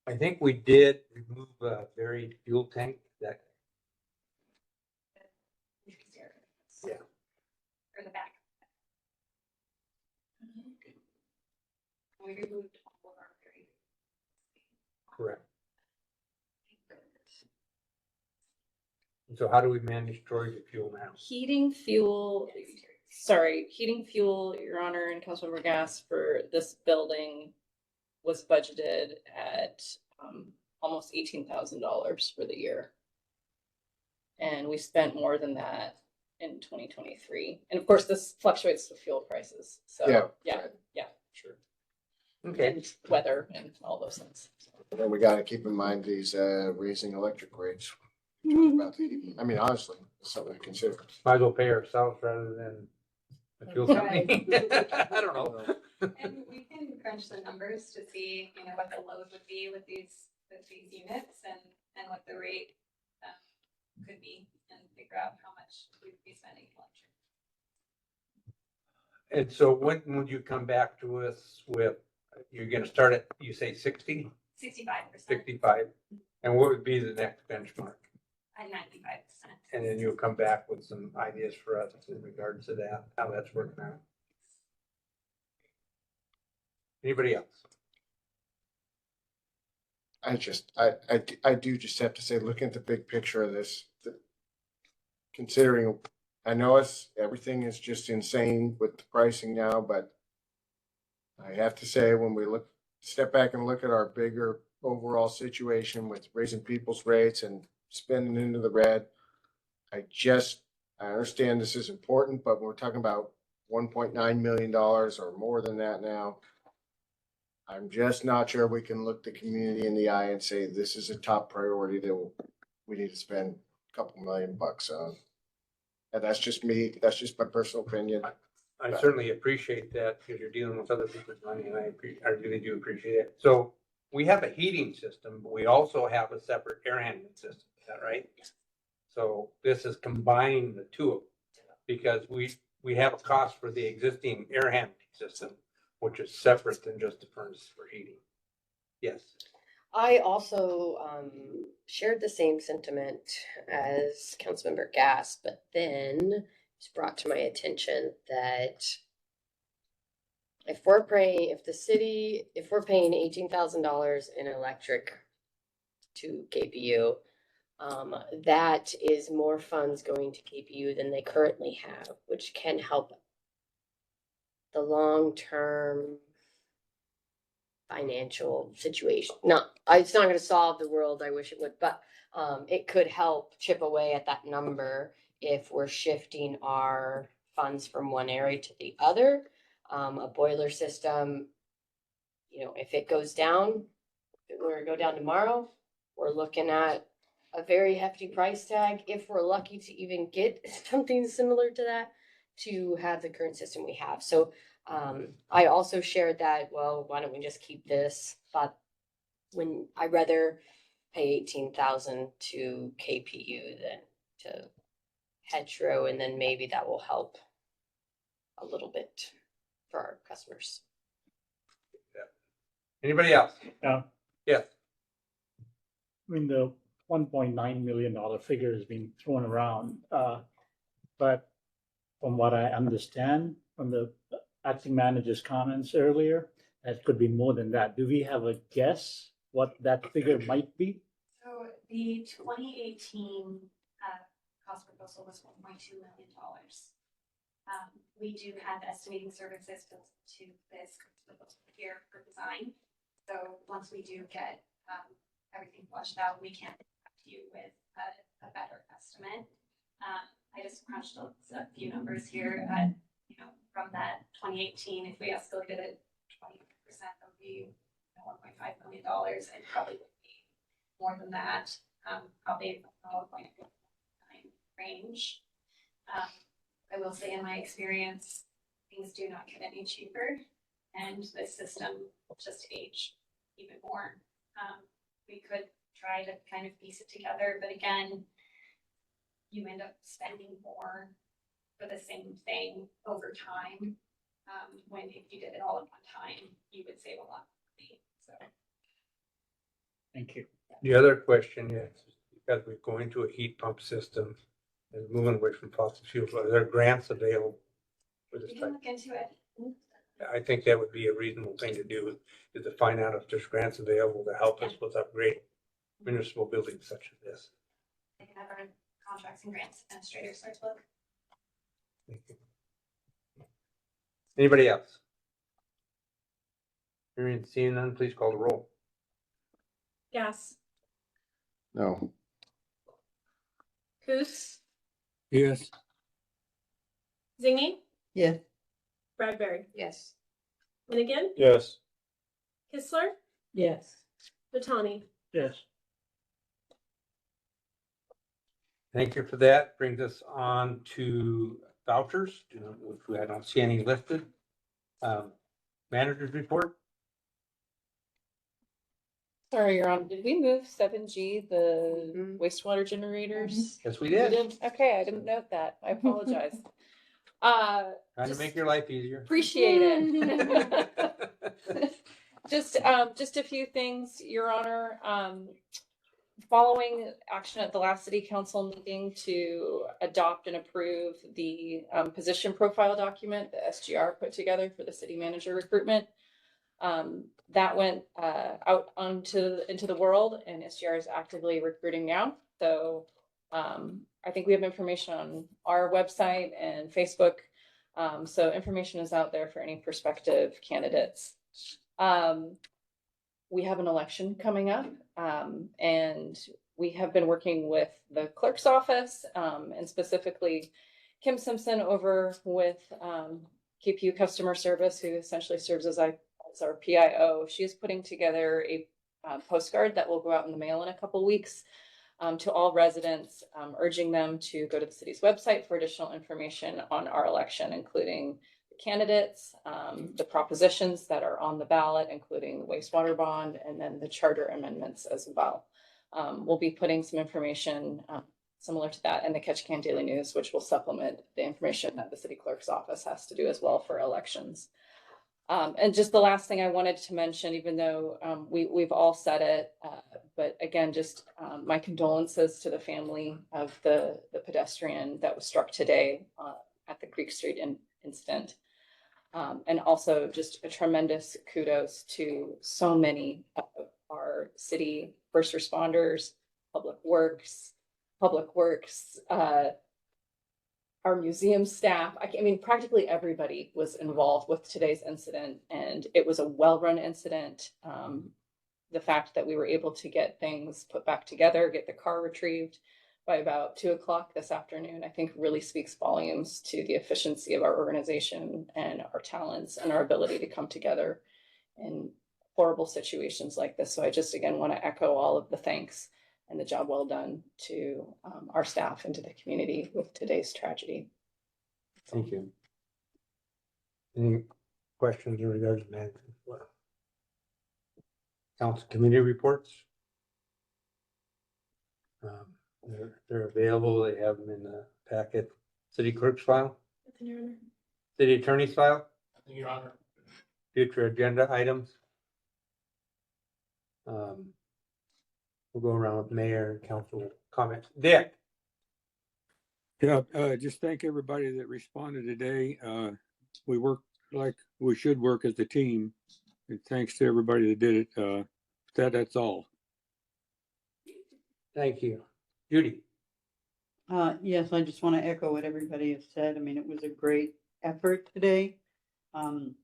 I think we did remove a buried fuel tank that. Yeah. Or the back. We removed all of our very. Correct. So how do we manage storage of fuel now? Heating fuel, Your Honor, and Councilmember Gas for this building was budgeted at almost $18,000 for the year. And we spent more than that in 2023. And of course, this fluctuates with fuel prices. So yeah, sure. Okay. And weather and all those things. And we got to keep in mind these raising electric rates. I mean, honestly, it's something to consider. Might as well pay ourselves rather than the fuel company. I don't know. And we can crunch the numbers to see, what the load would be with these units and what the rate could be and figure out how much we'd be spending electric. And so when would you come back to us with, you're gonna start at, you say 60? 65%. 65? And what would be the next benchmark? At 95%. And then you'll come back with some ideas for us in regards to that, how that's working out. Anybody else? I do just have to say, looking at the big picture of this, considering, I know everything is just insane with the pricing now, but I have to say, when we step back and look at our bigger overall situation with raising people's rates and spending into the red, I understand this is important, but we're talking about $1.9 million or more than that now. I'm just not sure we can look the community in the eye and say, this is a top priority that we need to spend a couple $1 million on. And that's just me. That's just my personal opinion. I certainly appreciate that because you're dealing with other people's money and I really do appreciate it. So we have a heating system, but we also have a separate air handling system. Is that right? So this is combining the two of them because we have a cost for the existing air handling system, which is separate than just the furnace for heating. Yes. I also shared the same sentiment as Councilmember Gass, but then it's brought to my attention that if we're paying $18,000 in electric to KPU, that is more funds going to KPU than they currently have, which can help the long-term financial situation. It's not going to solve the world. I wish it would, but it could help chip away at that number if we're shifting our funds from one area to the other. A boiler system, if it goes down, if it were to go down tomorrow, we're looking at a very hefty price tag, if we're lucky to even get something similar to that, to have the current system we have. So I also shared that, well, why don't we just keep this? But when I'd rather pay $18,000 to KPU than to Hetro, and then maybe that will help a little bit for our customers. Anybody else? Yes. I mean, the $1.9 million figure has been thrown around, but from what I understand from the acting manager's comments earlier, that could be more than that. Do we have a guess what that figure might be? So the 2018 cost proposal was $1.2 million. We do have estimating services built to this here for design. So once we do get everything flushed out, we can come back to you with a better estimate. I just crunched a few numbers here. From that 2018, if we escalated it 20%, that would be $1.5 million, and probably would be more than that, probably the 1.9 range. I will say, in my experience, things do not get any cheaper, and the system will just age even more. We could try to kind of piece it together, but again, you end up spending more for the same thing over time. When if you did it all at one time, you would save a lot of money. So, thank you. The other question is, because we're going to a heat pump system and moving away from fossil fuels, are there grants available for this you type? can look into it. I think that would be a reasonable thing to do, is to find out if there's grants available to help us with upgrading municipal buildings such as this. They can have our contracts and grants administrator start to look. Thank you. Anybody else? Hearing and seeing none, please call the roll. Gass, No. Coos, Yes. Zingy, Yes. Bradbury, Yes. Finnegan, Yes. Kistler, Yes. Vitani. Yes. Thank you for that. Brings us on to vouchers, which I don't see any listed. Manager's report. Sorry, Your Honor, did we move 7G, the wastewater generators? Yes, we did. Okay, I didn't note that. I apologize. Trying to make your life easier. Appreciate it. Just a few things, Your Honor. Following action at the last city council meeting to adopt and approve the position profile document that SGR put together for the city manager recruitment, That went out into the world, and SGR is actively recruiting now. So I think we have information on our website and Facebook. So information is out there for any prospective candidates. We have an election coming up, and we have been working with the clerk's office, and specifically Kim Simpson over with KPU Customer Service, who essentially serves as our PIO. She is putting together a postcard that will go out in the mail in a couple weeks to all residents, urging them to go to the city's website for additional information on our election, including the candidates, the propositions that are on the ballot, including the wastewater bond, and then the charter amendments as well. We'll be putting some information similar to that in the Ketchikan Daily News, which will supplement the information that the city clerk's office has to do as well for elections. And just the last thing I wanted to mention, even though we've all said it, but again, just my condolences to the family of the pedestrian that was struck today at the Creek Street incident. And also just a tremendous kudos to so many of our city first responders, public works, our museum staff. I mean, practically everybody was involved with today's incident, and it was a well-run incident. The fact that we were able to get things put back together, get the car retrieved by about 2:00 this afternoon, I think really speaks volumes to the efficiency of our organization and our talents and our ability to come together in horrible situations like this. So I just, again, want to echo all of the thanks and the job well done to our staff and to the community with today's tragedy. Thank you. Any questions in regards to management? Council committee reports? They're available. They have them in the packet. City clerk's file? City attorney's file? Your Honor. Future agenda items? We'll go around with mayor and council comments. Dick? Yeah, just thank everybody that responded today. We worked like we should work as a team. And thanks to everybody that did it. That's all. Thank you. Judy? Yes, I just want to echo what everybody has said. I mean, it was a great effort today. And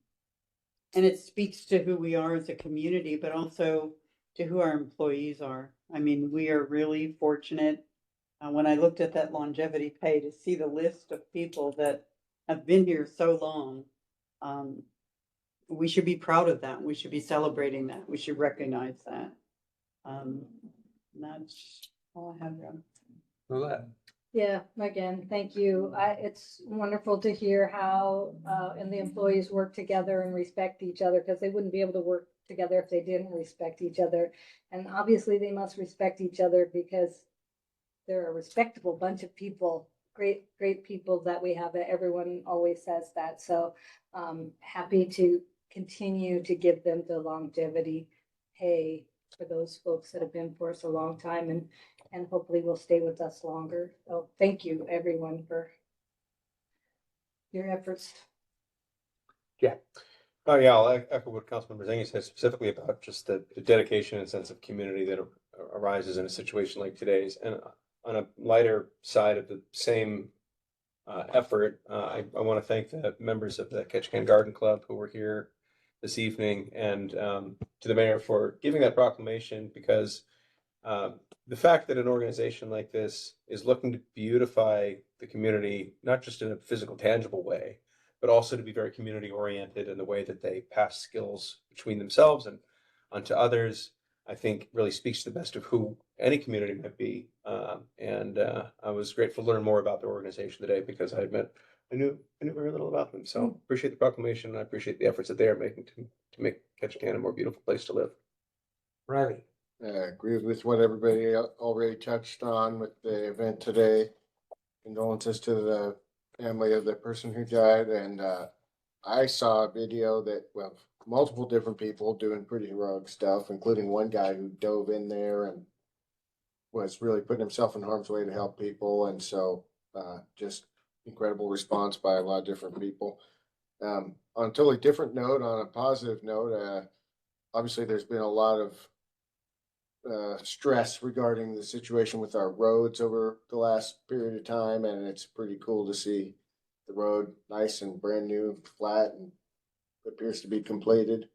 it speaks to who we are as a community, but also to who our employees are. I mean, we are really fortunate. When I looked at that longevity pay, to see the list of people that have been here so long, we should be proud of that. We should be celebrating that. We should recognize that. That's all I have, Rob. Well, Yeah, again, thank you. It's wonderful to hear how, and the employees work together and respect each other, because they wouldn't be able to work together if they didn't respect each other. And obviously they must respect each other because they're a respectable bunch of people, great people that we have. Everyone always says that. So happy to continue to give them the longevity pay for those folks that have been for us a long time, and hopefully will stay with us longer. So thank you everyone for your efforts. Yeah. Oh, yeah, I'll echo what Councilmember Zengi said specifically about just the dedication and sense of community that arises in a situation like today's. And on a lighter side of the same effort, I want to thank the members of the Ketchikan Garden Club who were here this evening, and to the mayor for giving that proclamation, because the fact that an organization like this is looking to beautify the community, not just in a physical, tangible way, but also to be very community oriented in the way that they pass skills between themselves and onto others, I think really speaks to the best of who any community might be. And I was grateful to learn more about their organization today, because I knew very little about them. So appreciate the proclamation, and I appreciate the efforts that they are making to make Ketchikan a more beautiful place to live. Riley? I agree with what everybody already touched on with the event today. Condolences to the family of the person who died. And I saw a video that, well, multiple different people doing pretty heroic stuff, including one guy who dove in there and was really putting himself in harm's way to help people. And so just incredible response by a lot of different people. On a totally different note, on a positive note, obviously there's been a lot of stress regarding the situation with our roads over the last period of time, and it's pretty cool to see the road nice and brand new, flat, and appears to be completed.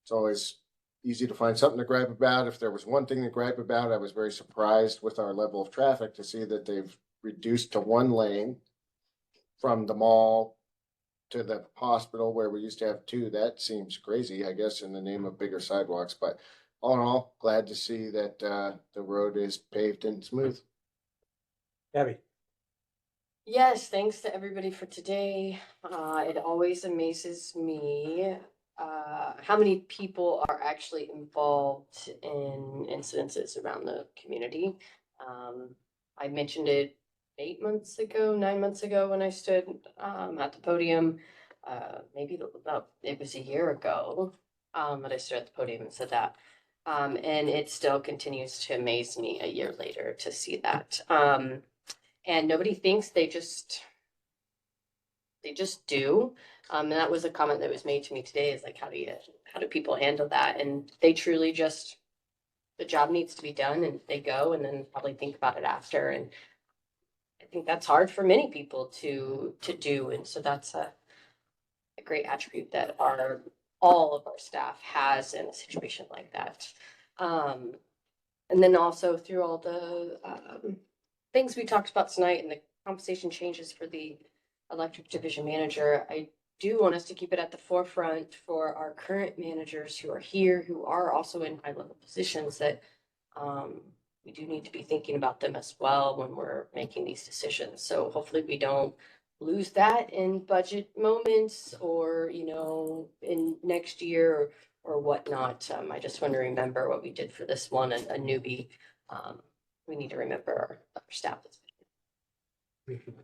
It's always easy to find something to gripe about. If there was one thing to gripe about, I was very surprised with our level of traffic to see that they've reduced to one lane from the mall to the hospital where we used to have two. That seems crazy, I guess, in the name of bigger sidewalks, but all in all, glad to see that the road is paved and smooth. Abby. Yes, thanks to everybody for today. It always amazes me how many people are actually involved in incidences around the community. I mentioned it 9 months ago when I stood at the podium. Maybe it was a year ago that I stood at the podium and said that. And it still continues to amaze me a year later to see that. And nobody thinks, they just do. And that was a comment that was made to me today, is like, how do people handle that? And they truly just, the job needs to be done, and they go and then probably think about it after. And I think that's hard for many people to do. And so that's a great attribute that all of our staff has in a situation like that. And then also through all the things we talked about tonight and the compensation changes for the electric division manager, I do want us to keep it at the forefront for our current managers who are here, who are also in high level positions, that we do need to be thinking about them as well when we're making these decisions. So hopefully we don't lose that in budget moments or, in next year or whatnot. I just want to remember what we did for this one, a newbie. We need to remember our staff.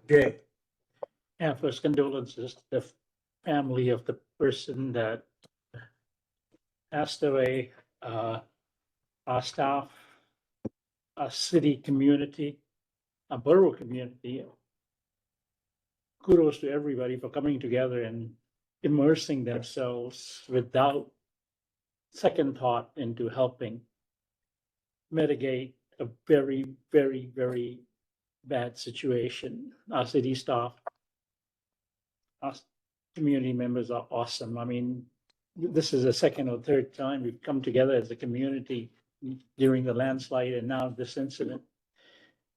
Jay. And first condolences to the family of the person that passed away, our staff, our city community, our borough community. Kudos to everybody for coming together and immersing themselves without second thought into helping mitigate a very, very, very bad situation. Our city staff, our community members are awesome. I mean, this is the second or third time we've come together as a community during the landslide and now this incident.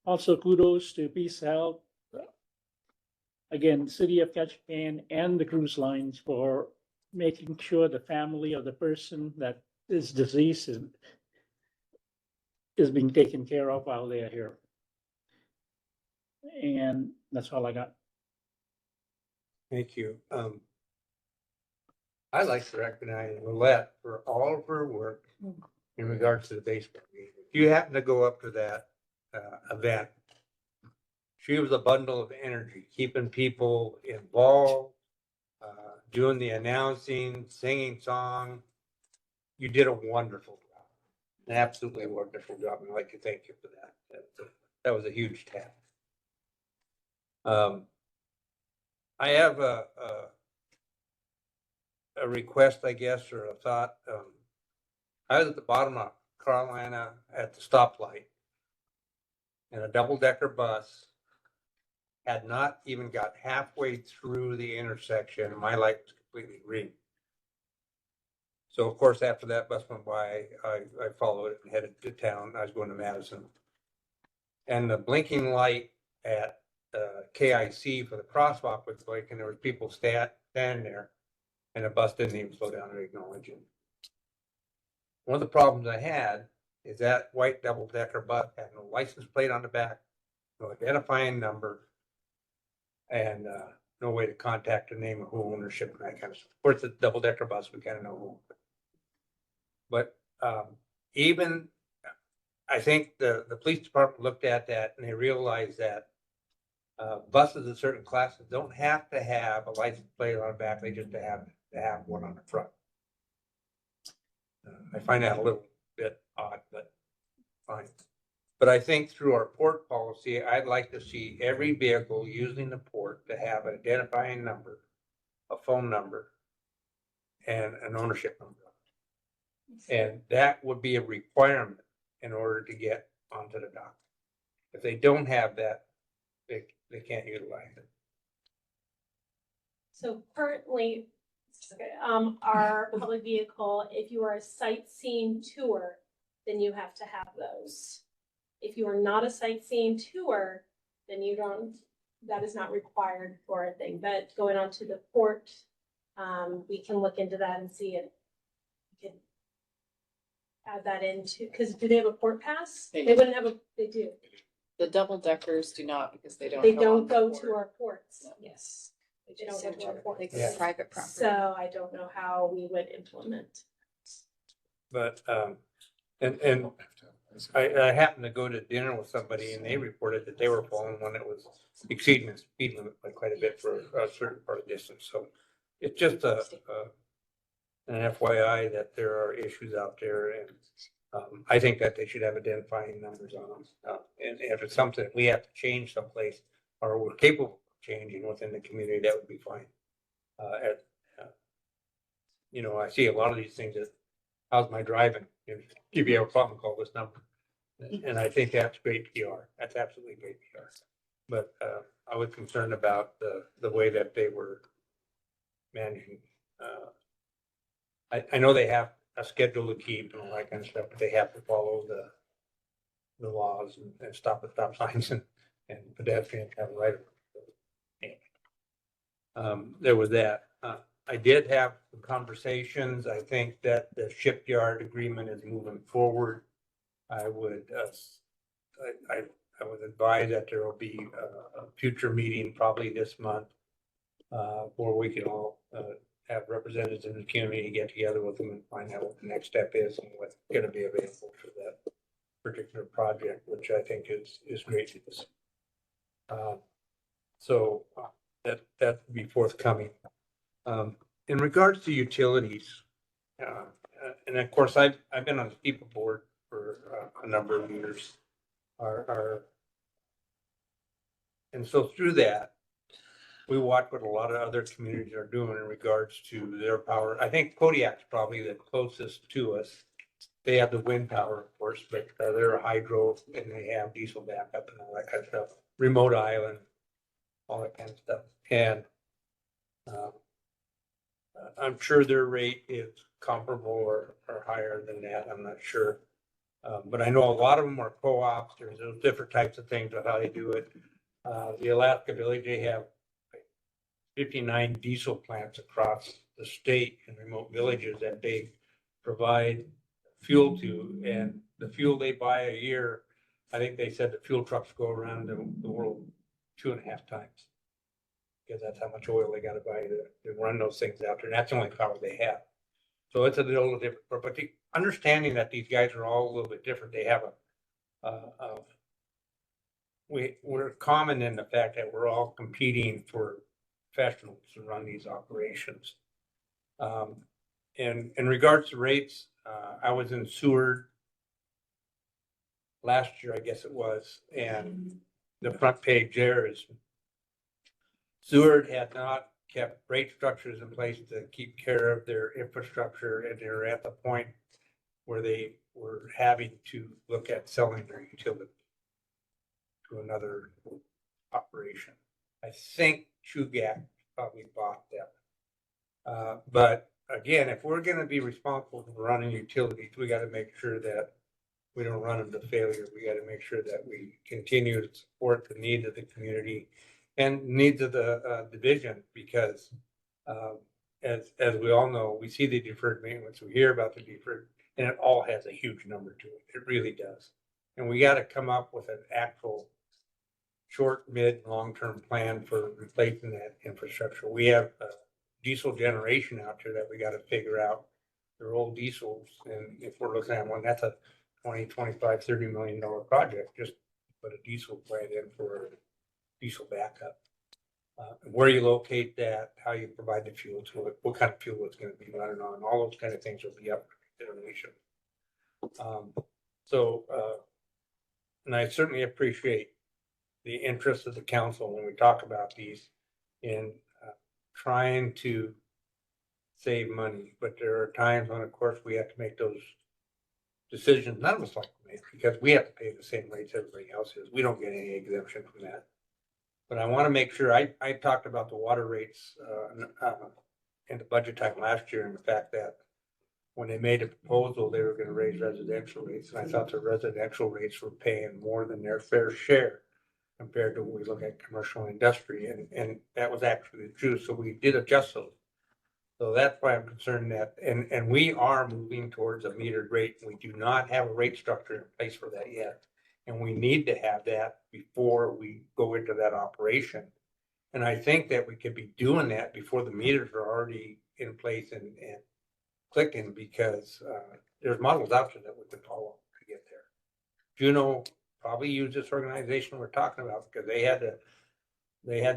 Also, kudos to Peace Health, again, City of Ketchikan and the cruise lines for making sure the family of the person that is deceased is being taken care of while they are here. And that's all I got. Thank you. I'd like to recognize Willette for all of her work in regards to the baseball game. If you happen to go up to that event, she was a bundle of energy, keeping people involved, doing the announcing, singing song. You did a wonderful job, an absolutely wonderful job, and I'd like to thank you for that. That was a huge task. I have a request, I guess, or a thought. I was at the bottom of Carolina at the stoplight, and a double-decker bus had not even got halfway through the intersection, and my light was completely green. So, of course, after that bus went by, I followed it and headed to town. I was going to Madison. And the blinking light at KIC for the crosswalk was blinking, and there was people standing there, and the bus didn't even slow down to acknowledge him. One of the problems I had is that white double-decker bus had no license plate on the back, no identifying number, and no way to contact the name of who ownership and that kind of stuff. Of course, the double-decker bus, we kind of know who. But even, I think the police department looked at that and they realized that buses of certain classes don't have to have a license plate on the back, they just have to have one on the front. I find that a little bit odd, but fine. But I think through our port policy, I'd like to see every vehicle using the port to have an identifying number a phone number, and an ownership number. And that would be a requirement in order to get onto the dock. If they don't have that, they can't utilize it. So currently, our public vehicle, if you are a sightseeing tour, then you have to have those. If you are not a sightseeing tour, then you don't, that is not required for a thing. But going on to the port, we can look into that and see it. We can add that into, because do they have a port pass? They wouldn't have a, they do. The double deckers do not because they don't. They go don't on the go port. to our ports. Yes. They don't go to our ports. Yeah. Private property. So I don't know how we would implement. But, and I happened to go to dinner with somebody and they reported that they were falling when it was exceeding the speed limit by quite a bit for a certain part of the distance. So it's just an FYI that there are issues out there, and I think that they should have identifying numbers on them. And if it's something we have to change someplace or we're capable of changing within the community, that would be fine. You know, I see a lot of these things that, how's my driving? If you have a problem, call this number. And I think that's great PR. That's absolutely great PR. But I was concerned about the way that they were managing. I know they have a schedule to keep and all that kind of stuff, but they have to follow the laws and stop at stop signs and pedestrians have a right of way. There was that. I did have some conversations. I think that the shipyard agreement is moving forward. I would advise that there will be a future meeting probably this month where we can all have representatives in the community get together with them and find out what the next step is and what's going to be available for that particular project, which I think is great news. So that will be forthcoming. In regards to utilities, and of course I've been on the people board for a number of years. And so through that, we watch what a lot of other communities are doing in regards to their power. I think Kodiak's probably the closest to us. They have the wind power, of course, but they're a hydro and they have diesel backup and all that kind of stuff. Remote island, all that kind of stuff. And I'm sure their rate is comparable or higher than that. I'm not sure. But I know a lot of them are co-ops. There's those different types of things of how they do it. The Alaska Village, they have 59 diesel plants across the state in remote villages that they provide fuel to. And the fuel they buy a year, I think they said the fuel trucks go around the world 2.5 times. Because that's how much oil they got to buy to run those things out there. And that's the only power they have. So it's a little different. But the understanding that these guys are all a little bit different, they have we're common in the fact that we're all competing for professionals to run these operations. And in regards to rates, I was in Seward last year, I guess it was, and the front page there is Seward had not kept rate structures in place to keep care of their infrastructure, and they're at the point where they were having to look at selling their utility to another operation. I think Chugach probably bought them. But again, if we're going to be responsible for running utilities, we got to make sure that we don't run them to failure. We got to make sure that we continue to support the needs of the community and needs of the division, because as we all know, we see the deferred maintenance, we hear about the deferred, and it all has a huge number to it. It really does. And we got to come up with an actual short, mid, long-term plan for replacing that infrastructure. We have diesel generation out there that we got to figure out. They're old diesels, and if we're looking at one, that's a $20, $25, $30 million project just to put a diesel plant in for diesel backup. Where you locate that, how you provide the fuel to it, what kind of fuel it's going to be running on, all those kind of things will be up for consideration. And I certainly appreciate the interest of the council when we talk about these in trying to save money, but there are times when, of course, we have to make those decisions. None of us like to make, because we have to pay the same rates everybody else is. We don't get any exemption from that. But I want to make sure, I talked about the water rates, in the budget time last year, and the fact that when they made a proposal, they were gonna raise residential rates, and I thought the residential rates were paying more than their fair share compared to when we look at commercial and industry, and that was actually the truth, so we did adjust those. So that's why I'm concerned that, and we are moving towards a metered rate. We do not have a rate structure in place for that yet. And we need to have that before we go into that operation. And I think that we could be doing that before the meters are already in place and clicking, because there's models out there that we can follow to get there. Juno probably used this organization we're talking about, because they had to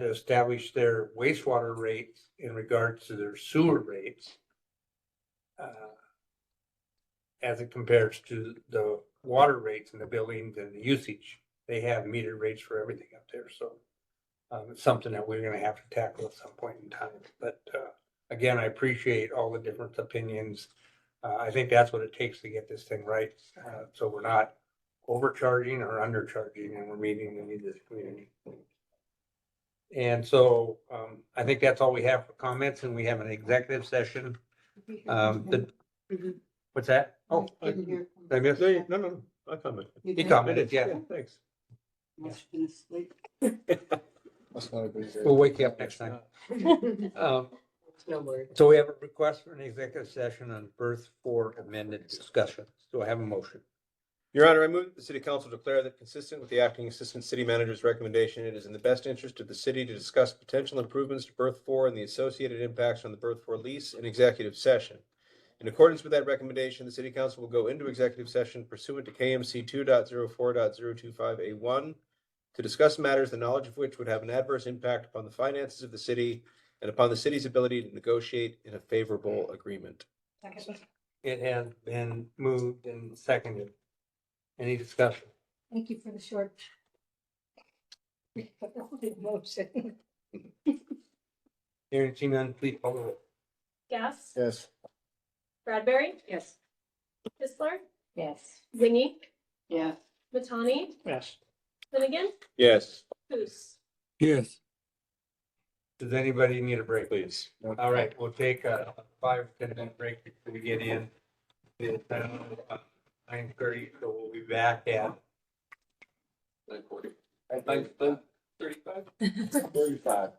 establish their wastewater rates in regards to their sewer rates as it compares to the water rates in the buildings and the usage. They have meter rates for everything up there, so it's something that we're gonna have to tackle at some point in time. But again, I appreciate all the different opinions. I think that's what it takes to get this thing right, so we're not overcharging or undercharging, and we're meeting the needs of the community. And so I think that's all we have for comments, and we have an executive session. What's that? Oh, did I miss? No, I commented. You commented, yeah. Thanks. Must been asleep. Must not have been very- We'll wake you up next time. No word. So we have a request for an executive session on Birth 4 amended discussion. Do I have a motion? Your Honor, I move that the city council declare that, consistent with the acting assistant city manager's recommendation, it is in the best interest of the city to discuss potential improvements to Berth 4 and the associated impacts on the Berth 4 lease in executive session. In accordance with that recommendation, the city council will go into executive session pursuant to KMC 2.04.025A1 to discuss matters the knowledge of which would have an adverse impact upon the finances of the city and upon the city's ability to negotiate in a favorable agreement. It has been moved and seconded. Any discussion? Thank you for the short. Motion. Hearing seen none, please call the roll. Gas, Yes. Bradbury, Yes. Kistler, Yes. Wingy, Yeah. Matani, Yes. Finnegan, Yes. Hoos. Yes. Does anybody need a break? Please. All right, we'll take a 5-10 minute break before we get in. It's 9:30, so we'll be back at 9:40. 9:35. 35.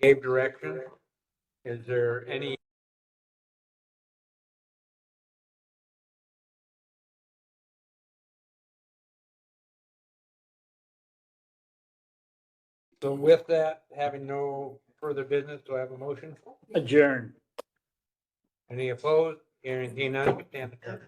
gave direction. Is there any? So with that, having no further business, do I have a motion? Adjourn. Any opposed? Hearing none, we stand adjourned.